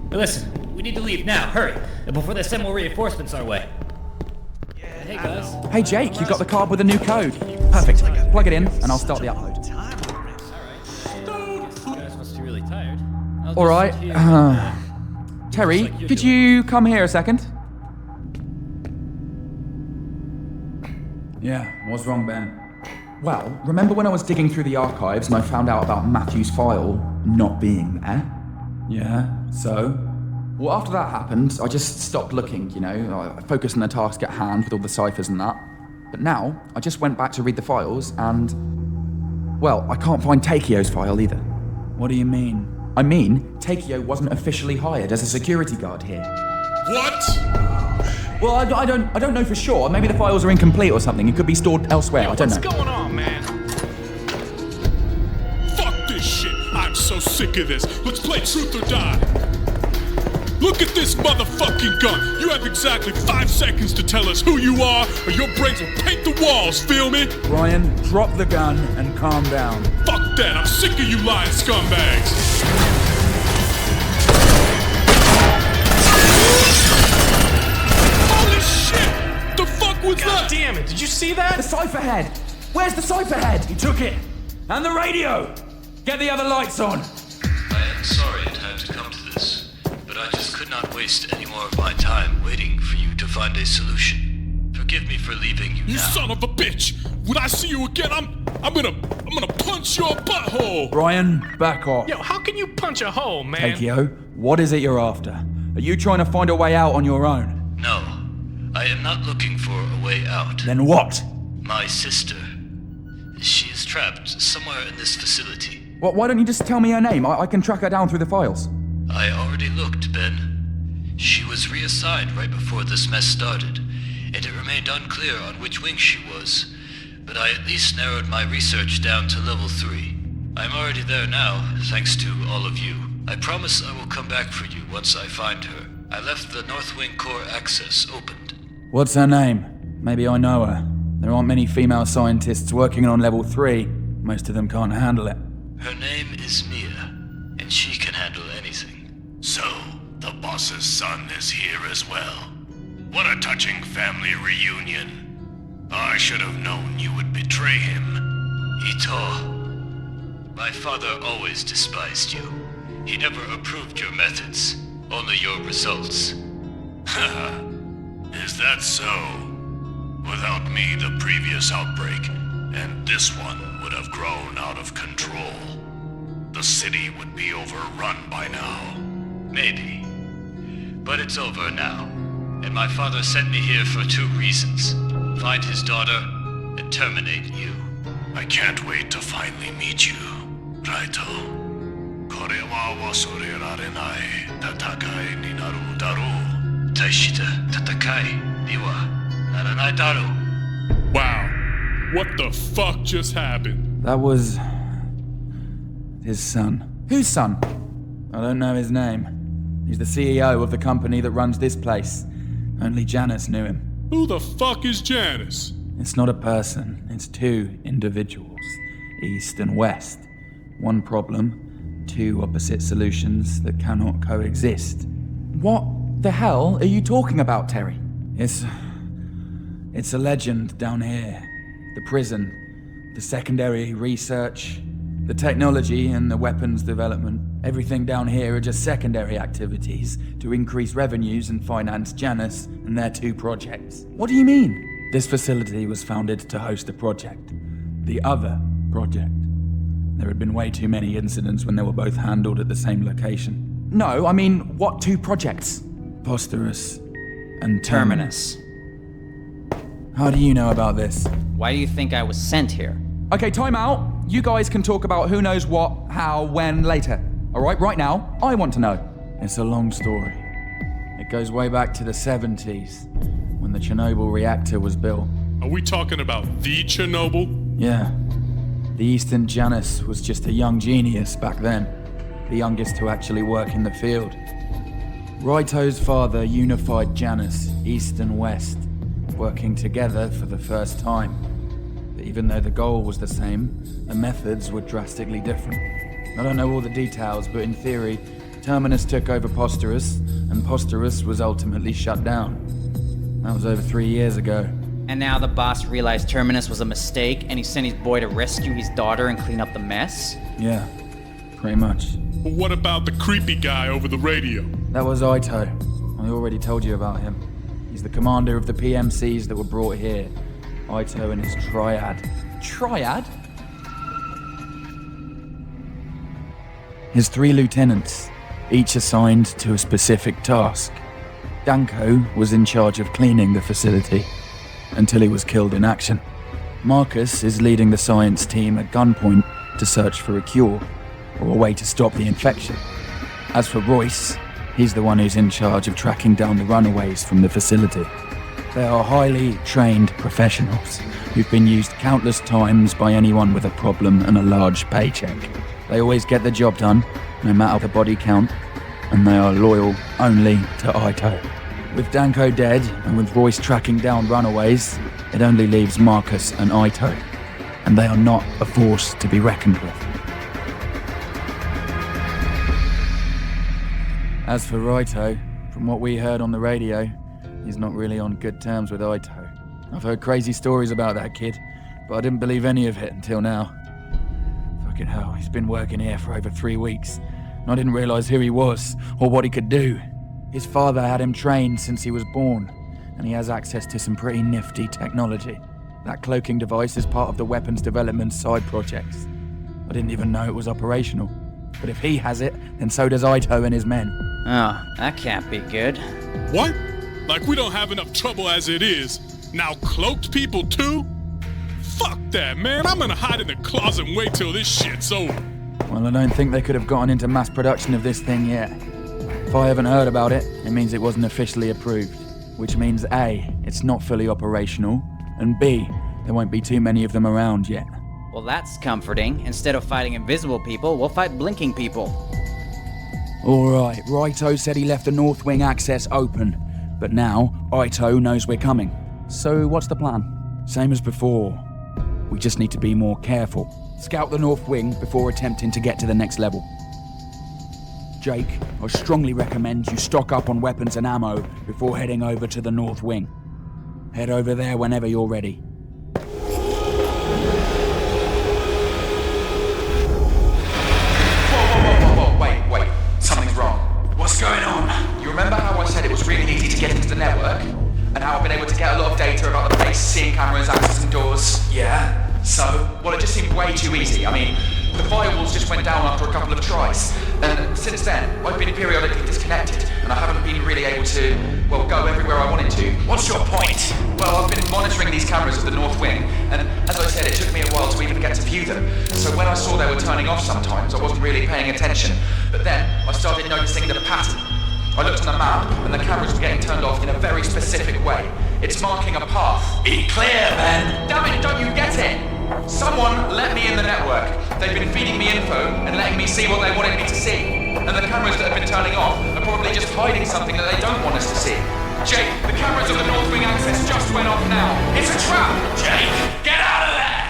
But listen, we need to leave now, hurry, before they send more reinforcements our way. Hey guys. Hey Jake, you got the card with the new code. Perfect. Plug it in and I'll start the upload. You guys must be really tired. Alright. Terry, could you come here a second? Yeah, what's wrong, Ben? Well, remember when I was digging through the archives and I found out about Matthew's file not being there? Yeah, so? Well, after that happened, I just stopped looking, you know. I focused on the task at hand with all the ciphers and that. But now, I just went back to read the files and... well, I can't find Takio's file either. What do you mean? I mean, Takio wasn't officially hired as a security guard here. What? Well, I don't know for sure. Maybe the files are incomplete or something. It could be stored elsewhere. I don't know. What's going on, man? Fuck this shit. I'm so sick of this. Let's play truth or die. Look at this motherfucking gun. You have exactly 5 seconds to tell us who you are, or your brains will paint the walls, feel me? Brian, drop the gun and calm down. Fuck that. I'm sick of you lying scumbags. God damn it, did you see that? The cipher head! Where's the cipher head? He took it! And the radio! Get the other lights on! I am sorry it had to come to this, but I just could not waste any more of my time waiting for you to find a solution. Forgive me for leaving you You now. son of a bitch! When I see you again, I'm gonna punch your butthole! Brian, back off. Yo, how can you punch a hole, man? Takio, what is it you're after? Are you trying to find a way out on your own? No, I am not looking for a way out. Then what? My sister. She is trapped somewhere in this facility. Why don't you just tell me her name? I can track her down through the files. I already looked, Ben. She was reassigned right before this mess started, and it remained unclear on which wing she was. But I at least narrowed my research down to level 3. I'm already there now, thanks to all of you. I promise I will come back for you once I find her. I left the North Wing core access opened. What's her name? Maybe I know her. There aren't many female scientists working on level 3. Most of them can't handle it. Her name is Mia, and she can handle anything. So, the boss's son is here as well. What a touching family reunion. I should have known you would betray him. Ito, my father always despised you. He never approved your methods, only your results. Haha. Is that so? Without me, the previous outbreak and this one would have grown out of control. The city would be overrun by now. Maybe. But it's over now. And my father sent me here for 2 reasons. Find his daughter and terminate you. I can't wait to finally meet you, Raito. これは忘れられない戦いになるだろう。大した戦いにはならないだろう。Wow. What the fuck just happened? That was... his son. Whose son? I don't know his name. He's the CEO of the company that runs this place. Only Janice knew him. Who the fuck is Janice? It's not a person, it's 2 individuals. East and West. One problem, 2 opposite solutions that cannot coexist. What the hell are you talking about, Terry? It's a legend down here. The prison, the secondary research, the technology and the weapons development. Everything down here are just secondary activities to increase revenues and finance Janice and their 2 projects. What do you mean? This facility was founded to host a project. The other project. There had been way too many incidents when they were both handled at the same location. No, I mean, what 2 projects? Posterous and Terminus. How do you know about this? Why do you think I was sent here? Okay, time out. You guys can talk about who knows what, how, when, later. Alright, right now, I want to know. It's a long story. It goes way back to the 70s, when the Chernobyl reactor was built. Are we talking about the Chernobyl? Yeah. The Eastern Janice was just a young genius back then. The youngest to actually work in the field. Raito's father unified Janus, East and West, working together for the first time. But even though the goal was the same, the methods were drastically different. I don't know all the details, but in theory, Terminus took over Posterus, and Posterus was ultimately shut down. That was over 3 years ago. And now the boss realized Terminus was a mistake, and he sent his boy to rescue his daughter and clean up the mess? Yeah, pretty much. But what about the creepy guy over the radio? That was Ito. I already told you about him. He's the commander of the PMCs that were brought here. Ito and his triad. Triad? His 3 lieutenants, each assigned to a specific task. Danko was in charge of cleaning the facility, until he was killed in action. Marcus is leading the science team at gunpoint to search for a cure, or a way to stop the infection. As for Royce, he's the one who's in charge of tracking down the runaways from the facility. They are highly trained professionals who've been used countless times by anyone with a problem and a large paycheck. They always get the job done, no matter the body count, and they are loyal only to Ito. With Danko dead, and with Royce tracking down runaways, it only leaves Marcus and Ito, and they are not a force to be reckoned with. As for Ito, from what we heard on the radio, he's not really on good terms with Ito. I've heard crazy stories about that kid, but I didn't believe any of it until now. Fucking hell, he's been working here for over 3 weeks, and I didn't realize who he was, or what he could do. His father had him trained since he was born, and he has access to some pretty nifty technology. That cloaking device is part of the weapons development side projects. I didn't even know it was operational. But if he has it, then so does Ito and his men. Oh, that can't be good. What? Like we don't have enough trouble as it is. Now cloaked people too? Fuck that, man. I'm gonna hide in the closet and wait till this shit's over. Well, I don't think they could have gotten into mass production of this thing yet. If I haven't heard about it, it means it wasn't officially approved. Which means A, it's not fully operational, and B, there won't be too many of them around yet. Well, that's comforting. Instead of fighting invisible people, we'll fight blinking people. Alright, Raito said he left the North Wing access open, but now Ito knows we're coming. So what's the plan? Same as before. We just need to be more careful. Scout the North Wing before attempting to get to the next level. Jake, I strongly recommend you stock up on weapons and ammo before heading over to the North Wing. Head over there whenever you're ready. Whoa, wait. Something's wrong. What's going on? You remember how I said it was really easy to get into the network? And how I've been able to get a lot of data about the place, seeing cameras, accessing doors? Yeah? So? Well, it just seemed way too easy. I mean, the firewalls just went down after a couple of tries. And since then, I've been periodically disconnected, and I haven't been really able to, well, go everywhere I wanted to. What's your point? Well, I've been monitoring these cameras of the North Wing, and as I said, it took me a while to even get to view them. So when I saw they were turning off sometimes, I wasn't really paying attention. But then, I started noticing the pattern. I looked on the map, and the cameras were getting turned off in a very specific way. It's marking a path. Be clear, Ben! Damn it, don't you get it? Someone let me in the network. They've been feeding me info and letting me see what they wanted me to see. And the cameras that have been turning off are probably just hiding something that they don't want us to see. Jake, the cameras of the North Wing access just went off now. It's a trap! Jake, get out of there!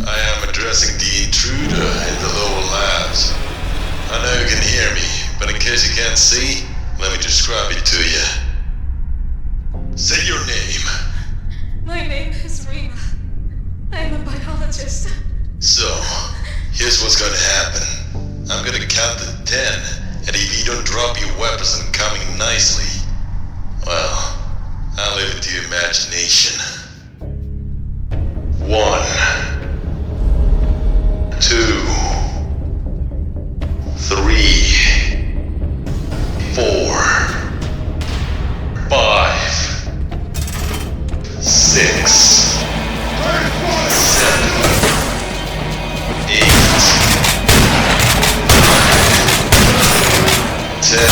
I am addressing the intruder in the lower labs. I know you can hear me, but in case you can't see, let me describe it to you. Say your name. My name is Rima. I am a biologist. So, here's what's gonna happen. I'm gonna count to 10, and if you don't drop your weapons and coming nicely, well, I'll leave it to your imagination. 1, 2, 3, 4, 5, 6, 7, 8, 10.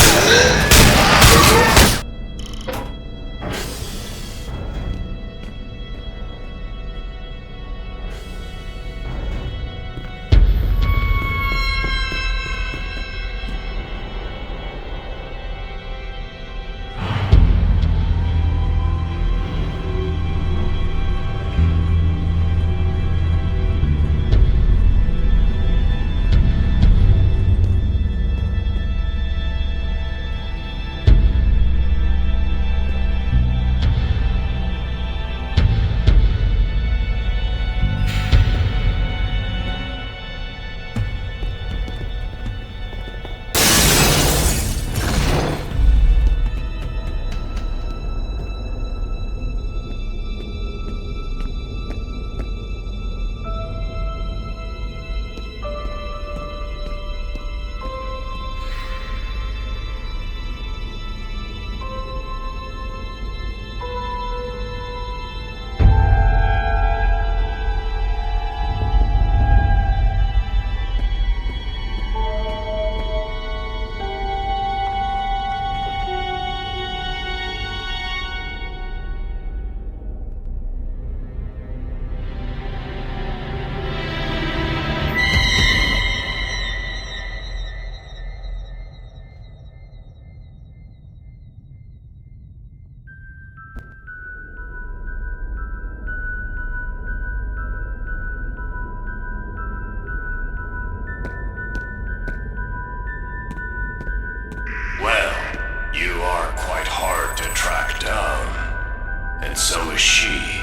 And so is she.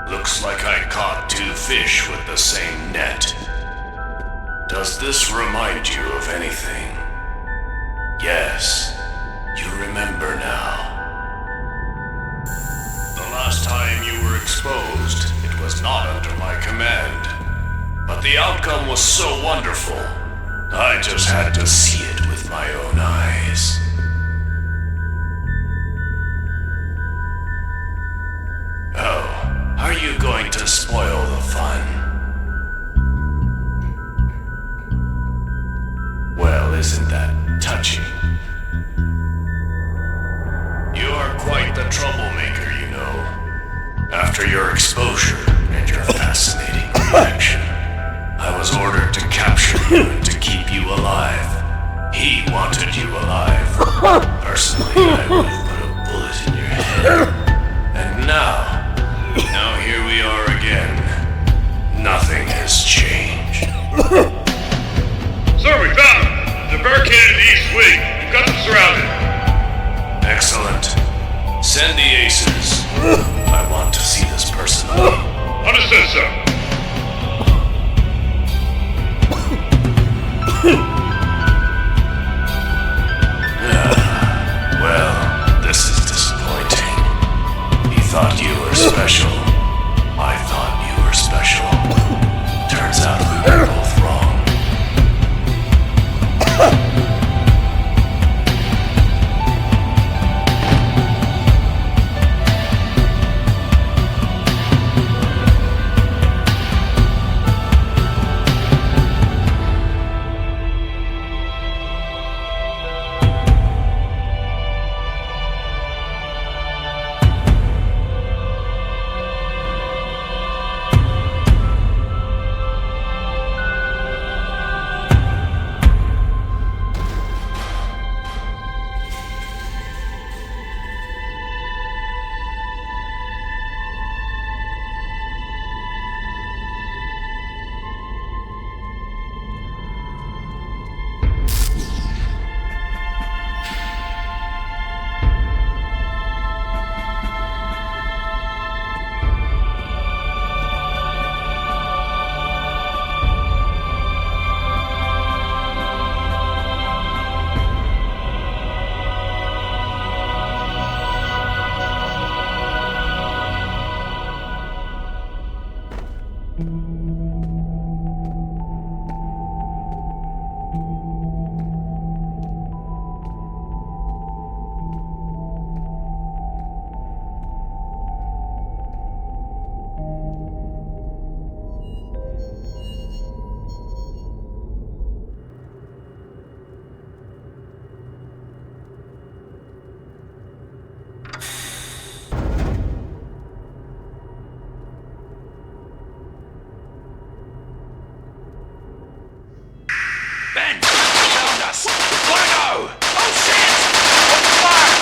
Looks like I caught 2 fish with the same net. Does this remind you of anything? Yes, you remember now. The last time you were exposed, it was not under my command. But the outcome was so wonderful, I just had to see it with my own eyes. Oh, are you going to spoil the fun? Well, isn't that touching? You are quite the troublemaker, you know. After your exposure and your fascinating reaction, I was ordered to capture you and to keep you alive. He wanted you alive. Personally, I would have put a bullet in your head. And now here we are again. Nothing has changed. Sir, we found him! They're barricaded in the east wing. We've got them surrounded. Excellent. Send the aces. I want to see this personally. Understood, sir. Well, this is disappointing. He thought you were special. I thought you were special. Turns out we were both wrong. Ben! Found us! Gotta go! Oh shit! Open fire!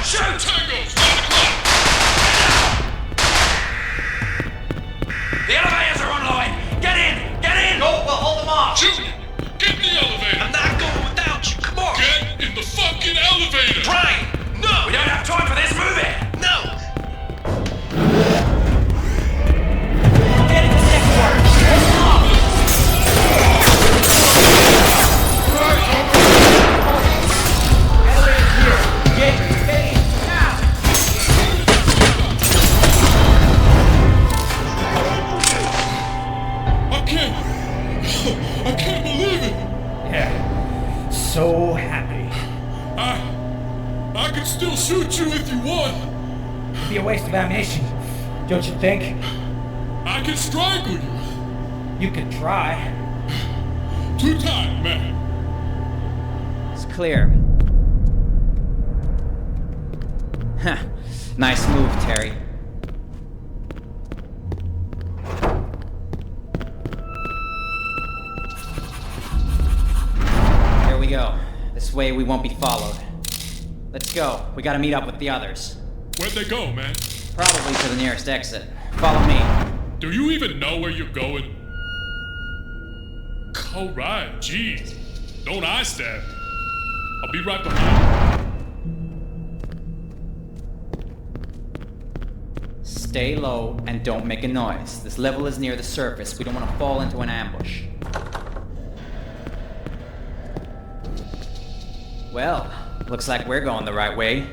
Shoot! Tango's 9 o'clock! The elevators are online! Get in! Get in! No, we'll hold them off. Junior, get in the elevator! I'm not going without you. Come on. Get in the fucking elevator! Brian! No! We don't have time for this, move it! No! Get in the next one! I can't believe it! Yeah. So happy. I can still shoot you if you want. It'd be a waste of ammunition, don't you think? I can strangle you. You could try. Too tight, man. It's clear. Huh. Nice move, Terry. Here we go. This way we won't be followed. Let's go. We gotta meet up with the others. Where'd they go, man? Probably to the nearest exit. Follow me. Do you even know where you're going? Alright, geez. Don't I stab you. I'll be right behind you. Stay low and don't make a noise. This level is near the surface. We don't want to fall into an ambush. Well, looks like we're going the right way.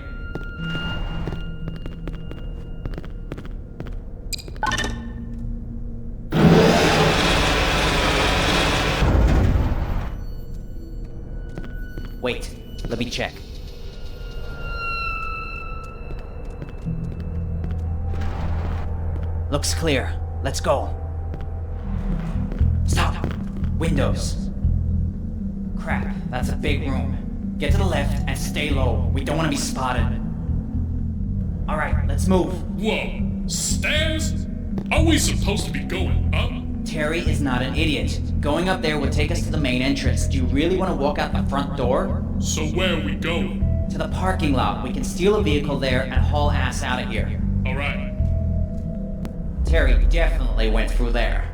Wait, let me check. Looks clear. Let's go. Stop! Windows. Crap, that's a big room. Get to the left and stay low. We don't want to be spotted. Alright, let's move. Whoa, stairs? Are we supposed to be going up? Terry is not an idiot. Going up there would take us to the main entrance. Do you really want to walk out the front door? So where are we going? To the parking lot. We can steal a vehicle there and haul ass out of here. Alright. Terry definitely went through there.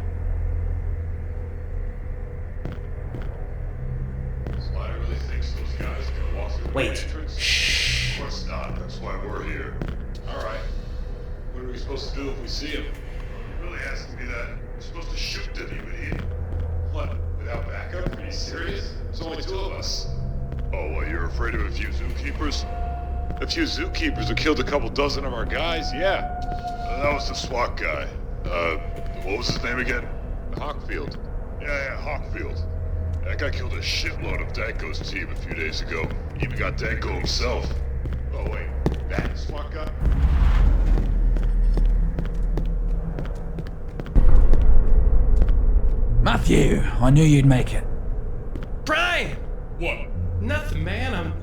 So I really think those guys are gonna walk through the Wait. entrance? Shh. Of course not. That's why we're here. Alright. What are we supposed to do if we see him? Are you really asking me that? We're supposed to shoot them, you idiot. What? Without backup? Are you serious? There's only two of us. Oh, well, you're afraid of a few zookeepers? A few zookeepers who killed a couple dozen of our guys? Yeah. That was the SWAT guy. What was his name again? Hawkfield. Yeah, Hawkfield. That guy killed a shitload of Danko's team a few days ago. He even got Danko himself. Oh, wait. That SWAT guy? Matthew, I knew you'd make it. Brian! What? Nothing, man. I'm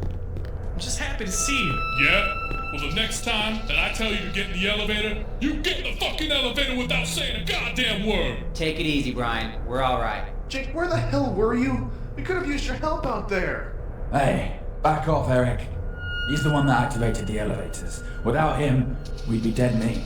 just happy to see you. Yeah? Well, the next time that I tell you to get in the elevator, you get in the fucking elevator without saying a goddamn word! Take it easy, Brian. We're alright. Jake, where the hell were you? We could have used your help out there. Hey, back off, Eric. He's the one that activated the elevators. Without him, we'd be dead meat.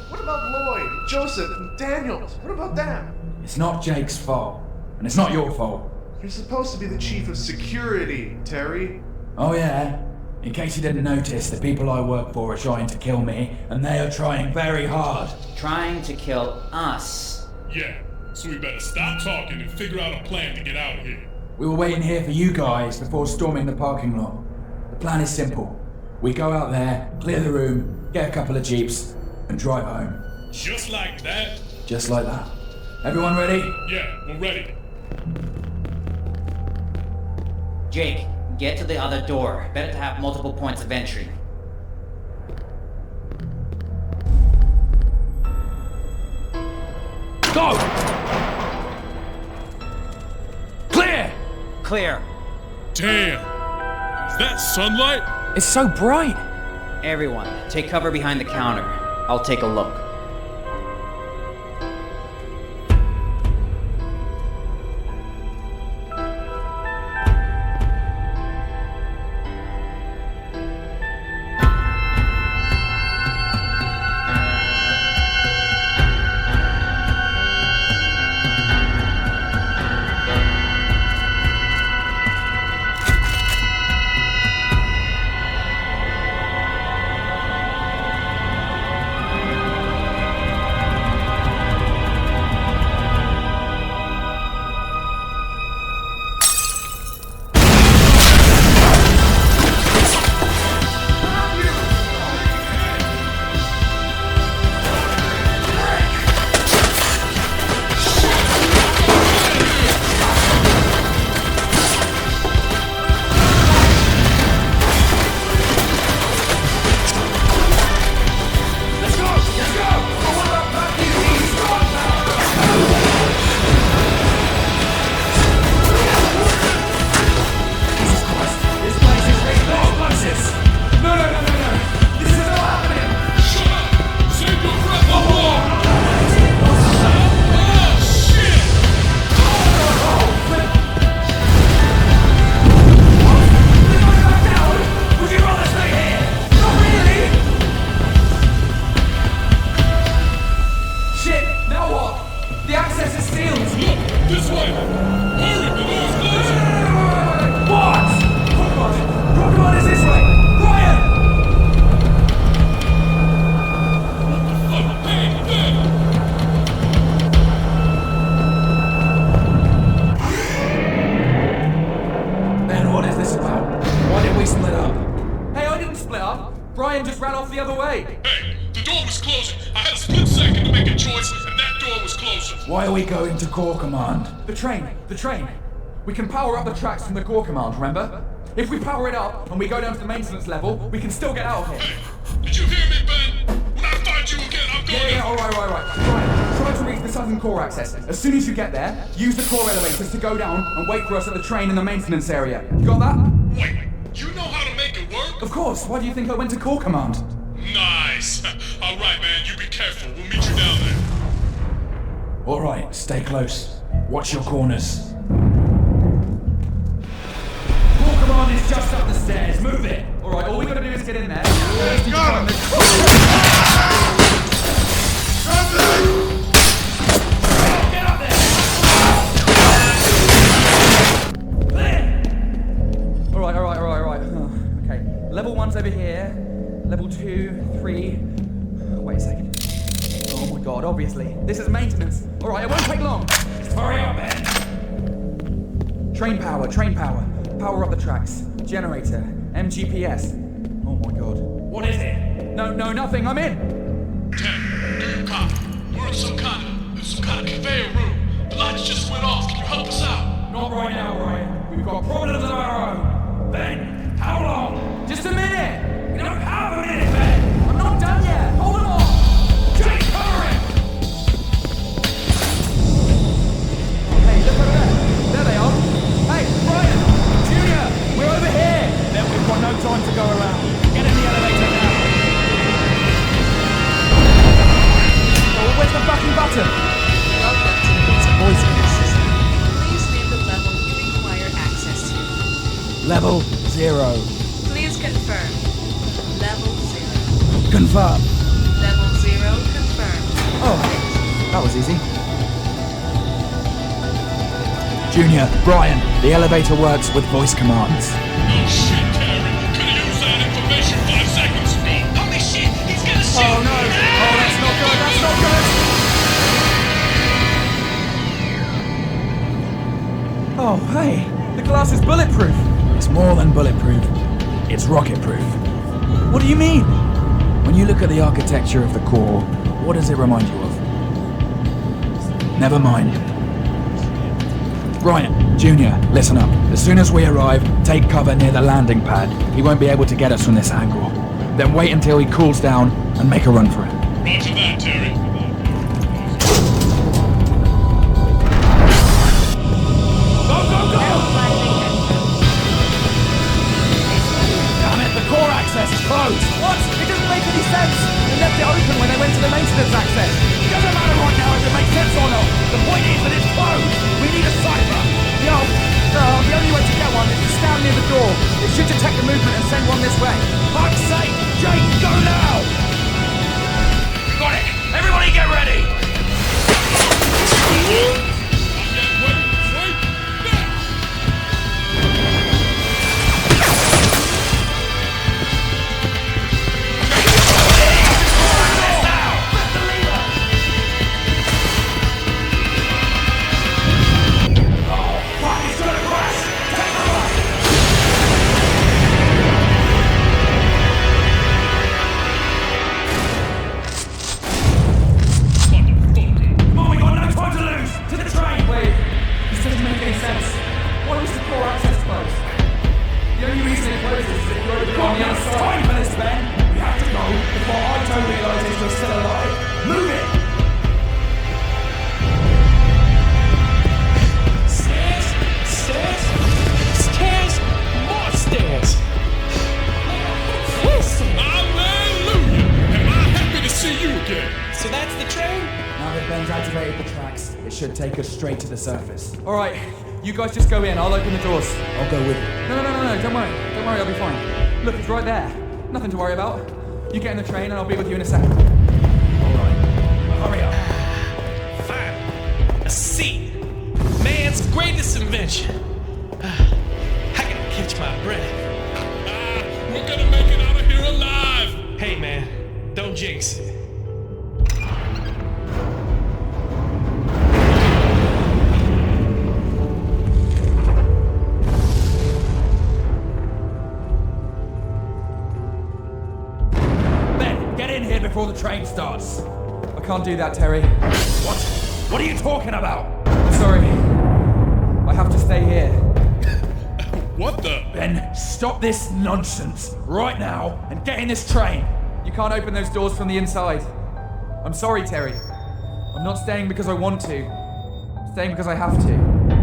What about Lloyd, Joseph, and Daniels? What about them? It's not Jake's fault, and it's not your fault. You're supposed to be the chief of security, Terry. Oh yeah? In case you didn't notice, the people I work for are trying to kill me, and they are trying very hard. Trying to kill us. Yeah, so we better stop talking and figure out a plan to get out of here. We were waiting here for you guys before storming the parking lot. The plan is simple. We go out there, clear the room, get a couple of jeeps, and drive home. Just like that? Just like that. Everyone ready? Yeah, we're ready. Jake, get to the other door. Better to have multiple points of entry. Go! Clear! Clear. Damn! Is that sunlight? It's so bright. Everyone, take cover behind the counter. I'll take a look. Why are we going to Core Command? The train. We can power up the tracks from the Core Command, remember? If we power it up and we go down to the maintenance level, we can still get out of here. Did you hear me, Ben? When I find you again, I'm going Yeah, all right. Try to reach the southern core access. As soon as you get there, use the core elevators to go down and wait for us at the train in the maintenance area. You got that? Wait, you know how to make it work? Of course. Why do you think I went to Core Command? Nice. All right, man, you be careful. We'll meet you down there. All right, stay close. Watch your corners. Core Command is just up the stairs. Move it. All right, all we gotta do is get in there. First, you find the... Get up there! All right. Okay, level 1's over here. Level 2, 3... Wait a second. Oh my god, obviously. This is maintenance. All right, it won't take long. Just hurry up, man. Train power. Power up the tracks. Generator. MGPS. Oh my god. What is it? No, nothing. I'm in. Ted, do you copy? We're in some kind of conveyor room. The lights just went off. Can you help us out? Not right now, Ryan. We've got problems of our own. Ben, how long? Just a minute. We don't have a minute, Ben. I'm not done yet. Hold on. Jake, cover it. Hey, look over there. There they are. Hey, Ryan, Junior, we're over here. Then we've got no time to go around. Get in the elevator now. Oh, where's the fucking button? Welcome to the Pizza Voice System. Please name the level you require access to. Level 0. Please confirm. Level 0. Confirm. Level 0 confirmed. Oh, that was easy. Junior, Brian, the elevator works with voice commands. Oh shit, Terry. Could've used that information 5 seconds ago. Holy shit, he's gonna shoot! Oh no! Oh, that's not good! That's not good! Oh, hey! The glass is bulletproof! It's more than bulletproof. It's rocket-proof. What do you mean? When you look at the architecture of the core, what does it remind you of? Never mind. Brian, Junior, listen up. As soon as we arrive, take cover near the landing pad. He won't be able to get us from this angle. Then wait until he cools down and make a run for it. Roger that, Terry. Go! Damn it, the core access is closed! What? It doesn't make any sense! They left it open when they went to the maintenance access. It doesn't matter right now if it makes sense or not. The point is that it's closed! We need a cipher! No, the only way to get one is to stand near the door. It should detect the movement and send one this way. Fuck's sake! Jake, go now! Got it! Everybody get ready! Should take us straight to the surface. All right, you guys just go in. I'll open the doors. I'll go with you. No, don't worry. Don't worry, I'll be fine. Look, it's right there. Nothing to worry about. You get in the train and I'll be with you in a second. All right, hurry up. Fine. A seat. Man's greatest invention. I gotta catch my breath. We're gonna make it out of here alive. Hey, man, don't jinx it. Before the train starts. I can't do that, Terry. What? What are you talking about? I'm sorry. I have to stay here. What the? Ben, stop this nonsense right now and get in this train. You can't open those doors from the inside. I'm sorry, Terry. I'm not staying because I want to. I'm staying because I have to.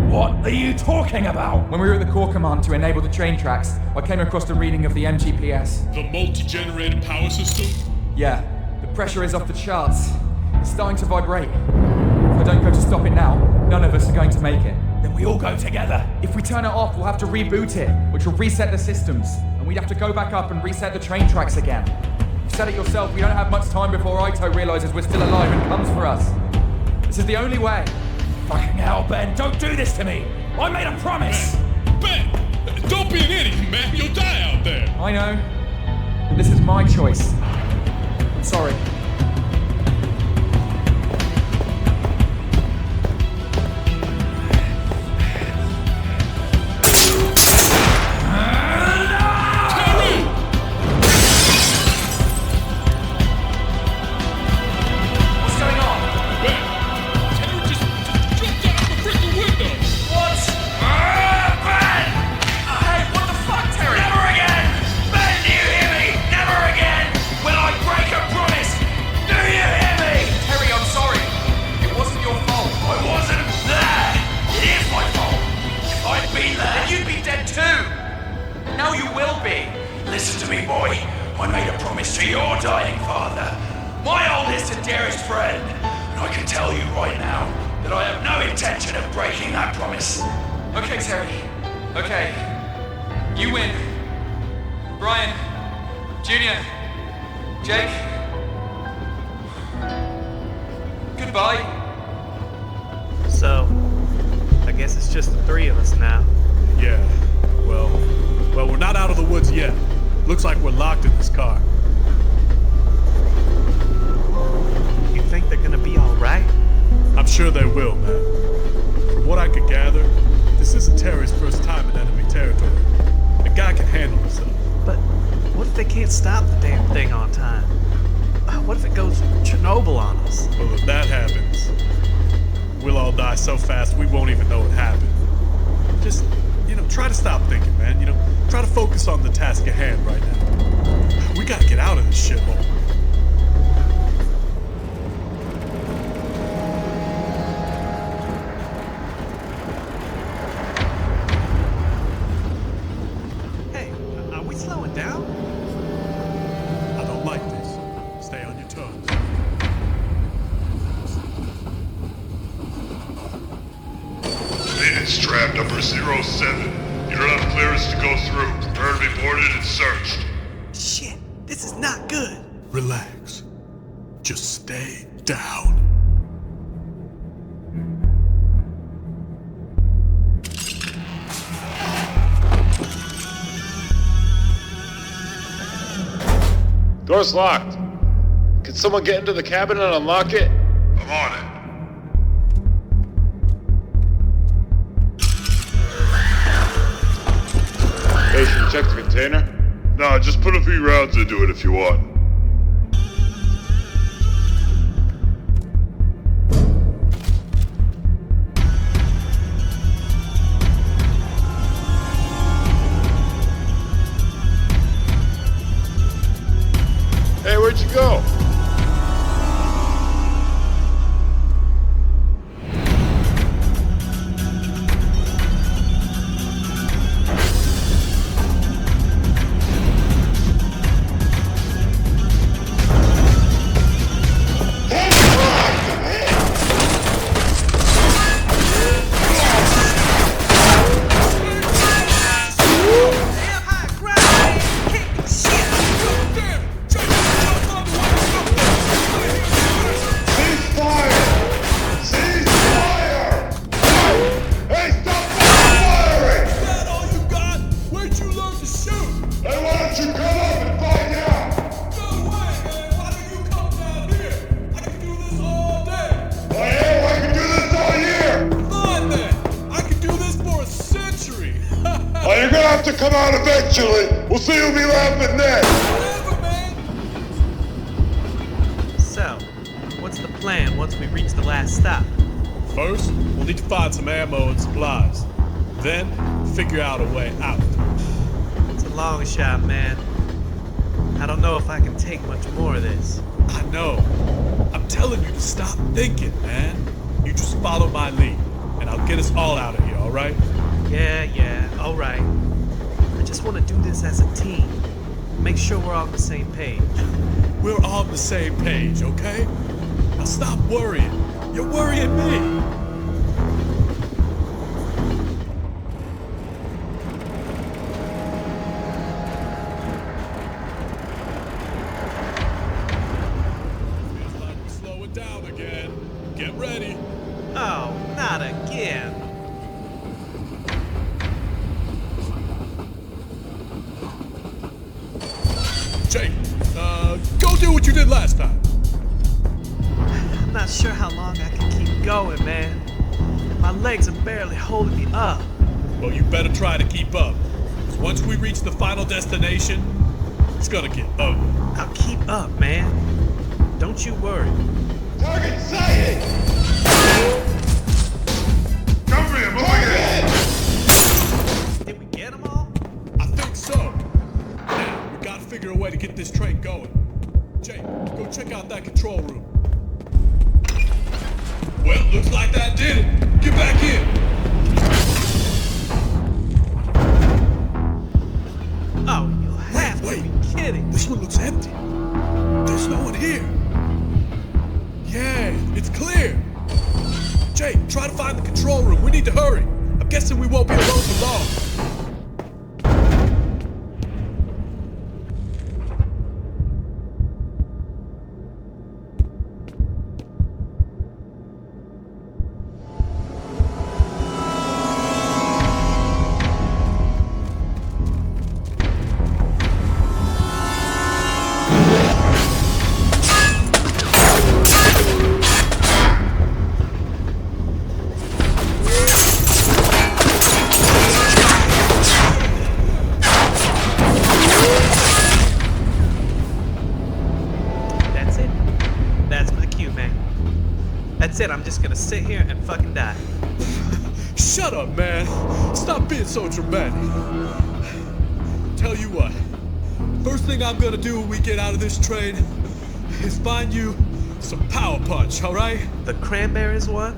What are you talking about? When we were at the core command to enable the train tracks, I came across a reading of the MGPS. The multi-generated power system? Yeah, the pressure is off the charts. It's starting to vibrate. If I don't go to stop it now, none of us are going to make it. Then we all go together. If we turn it off, we'll have to reboot it, which will reset the systems, and we'd have to go back up and reset the train tracks again. You said it yourself, we don't have much time before Ito realizes we're still alive and comes for us. This is the only way. Fucking hell, Ben, don't do this to me! I made a promise! Ben! Don't be an idiot, man! You'll die out there! I know. This is my choice. I'm sorry. Listen to me, boy. I made a promise to your dying father, my oldest and dearest friend, and I can tell you right now that I have no intention of breaking that promise. Okay, Terry. Okay. You win. Brian. Junior. Jake. Goodbye. So, I guess it's just the three of us now. Yeah, well, we're not out of the woods yet. Looks like we're locked in this car. You think they're gonna be alright? I'm sure they will, man. From what I could gather, this isn't Terry's first time in enemy territory. The guy can handle himself. But what if they can't stop the damn thing on time? What if it goes Chernobyl on us? Well, if that happens, we'll all die so fast we won't even know it happened. Just, try to stop thinking, man. Try to focus on the task at hand right now. We gotta get out of this shithole. Hey, are we slowing down? I don't like this. Stay on your toes. Maintenance trap number 07. You don't have clearance to go through. Prepare to be boarded and searched. Shit, this is not good. Relax. Just stay down. Door's locked. Can someone get into the cabin and unlock it? I'm on it. Patient, check the container? No, just put a few rounds into it if you want. Hey, where'd you go? You're gonna have to come out eventually. We'll see who'll be laughing next. So, what's the plan once we reach the last stop? First, we'll need to find some ammo and supplies. Then, figure out a way out. It's a long shot, man. I don't know if I can take much more of this. I know. I'm telling you to stop thinking, man. You just follow my lead, and I'll get us all out of here, alright? Yeah, alright. I just want to do this as a team. Make sure we're on the same page. We're on the same page, okay? Now stop worrying. You're worrying me. Feels like we're slowing down again. Get ready. Oh, not again. Jake, go do what you did last time. I'm not sure how long I can keep going, man. My legs are barely holding me up. Well, you better try to keep up. 'Cause once we reach the final destination, it's gonna get ugly. I'll keep up, man. Don't you worry. Target sighted! Cover him, moving it! Did we get them all? I think so. Now, we gotta figure a way to get this train going. Jake, go check out that control room. Well, looks like that did it. Get back in. Oh, you'll have to be kidding. This one looks empty. There's no one here. Yeah, it's clear. Jake, try to find the control room. We need to hurry. I'm guessing we won't be alone for long. That's it, I'm just gonna sit here and fucking die. Shut up, man. Stop being so dramatic. Tell you what, first thing I'm gonna do when we get out of this train is find you some power punch, alright? The cranberries one?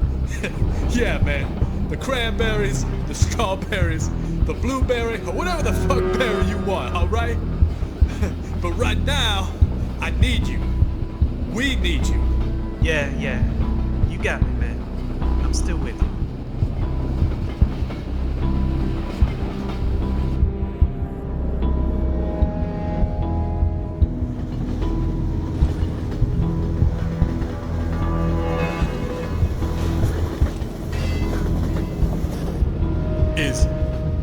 Yeah, man. The cranberries, the strawberries, the blueberry, or whatever the fuck berry you want, alright? But right now, I need you. We need you. Yeah. You got me, man. I'm still with you.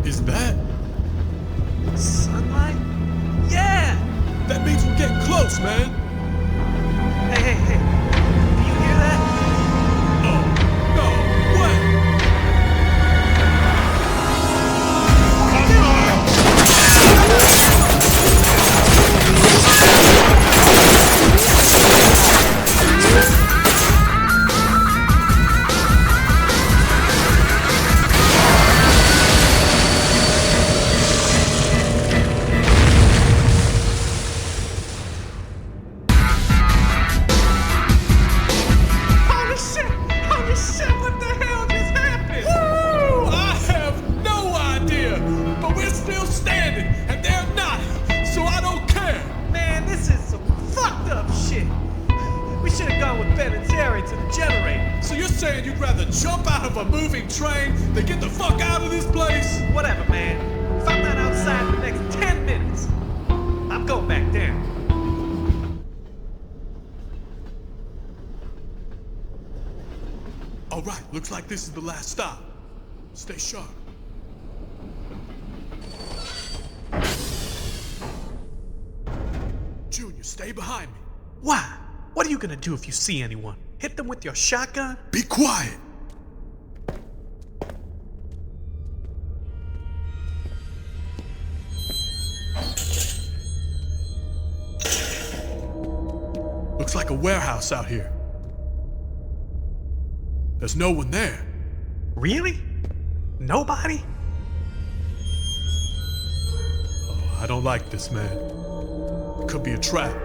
Is that sunlight? Yeah! That means we're getting close, man. Hey. Do you hear that? Oh, no way! You'd rather jump out of a moving train than get the fuck out of this place? Whatever, man. If I'm not outside in the next 10 minutes, I'm going back down. Alright, looks like this is the last stop. Stay sharp. Junior, stay behind me. Why? What are you gonna do if you see anyone? Hit them with your shotgun? Be quiet! Looks like a warehouse out here. There's no one there. Really? Nobody? Oh, I don't like this, man. It could be a trap.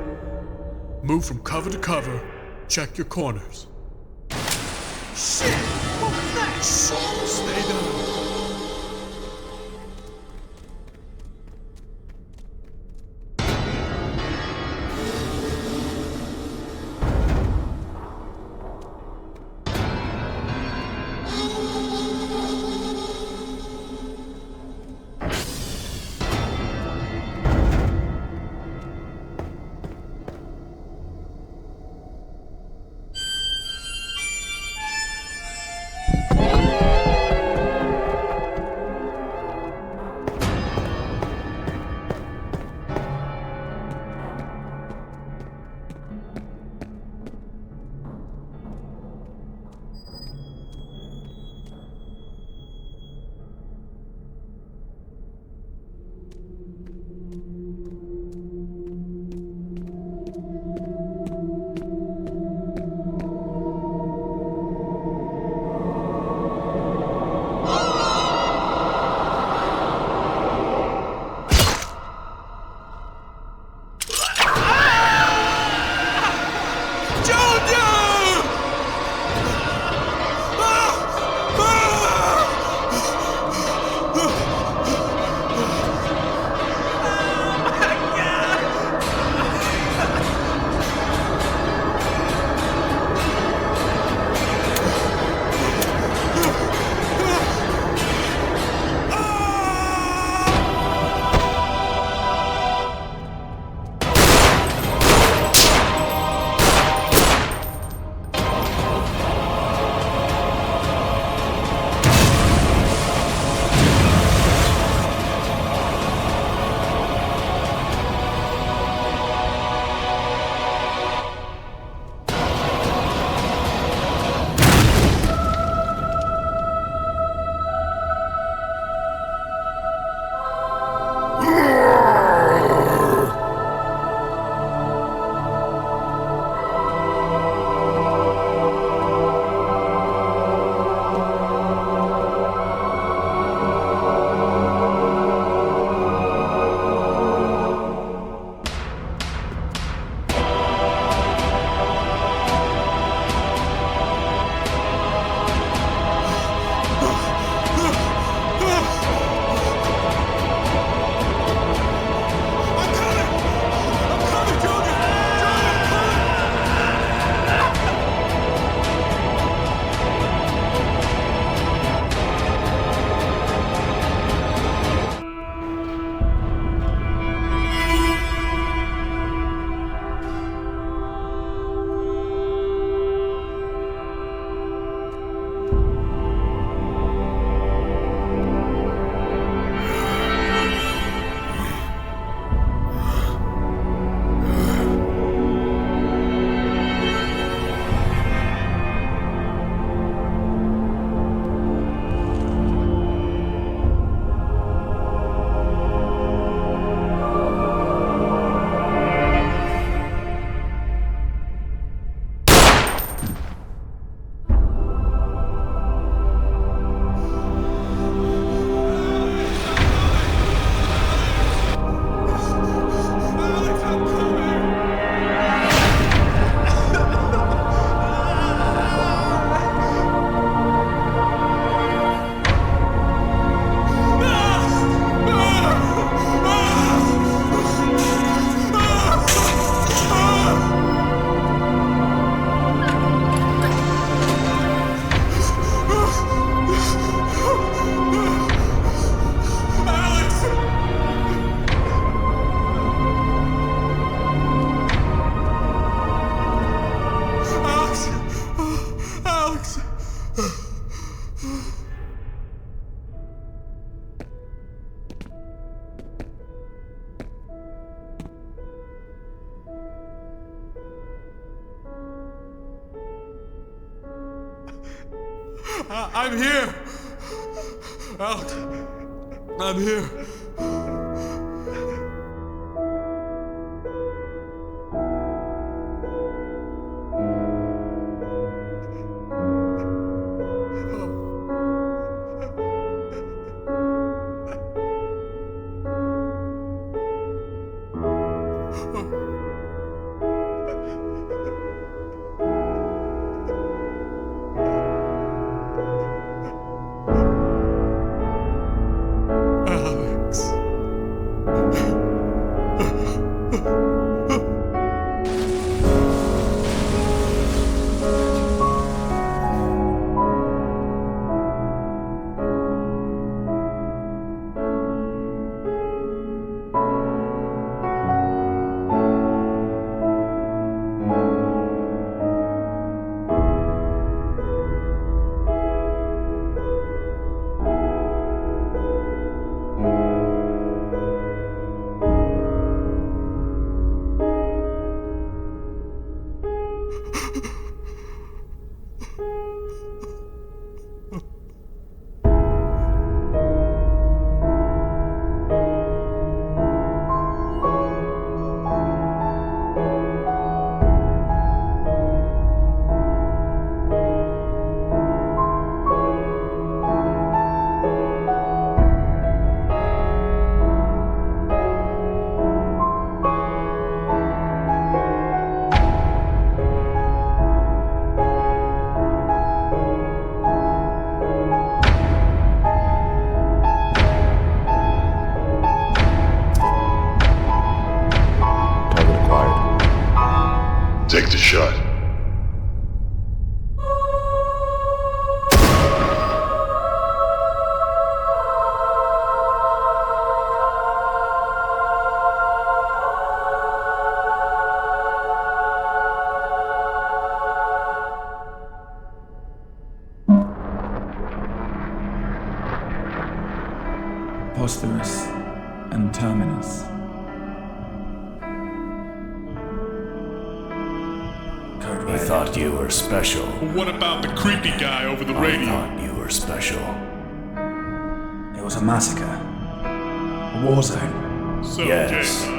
Move from cover to cover. Check your corners. Shit! What was that? Stay down. I'm here! Alex, I'm here. preposterous, and terminus. I thought you were special. What about the creepy guy over the radio? I thought you were special. It was a massacre. A war zone. So, Yes. Jake,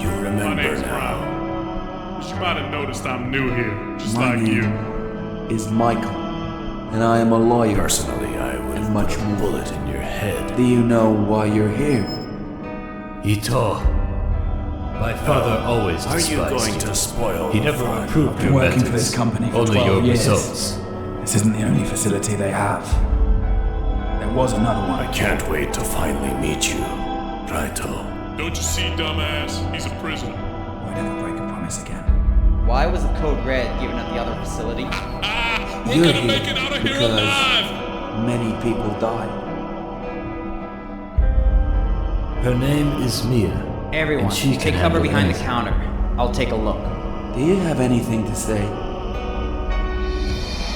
You my remember name's now. Brown. You might have noticed I'm new here, just My like you. name is Michael, and I am a lawyer. Personally, I would have much put a more. bullet in your head. Do you know why you're here? Ito. My father always Are you despised going to spoil He the never fun? approved I've your been working methods, for this company for only 12 your years. results. This isn't the only facility they have. There was another one. I can't wait to finally meet you, Raito. Don't you see, dumbass? He's a prisoner. Why never break a promise again? Why was the code red given at the other facility? We're You're gonna here make it out of here because alive! many people died. Her name is Mia. Everyone, and she take can cover handle behind the anything. counter. I'll take a look. Do you have anything to say?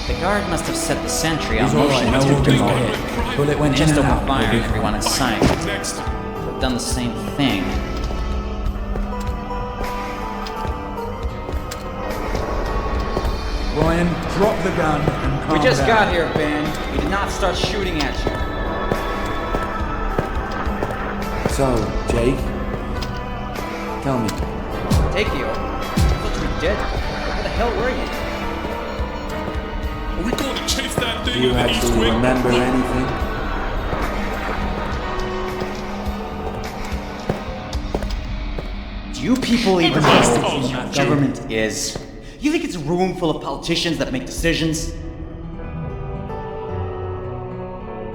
The guard must have set the sentry on He's all motion right, no to walking guard. by. Bullet went Just in and open out. fire We'll be on everyone fine. inside. Next. I've done the same thing. Ryan, drop the gun and calm We just down. got here, Ben. We did not start shooting at you. So, Jake, tell me, Take you. I thought you were dead. Where the hell were you? Are we going to chase that do thing you in the east actually wing? remember anything? Do you people even Everybody's know calls you what Joe. government is? You think it's a room full of politicians that make decisions?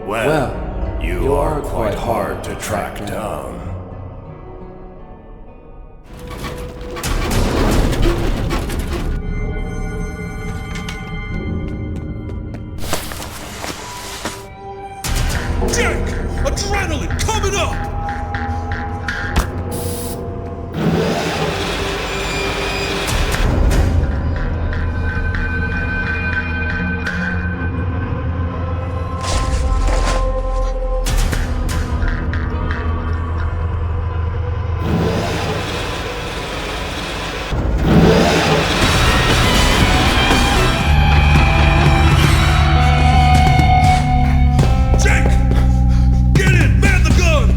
Well, you are quite hard to track down. Jake! Adrenaline coming up! Jake! Get in! Man the gun!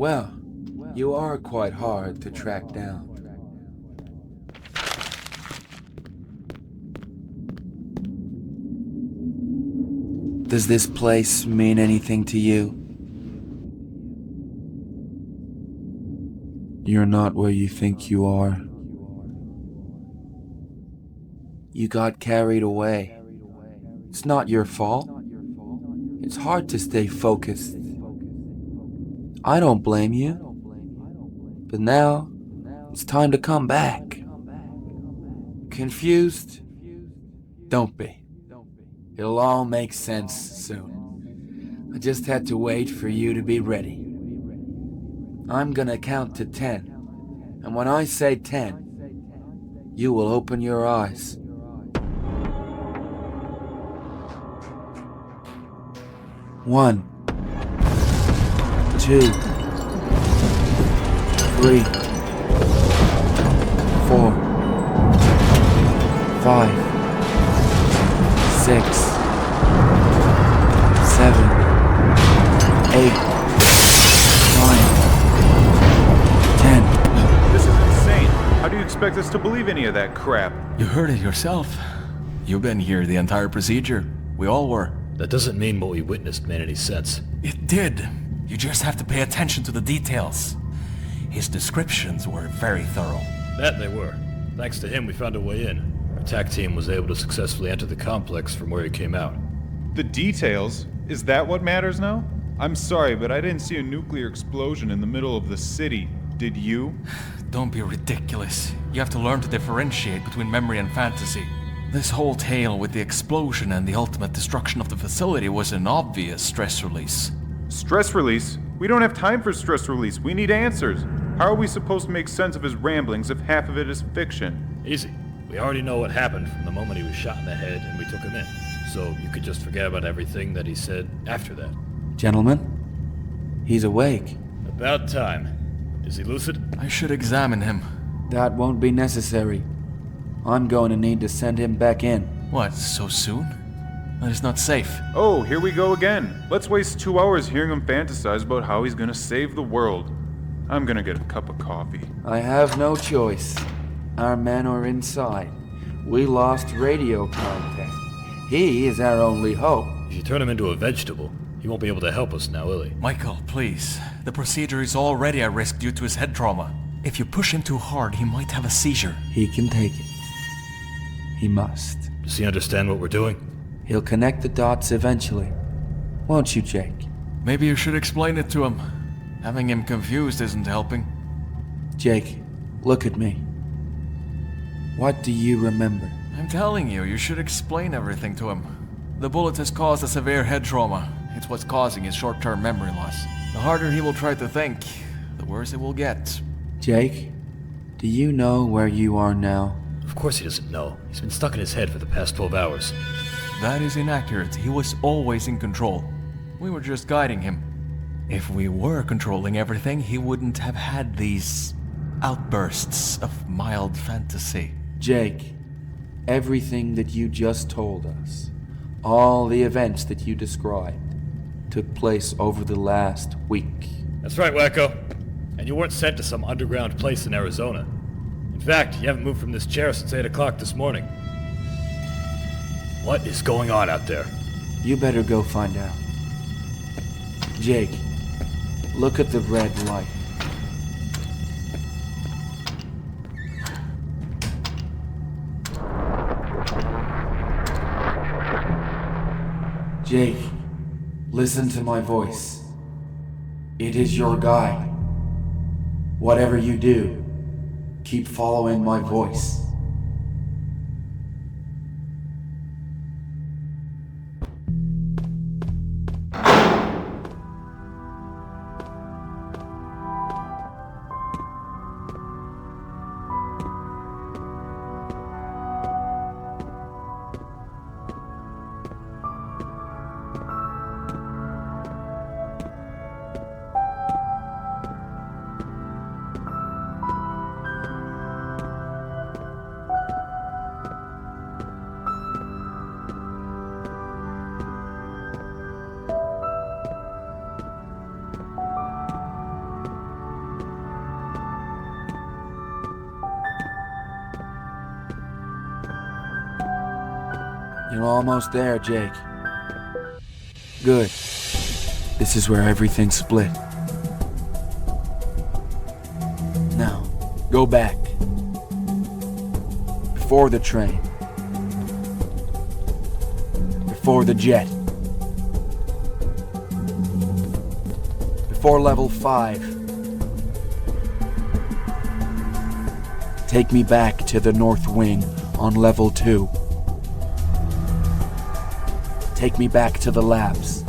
Well, you are quite hard to track down. Does this place mean anything to you? You're not where you think you are. You got carried away. It's not your fault. It's hard to stay focused. I don't blame you. But now, it's time to come back. Confused? Don't be. It'll all make sense soon. I just had to wait for you to be ready. I'm gonna count to 10. And when I say 10, you will open your eyes. 1, 2, 3, 4, 5, 6, 7, 8, 9, 10. This is insane. How do you expect us to believe any of that crap? You heard it yourself. You've been here the entire procedure. We all were. That doesn't mean what we witnessed made any sense. It did. You just have to pay attention to the details. His descriptions were very thorough. That they were. Thanks to him, we found a way in. Our attack team was able to successfully enter the complex from where he came out. The details? Is that what matters now? I'm sorry, but I didn't see a nuclear explosion in the middle of the city. Did you? Don't be ridiculous. You have to learn to differentiate between memory and fantasy. This whole tale with the explosion and the ultimate destruction of the facility was an obvious stress release. Stress release? We don't have time for stress release. We need answers. How are we supposed to make sense of his ramblings if half of it is fiction? Easy. We already know what happened from the moment he was shot in the head and we took him in. So you could just forget about everything that he said after that. Gentlemen, he's awake. About time. Is he lucid? I should examine him. That won't be necessary. I'm going to need to send him back in. What, so soon? That is not safe. Oh, here we go again. Let's waste 2 hours hearing him fantasize about how he's gonna save the world. I'm gonna get a cup of coffee. I have no choice. Our men are inside. We lost radio contact. He is our only hope. If you turn him into a vegetable, he won't be able to help us now, will he? Michael, please. The procedure is already at risk due to his head trauma. If you push him too hard, he might have a seizure. He can take it. He must. Does he understand what we're doing? He'll connect the dots eventually. Won't you, Jake? Maybe you should explain it to him. Having him confused isn't helping. Jake, look at me. What do you remember? I'm telling you, you should explain everything to him. The bullet has caused a severe head trauma. It's what's causing his short-term memory loss. The harder he will try to think, the worse it will get. Jake, do you know where you are now? Of course he doesn't know. He's been stuck in his head for the past 12 hours. That is inaccurate. He was always in control. We were just guiding him. If we were controlling everything, he wouldn't have had these outbursts of mild fantasy. Jake, everything that you just told us, all the events that you described, took place over the last week. That's right, Wacko. And you weren't sent to some underground place in Arizona. In fact, you haven't moved from this chair since 8 o'clock this morning. What is going on out there? You better go find out. Jake, look at the red light. Jake, listen to my voice. It is your guide. Whatever you do, keep following my voice. You're almost there, Jake. Good. This is where everything split. Now, go back. Before the train. Before the jet. Before level 5. Take me back to the North Wing on level 2. Take me back to the labs.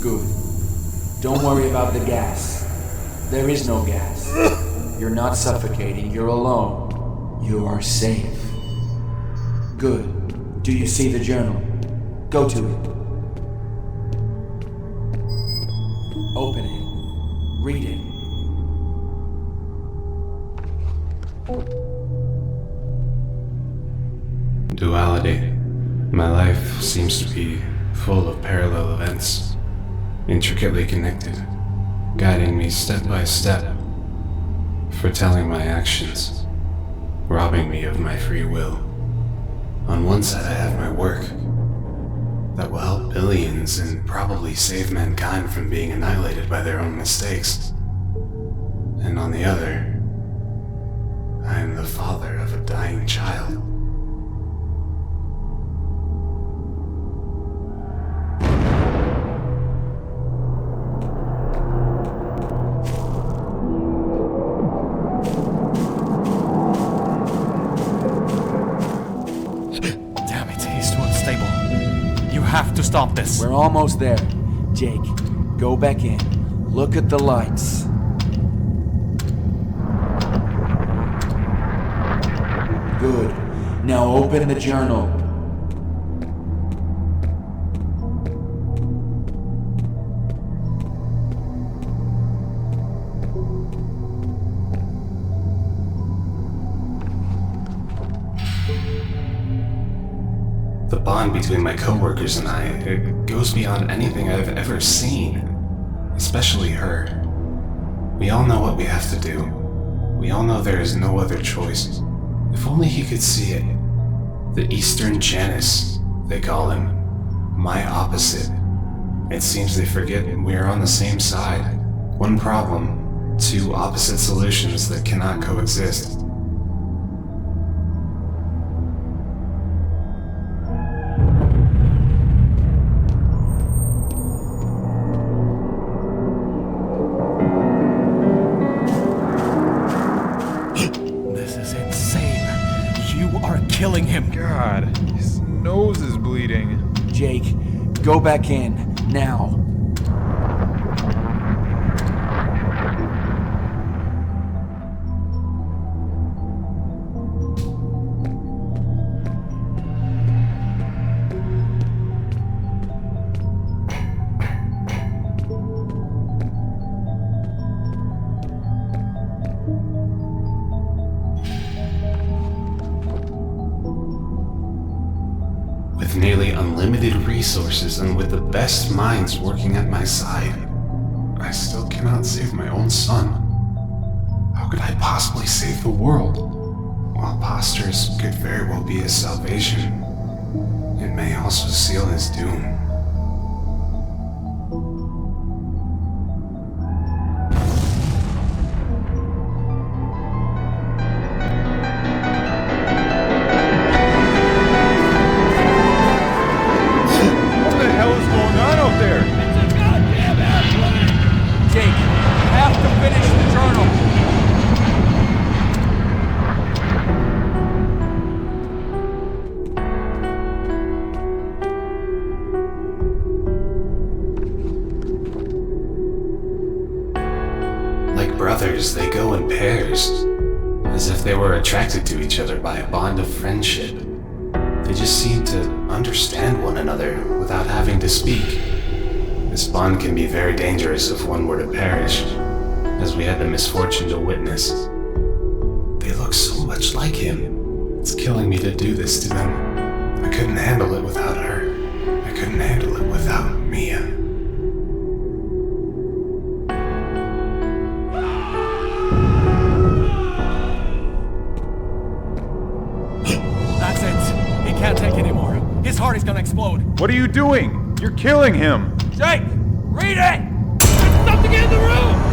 Good. Don't worry about the gas. There is no gas. You're not suffocating. You're alone. You are safe. Good. Do you see the journal? Go to it. Open it. Read it. Duality. My life seems to be full of parallel events, intricately connected, guiding me step by step, foretelling my actions, robbing me of my free will. On one side I have my work, that will help billions and probably save mankind from being annihilated by their own mistakes. And on the other, I am the father of a dying child. Have to stop this. We're almost there. Jake, go back in. Look at the lights. Good. Now open the journal. The bond between my coworkers and I, it goes beyond anything I've ever seen. Especially her. We all know what we have to do. We all know there is no other choice. If only he could see it. The Eastern Janus, they call him. My opposite. It seems they forget we are on the same side. One problem, two opposite solutions that cannot coexist. Killing him. God, his nose is bleeding. Jake, go back in, now. With nearly unlimited resources and with the best minds working at my side, I still cannot save my own son. How could I possibly save the world? While postures could very well be his salvation, it may also seal his doom. Brothers, they go in pairs, as if they were attracted to each other by a bond of friendship. They just seem to understand one another without having to speak. This bond can be very dangerous if one were to perish, as we had the misfortune to witness. They look so much like him. It's killing me to do this to them. I couldn't handle it without her. I couldn't handle it without Mia. you doing? You're killing him! Jake! Read it! There's something in the room!